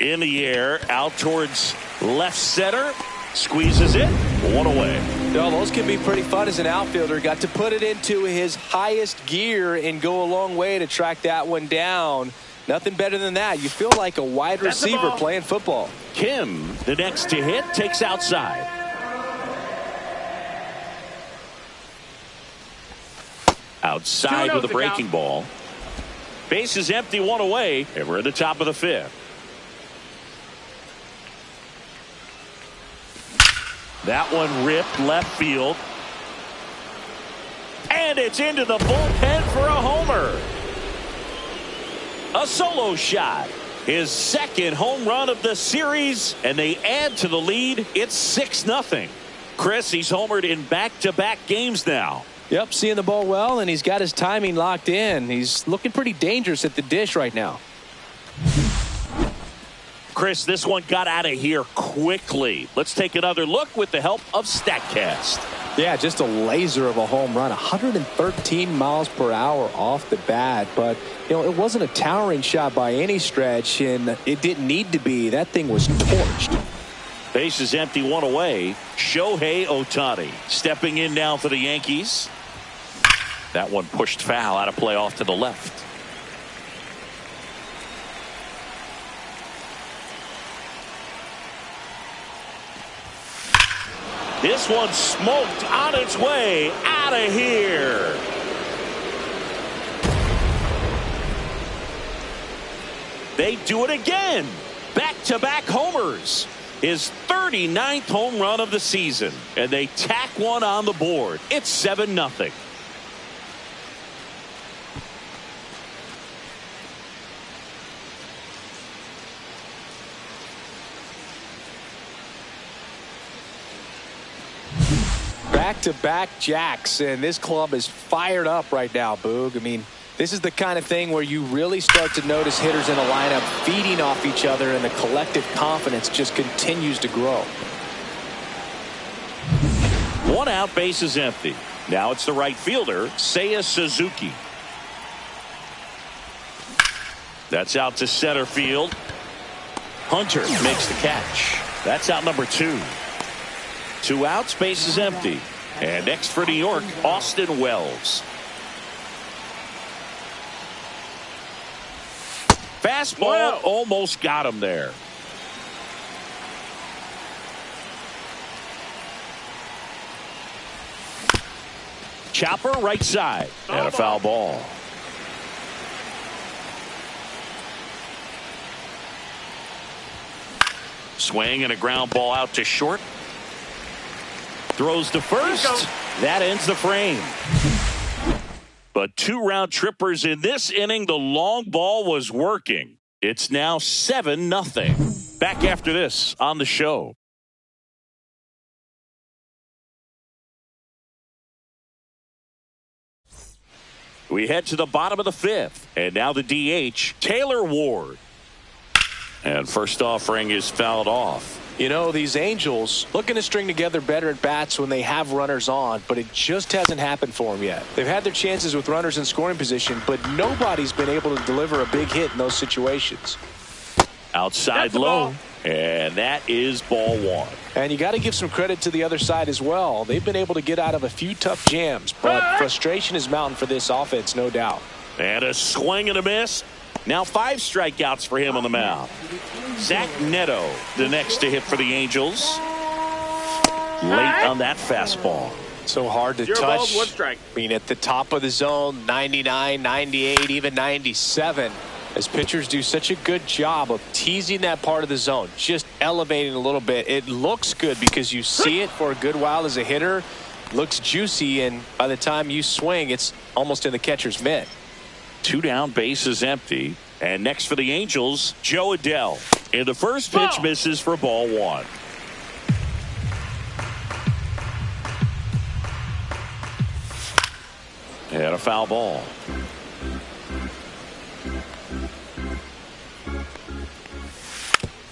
In the air, out towards left center. Squeezes it. 1 away. No, those can be pretty fun as an outfielder. Got to put it into his highest gear and go a long way to track that one down. Nothing better than that. You feel like a wide receiver playing football. Kim, the next to hit, takes outside. Outside with a breaking ball. Base is empty, 1 away, and we're at the top of the 5th. That one ripped left field. And it's into the bullpen for a homer. A solo shot. His 2nd home run of the series, and they add to the lead. It's 6-0. Chris, he's homered in back-to-back games now. Yep, seeing the ball well, and he's got his timing locked in. He's looking pretty dangerous at the dish right now. Chris, this one got out of here quickly. Let's take another look with the help of StatCast. Yeah, just a laser of a home run. 113 miles per hour off the bat. But, you know, it wasn't a towering shot by any stretch, and it didn't need to be. That thing was torched. Base is empty, 1 away. Shohei Ohtani stepping in now for the Yankees. That one pushed foul, out of play off to the left. This one smoked on its way out of here. They do it again. Back-to-back homers. His 39th home run of the season. And they tack one on the board. It's 7-0. Back-to-back jacks, and this club is fired up right now, Boog. I mean, this is the kind of thing where you really start to notice hitters in a lineup feeding off each other, and the collective confidence just continues to grow. 1 out, base is empty. Now it's the right fielder, Seiya Suzuki. That's out to center field. Hunter makes the catch. That's out number 2. 2 outs, base is empty. And next for New York, Austin Wells. Fastball almost got him there. Chopper right side. And a foul ball. Swing and a ground ball out to short. Throws to first. That ends the frame. But 2 round trippers in this inning. The long ball was working. It's now 7-0. Back after this on the show. We head to the bottom of the 5th. And now the DH, Taylor Ward. And first offering is fouled off. You know, these Angels looking to string together better at bats when they have runners on, but it just hasn't happened for them yet. They've had their chances with runners in scoring position, but nobody's been able to deliver a big hit in those situations. Outside low, and that is ball 1. And you got to give some credit to the other side as well. They've been able to get out of a few tough jams, but frustration is mounting for this offense, no doubt. And a swing and a miss. Now 5 strikeouts for him on the mound. Zach Neto, the next to hit for the Angels. Late on that fastball. So hard to 0 touch. balls, 1 strike. I mean, at the top of the zone, 99, 98, even 97. As pitchers do such a good job of teasing that part of the zone, just elevating a little bit. It looks good because you see it for a good while as a hitter. Looks juicy, and by the time you swing, it's almost in the catcher's mitt. 2 down, base is empty. And next for the Angels, Joe Adell. And the first pitch misses for ball 1. And a foul ball.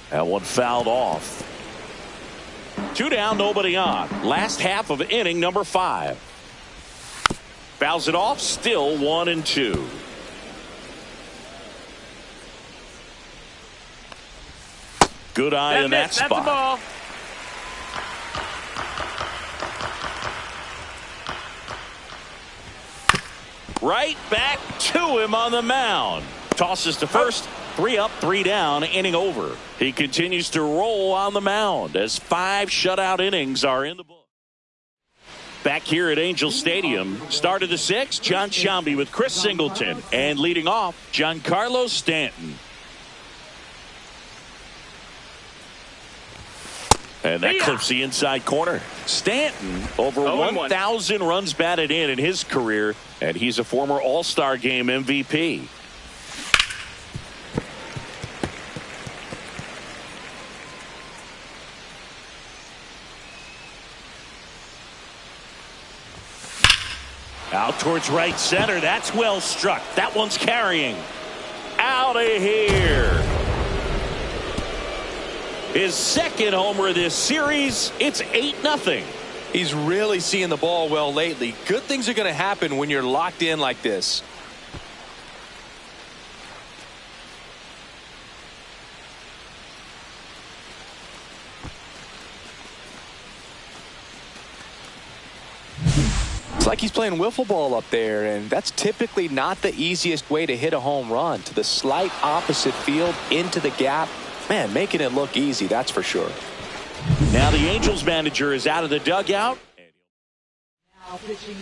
That one fouled off. 2 down, nobody on. Last half of inning number 5. Fouls it off, still 1-2. Good eye in that spot. That's a ball. Right back to him on the mound. Tosses to first. 3 up, 3 down, inning over. He continues to roll on the mound as 5 shutout innings are in the book. Back here at Angel Stadium, start of the 6th, John Sciambi with Chris Singleton. And leading off, Giancarlo Stanton. And that clips the inside corner. Stanton, over 1,000 runs batted in his career, and he's a former All-Star Game MVP. Out towards right center. That's well struck. That one's carrying. Out of here. His second homer of this series. It's 8-0. He's really seeing the ball well lately. Good things are going to happen when you're locked in like this. It's like he's playing wiffle ball up there, and that's typically not the easiest way to hit a home run. To the slight opposite field, into the gap. Man, making it look easy, that's for sure. Now the Angels manager is out of the dugout.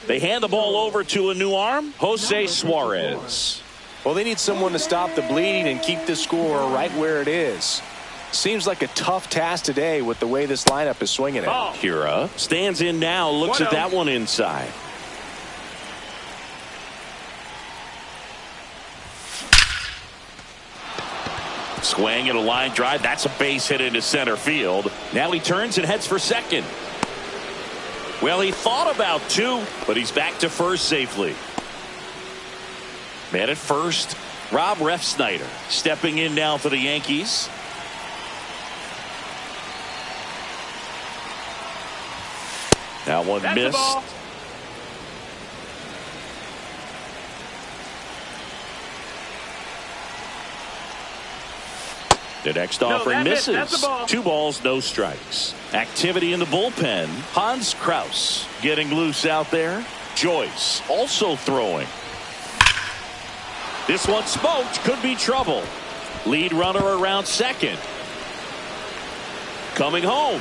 They hand the ball over to a new arm, Jose Suarez. Well, they need someone to stop the bleeding and keep the score right where it is. Seems like a tough task today with the way this lineup is swinging it. Hira stands in now, looks at that one inside. Swing and a line drive. That's a base hit into center field. Now he turns and heads for second. Well, he thought about 2, but he's back to first safely. Man at first, Rob Refsnyder stepping in now for the Yankees. That one missed. The next offering misses. 2 balls, no strikes. Activity in the bullpen. Hans Kraus getting loose out there. Joyce also throwing. This one smoked. Could be trouble. Lead runner around second. Coming home.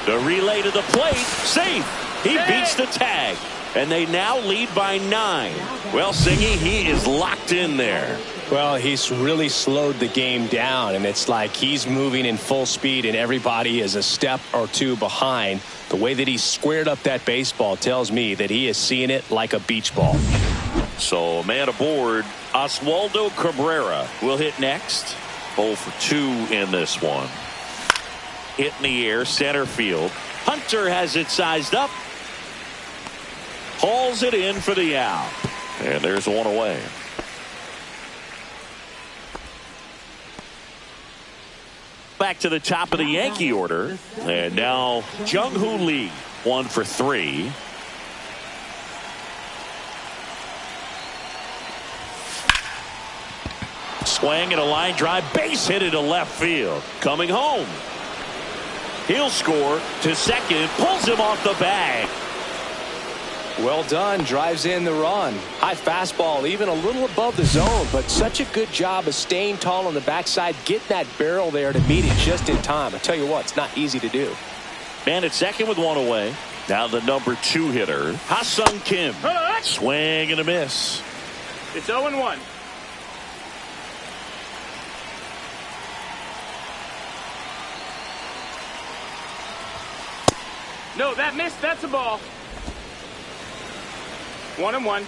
The relay to the plate. Safe. He beats the tag. And they now lead by 9. Well, Singy, he is locked in there. Well, he's really slowed the game down, and it's like he's moving in full speed, and everybody is a step or 2 behind. The way that he squared up that baseball tells me that he is seeing it like a beach ball. So, man aboard, Oswaldo Cabrera will hit next. 0 for 2 in this one. Hit in the air, center field. Hunter has it sized up. Hauls it in for the out. And there's one away. Back to the top of the Yankee order. And now Jung-Hoo Lee, 1 for 3. Swing and a line drive, base hit into left field. Coming home. He'll score to second, pulls him off the bag. Well done. Drives in the run. High fastball, even a little above the zone, but such a good job of staying tall on the backside, getting that barrel there to meet it just in time. I tell you what, it's not easy to do. Man at second with 1 away. Now the number 2 hitter, Ha-Sung Kim. Swing and a miss. It's 0-1. No, that missed. That's a ball. 1-1.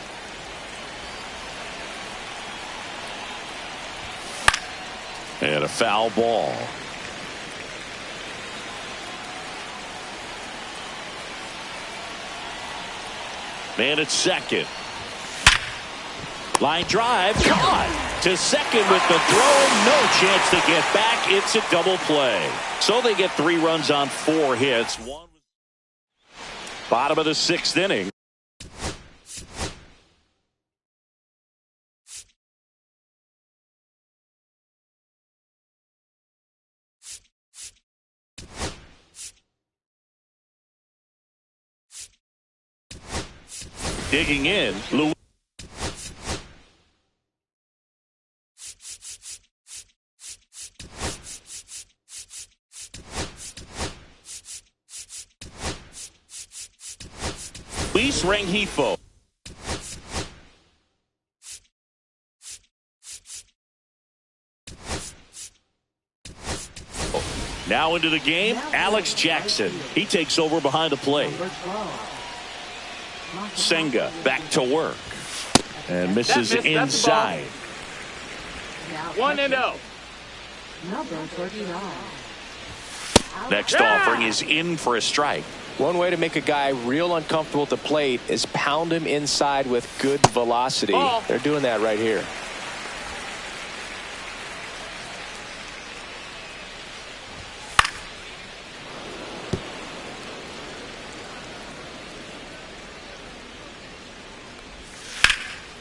And a foul ball. Man at second. Line drive, caught to second with the throw. No chance to get back. It's a double play. So they get 3 runs on 4 hits. Bottom of the 6th inning. Digging in, Luis Rengifo. Now into the game, Alex Jackson. He takes over behind the plate. Senga back to work. And misses inside. 1-0. Next offering is in for a strike. One way to make a guy real uncomfortable at the plate is pound him inside with good velocity. Ball. They're doing that right here.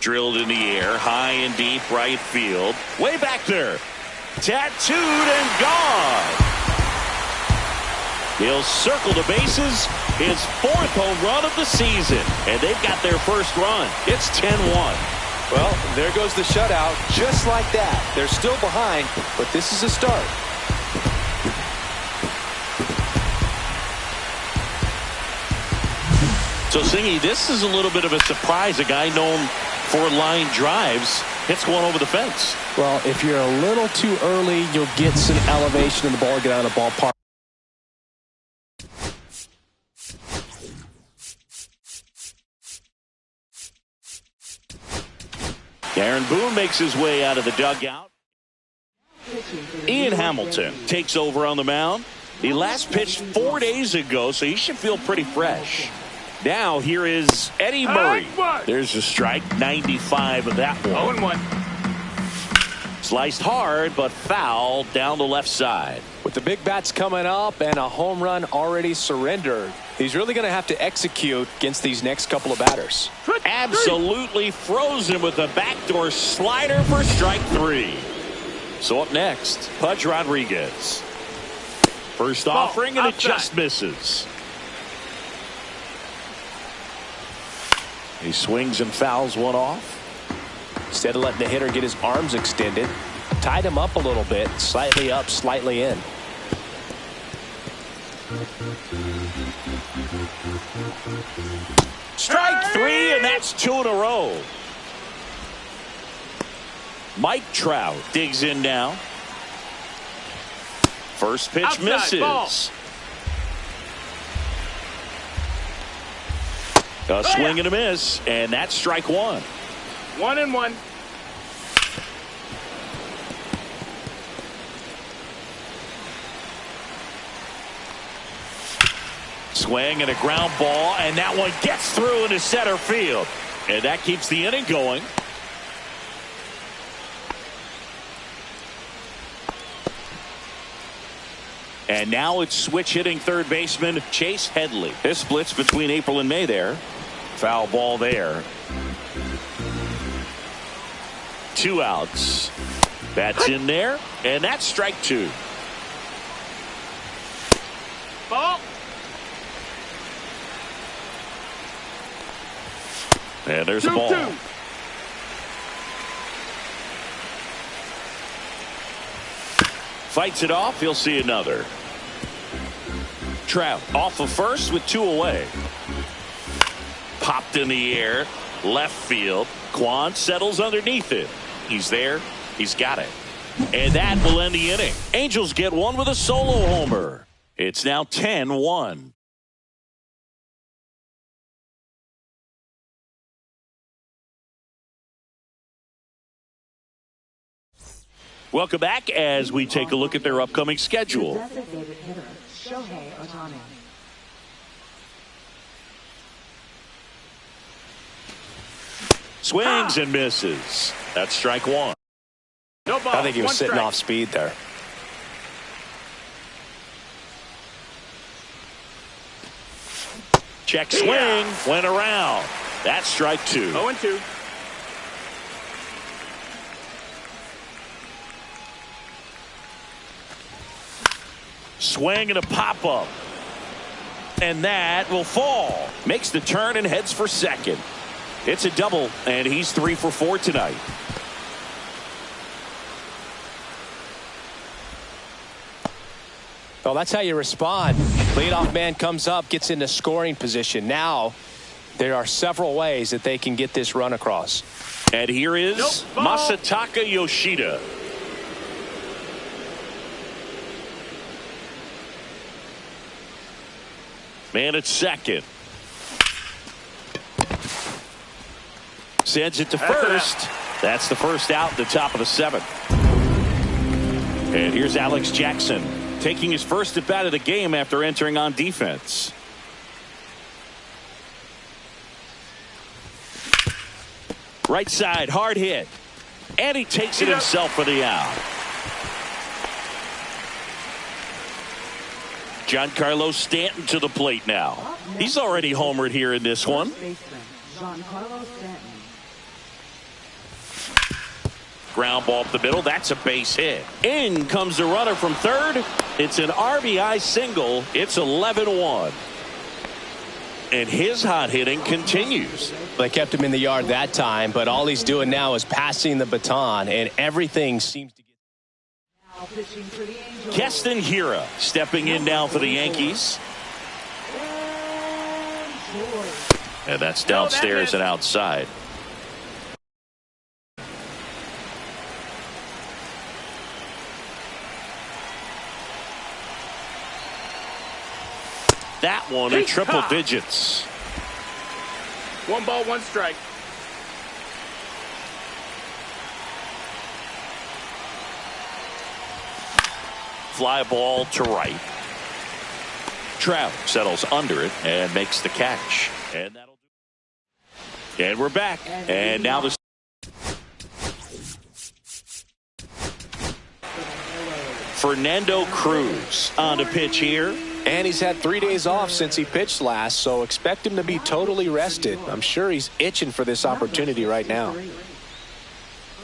Drilled in the air, high and deep right field. Way back there. Tattooed and gone. He'll circle the bases. His 4th home run of the season. And they've got their first run. It's 10-1. Well, there goes the shutout. Just like that. They're still behind, but this is a start. So, Singy, this is a little bit of a surprise. A guy known for line drives hits one over the fence. Well, if you're a little too early, you'll get some elevation in the ball, get out of the ballpark. Aaron Boone makes his way out of the dugout. Ian Hamilton takes over on the mound. He last pitched 4 days ago, so he should feel pretty fresh. Now here is Eddie Murray. There's a strike, 95 of that one. 0-1. Sliced hard, but foul down the left side. With the big bats coming up and a home run already surrendered, he's really going to have to execute against these next couple of batters. Absolutely frozen with a backdoor slider for strike 3. So up next, Pudge Rodriguez. First Ball, offering, and it outside. just misses. He swings and fouls one off. Instead of letting the hitter get his arms extended, tied him up a little bit, slightly up, slightly in. Strike three, and that's 2 in a row. Mike Trout digs in now. First pitch Outside, misses. ball. A swing and a miss, and that's strike one. 1-1. Swing and a ground ball, and that one gets through into center field. And that keeps the inning going. And now it's switch hitting third baseman Chase Headley. This splits between April and May there. Foul ball there. 2 outs. That's in there, and that's strike 2. Ball. And there's a ball. 2-2. Fights it off. He'll see another. Trout off of first with 2 away. Popped in the air. Left field. Quan settles underneath it. He's there. He's got it. And that will end the inning. Angels get one with a solo homer. It's now 10-1. Welcome back as we take a look at their upcoming schedule. Designated hitter, Shohei Ohtani. Swings and misses. That's strike 1. No ball. I think he was 1 sitting strike. off speed there. Check swing. Went around. That's strike 2. 0-2. Swing and a pop-up. And that will fall. Makes the turn and heads for second. It's a double, and he's 3 for 4 tonight. Well, that's how you respond. Leadoff man comes up, gets into scoring position. Now, there are several ways that they can get this run across. And here is Masataka Yoshida. Man at second. Sends it to first. That's the first out at the top of the 7th. And here's Alex Jackson taking his first at bat of the game after entering on defense. Right side, hard hit. And he takes it himself for the out. Giancarlo Stanton to the plate now. He's already homered here in this one. Baseman, Giancarlo Stanton. Ground ball up the middle. That's a base hit. In comes the runner from third. It's an RBI single. It's 11-1. And his hot hitting continues. They kept him in the yard that time, but all he's doing now is passing the baton, and everything seems to get. Now pitching for the Angels. Keston Hiura stepping in now for the Yankees. And that's downstairs and outside. That one in triple digits. 1 ball, 1 strike. Fly ball to right. Trout settles under it and makes the catch. And that'll do. And we're back. And now the Fernando Cruz on the pitch here. And he's had 3 days off since he pitched last, so expect him to be totally rested. I'm sure he's itching for this opportunity right now.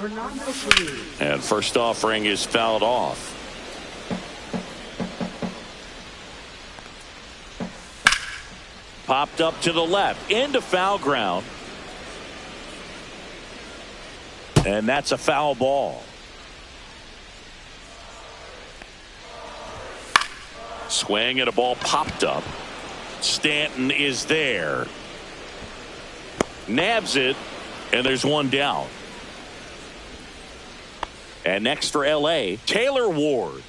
Fernando Cruz. And first offering is fouled off. Popped up to the left into foul ground. And that's a foul ball. Swing and a ball popped up. Stanton is there. Nabs it, and there's one down. And next for LA, Taylor Ward.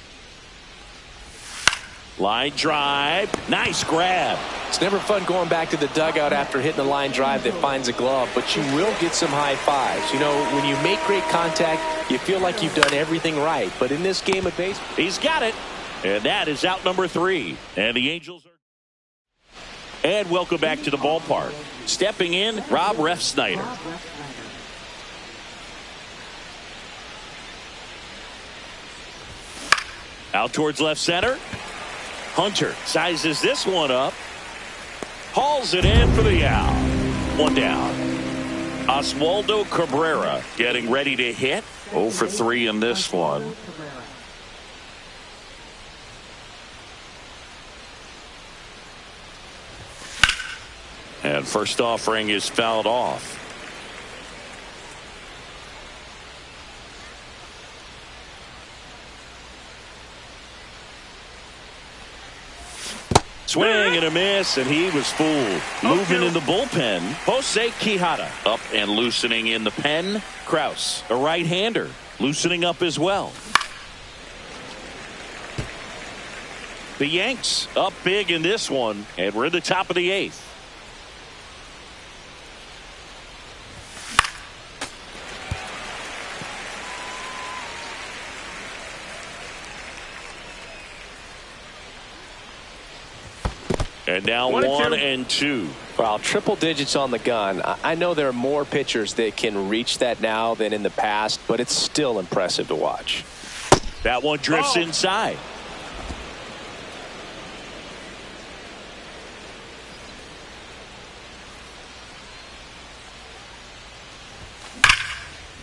Line drive. Nice grab. It's never fun going back to the dugout after hitting a line drive that finds a glove, but you will get some high fives. You know, when you make great contact, you feel like you've done everything right. But in this game of baseball, he's got it. And that is out number 3. And the Angels are. And welcome back to the ballpark. Stepping in, Rob Refsnyder. Out towards left center. Hunter sizes this one up. Hauls it in for the out. One down. Oswaldo Cabrera getting ready to hit. 0 for 3 in this one. And first offering is fouled off. Swing and a miss, and he was fooled. Moving in the bullpen, Jose Quijada up and loosening in the pen. Kraus, a right-hander, loosening up as well. The Yanks up big in this one, and we're in the top of the 8th. And now 1 and 2. Wow, triple digits on the gun. I know there are more pitchers that can reach that now than in the past, but it's still impressive to watch. That one drifts inside.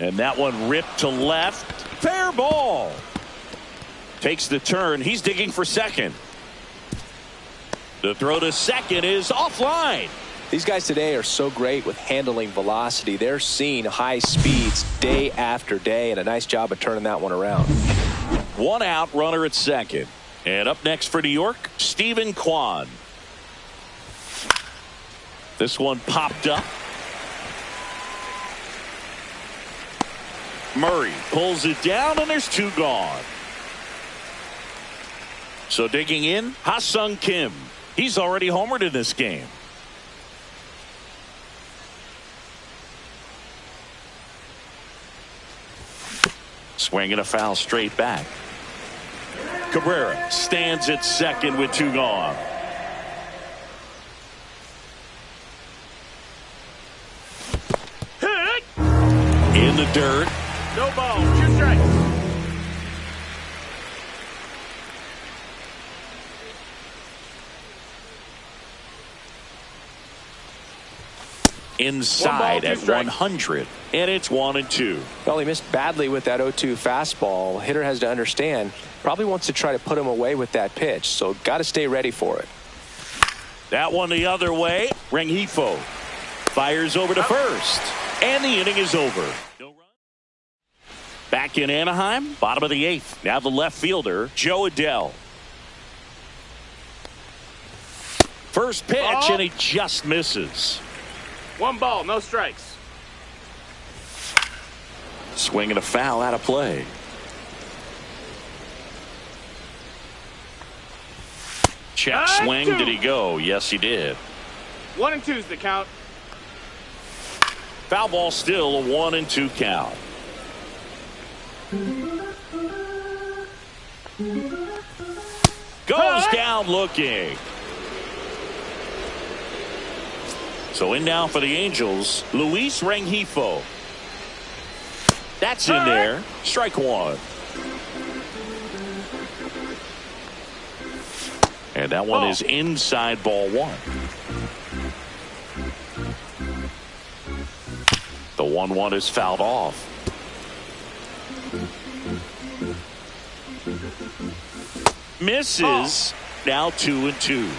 And that one ripped to left. Fair ball. Takes the turn. He's digging for second. The throw to second is offline. These guys today are so great with handling velocity. They're seeing high speeds day after day, and a nice job of turning that one around. 1 out, runner at second. And up next for New York, Stephen Kwan. This one popped up. Murray pulls it down, and there's 2 gone. So digging in, Ha-Sung Kim. He's already homered in this game. Swinging a foul straight back. Cabrera stands at second with 2 gone. Hit! In the dirt. No ball. 2 strikes. Inside at 100, and it's 1 and 2. Well, he missed badly with that 0-2 fastball. Hitter has to understand, probably wants to try to put him away with that pitch, so got to stay ready for it. That one the other way. Rengifo fires over to first, and the inning is over. No run. Back in Anaheim, bottom of the 8th. Now the left fielder, Joe Adell. First pitch, and he just misses. 1 ball, no strikes. Swinging a foul out of play. Check swing. 2. Did he go? Yes, he did. 1 and 2's the count. Foul ball still, a 1 and 2 count. Goes down looking. So in now for the Angels, Luis Rengifo. That's in there. Strike 1. And that one is inside, ball 1. The 1-1 is fouled off. Misses. Now 2-2.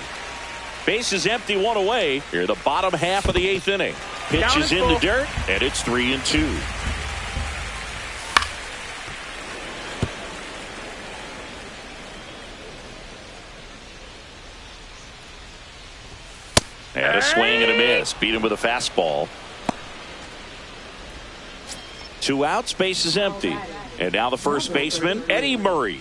Bases empty, one away. Here, the bottom half of the 8th inning. Pitch is in the dirt, and it's 3-2. And a swing and a miss. Beat him with a fastball. 2 outs, bases empty. And now the first baseman, Eddie Murray.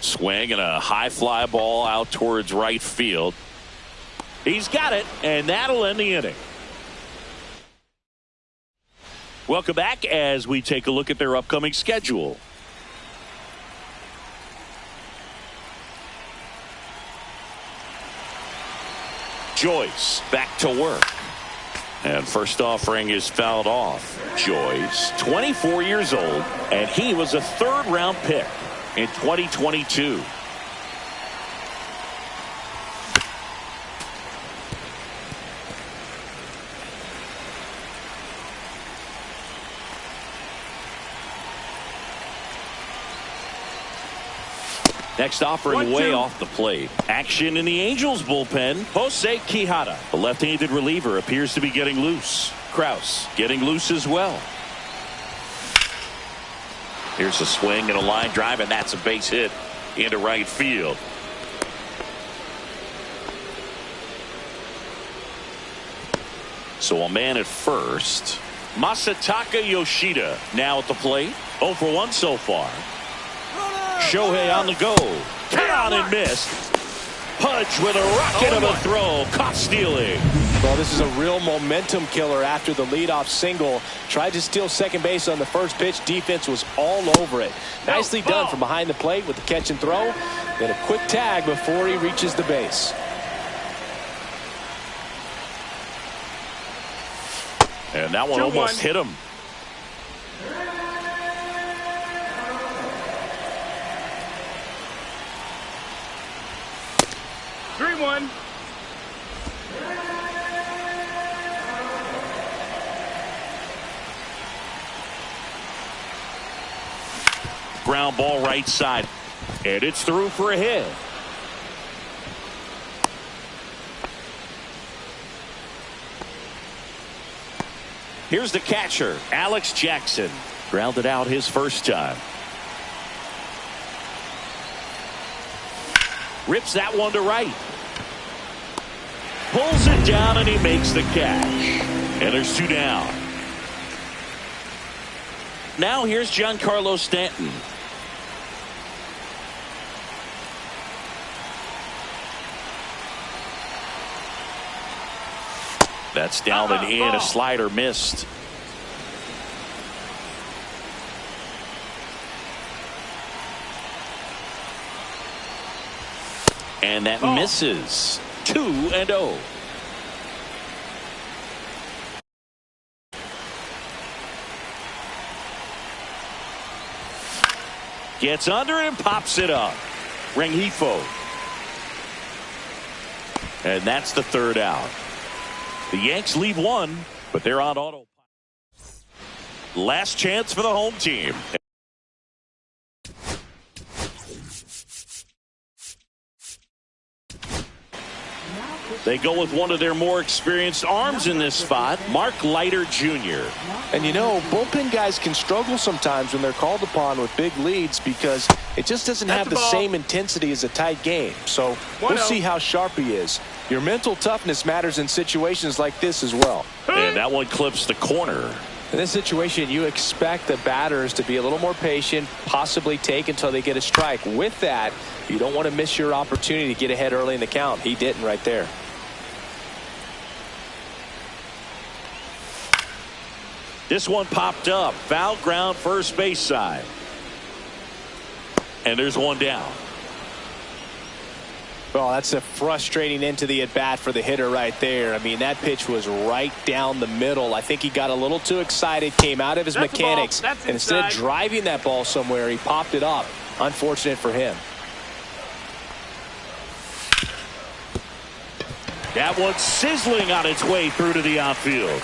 Swing and a high fly ball out towards right field. He's got it, and that'll end the inning. Welcome back as we take a look at their upcoming schedule. Joyce back to work. And first offering is fouled off. Joyce, 24 years old, and he was a 3rd-round pick in 2022. Next offering way off the plate. Action in the Angels bullpen. Jose Quijada, the left-handed reliever, appears to be getting loose. Kraus getting loose as well. Here's a swing and a line drive, and that's a base hit into right field. So a man at first. Masataka Yoshida now at the plate. 0 for 1 so far. Shohei on the go. Cut on and missed. Pudge with a rocket of a throw. Caught stealing. Well, this is a real momentum killer after the leadoff single. Tried to steal second base on the first pitch. Defense was all over it. Nicely done from behind the plate with the catch and throw. Then a quick tag before he reaches the base. And that one almost hit him. Ground ball right side. And it's through for a hit. Here's the catcher, Alex Jackson. Grounded out his first time. Rips that one to right. Pulls it down and he makes the catch. And there's 2 down. Now here's Giancarlo Stanton. That's down and in. A slider missed. And that misses. 2-0. Gets under it and pops it up. Rengifo. And that's the 3rd out. The Yanks leave 1, but they're on auto. Last chance for the home team. They go with one of their more experienced arms in this spot, Mark Leiter Jr. And you know, bullpen guys can struggle sometimes when they're called upon with big leads because it just doesn't have the same intensity as a tight game. So we'll see how sharp he is. Your mental toughness matters in situations like this as well. And that one clips the corner. In this situation, you expect the batters to be a little more patient, possibly take until they get a strike. With that, you don't want to miss your opportunity to get ahead early in the count. He didn't right there. This one popped up. Foul ground, first base side. And there's one down. Well, that's a frustrating end to the at-bat for the hitter right there. I mean, that pitch was right down the middle. I think he got a little too excited, came out of his mechanics, and instead of driving that ball somewhere, he popped it up. Unfortunate for him. That one's sizzling on its way through to the outfield.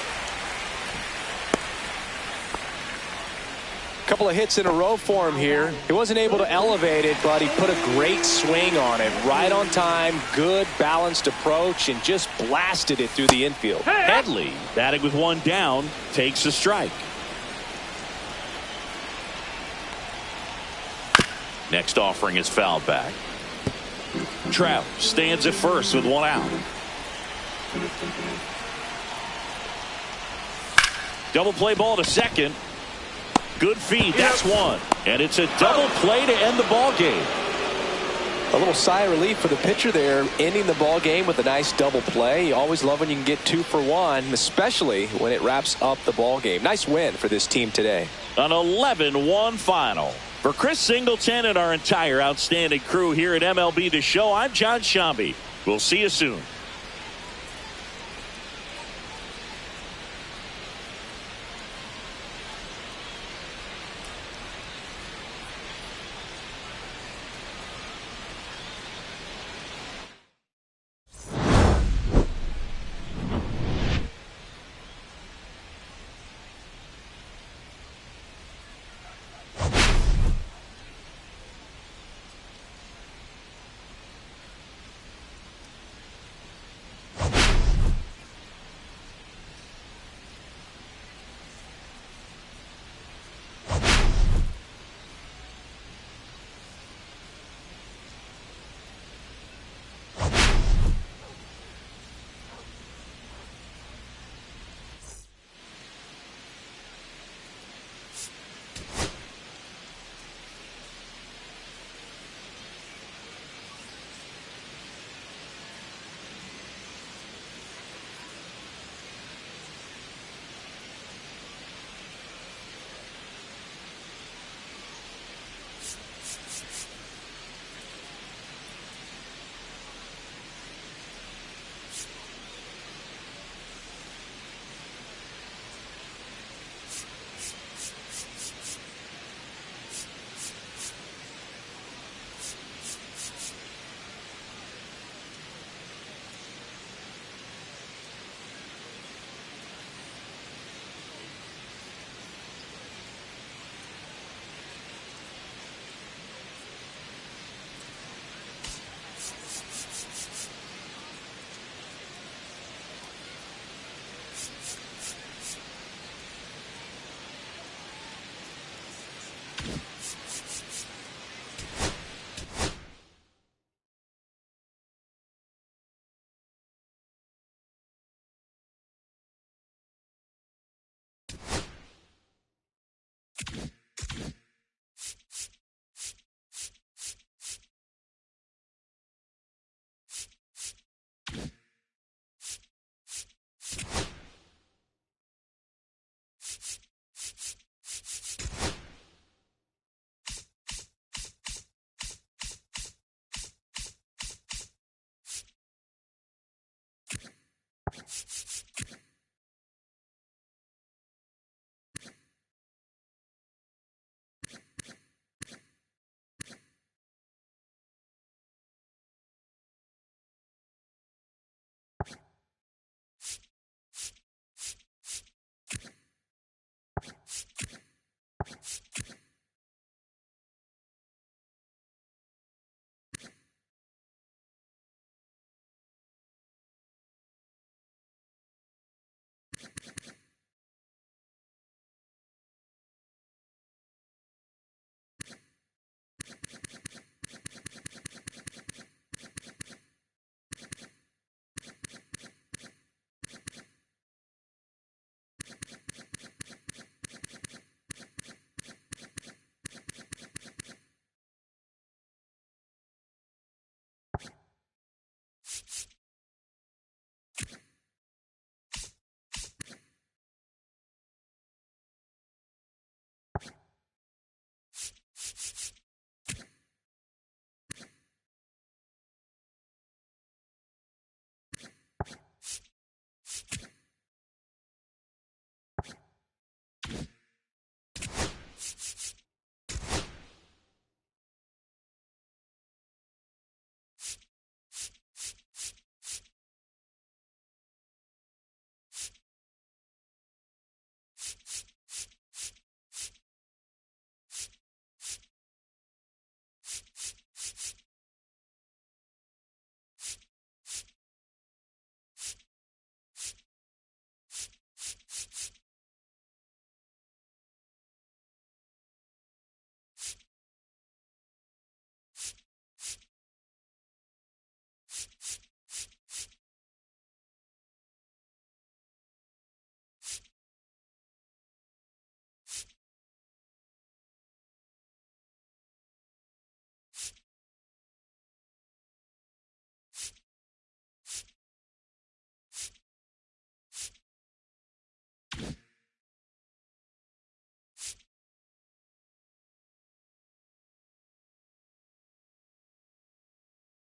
couple of hits in a row for him here. He wasn't able to elevate it, but he put a great swing on it. Right on time, good balanced approach, and just blasted it through the infield. Headley, batting with one down, takes a strike. Next offering is fouled back. Trout stands at first with one out. Double play ball to second. Good feed. That's one. And it's a double play to end the ball game. A little sigh of relief for the pitcher there, ending the ball game with a nice double play. You always love when you can get 2 for 1, especially when it wraps up the ball game. Nice win for this team today. An 11-1 final. For Chris Singleton and our entire outstanding crew here at MLB The Show, I'm John Shambi. We'll see you soon.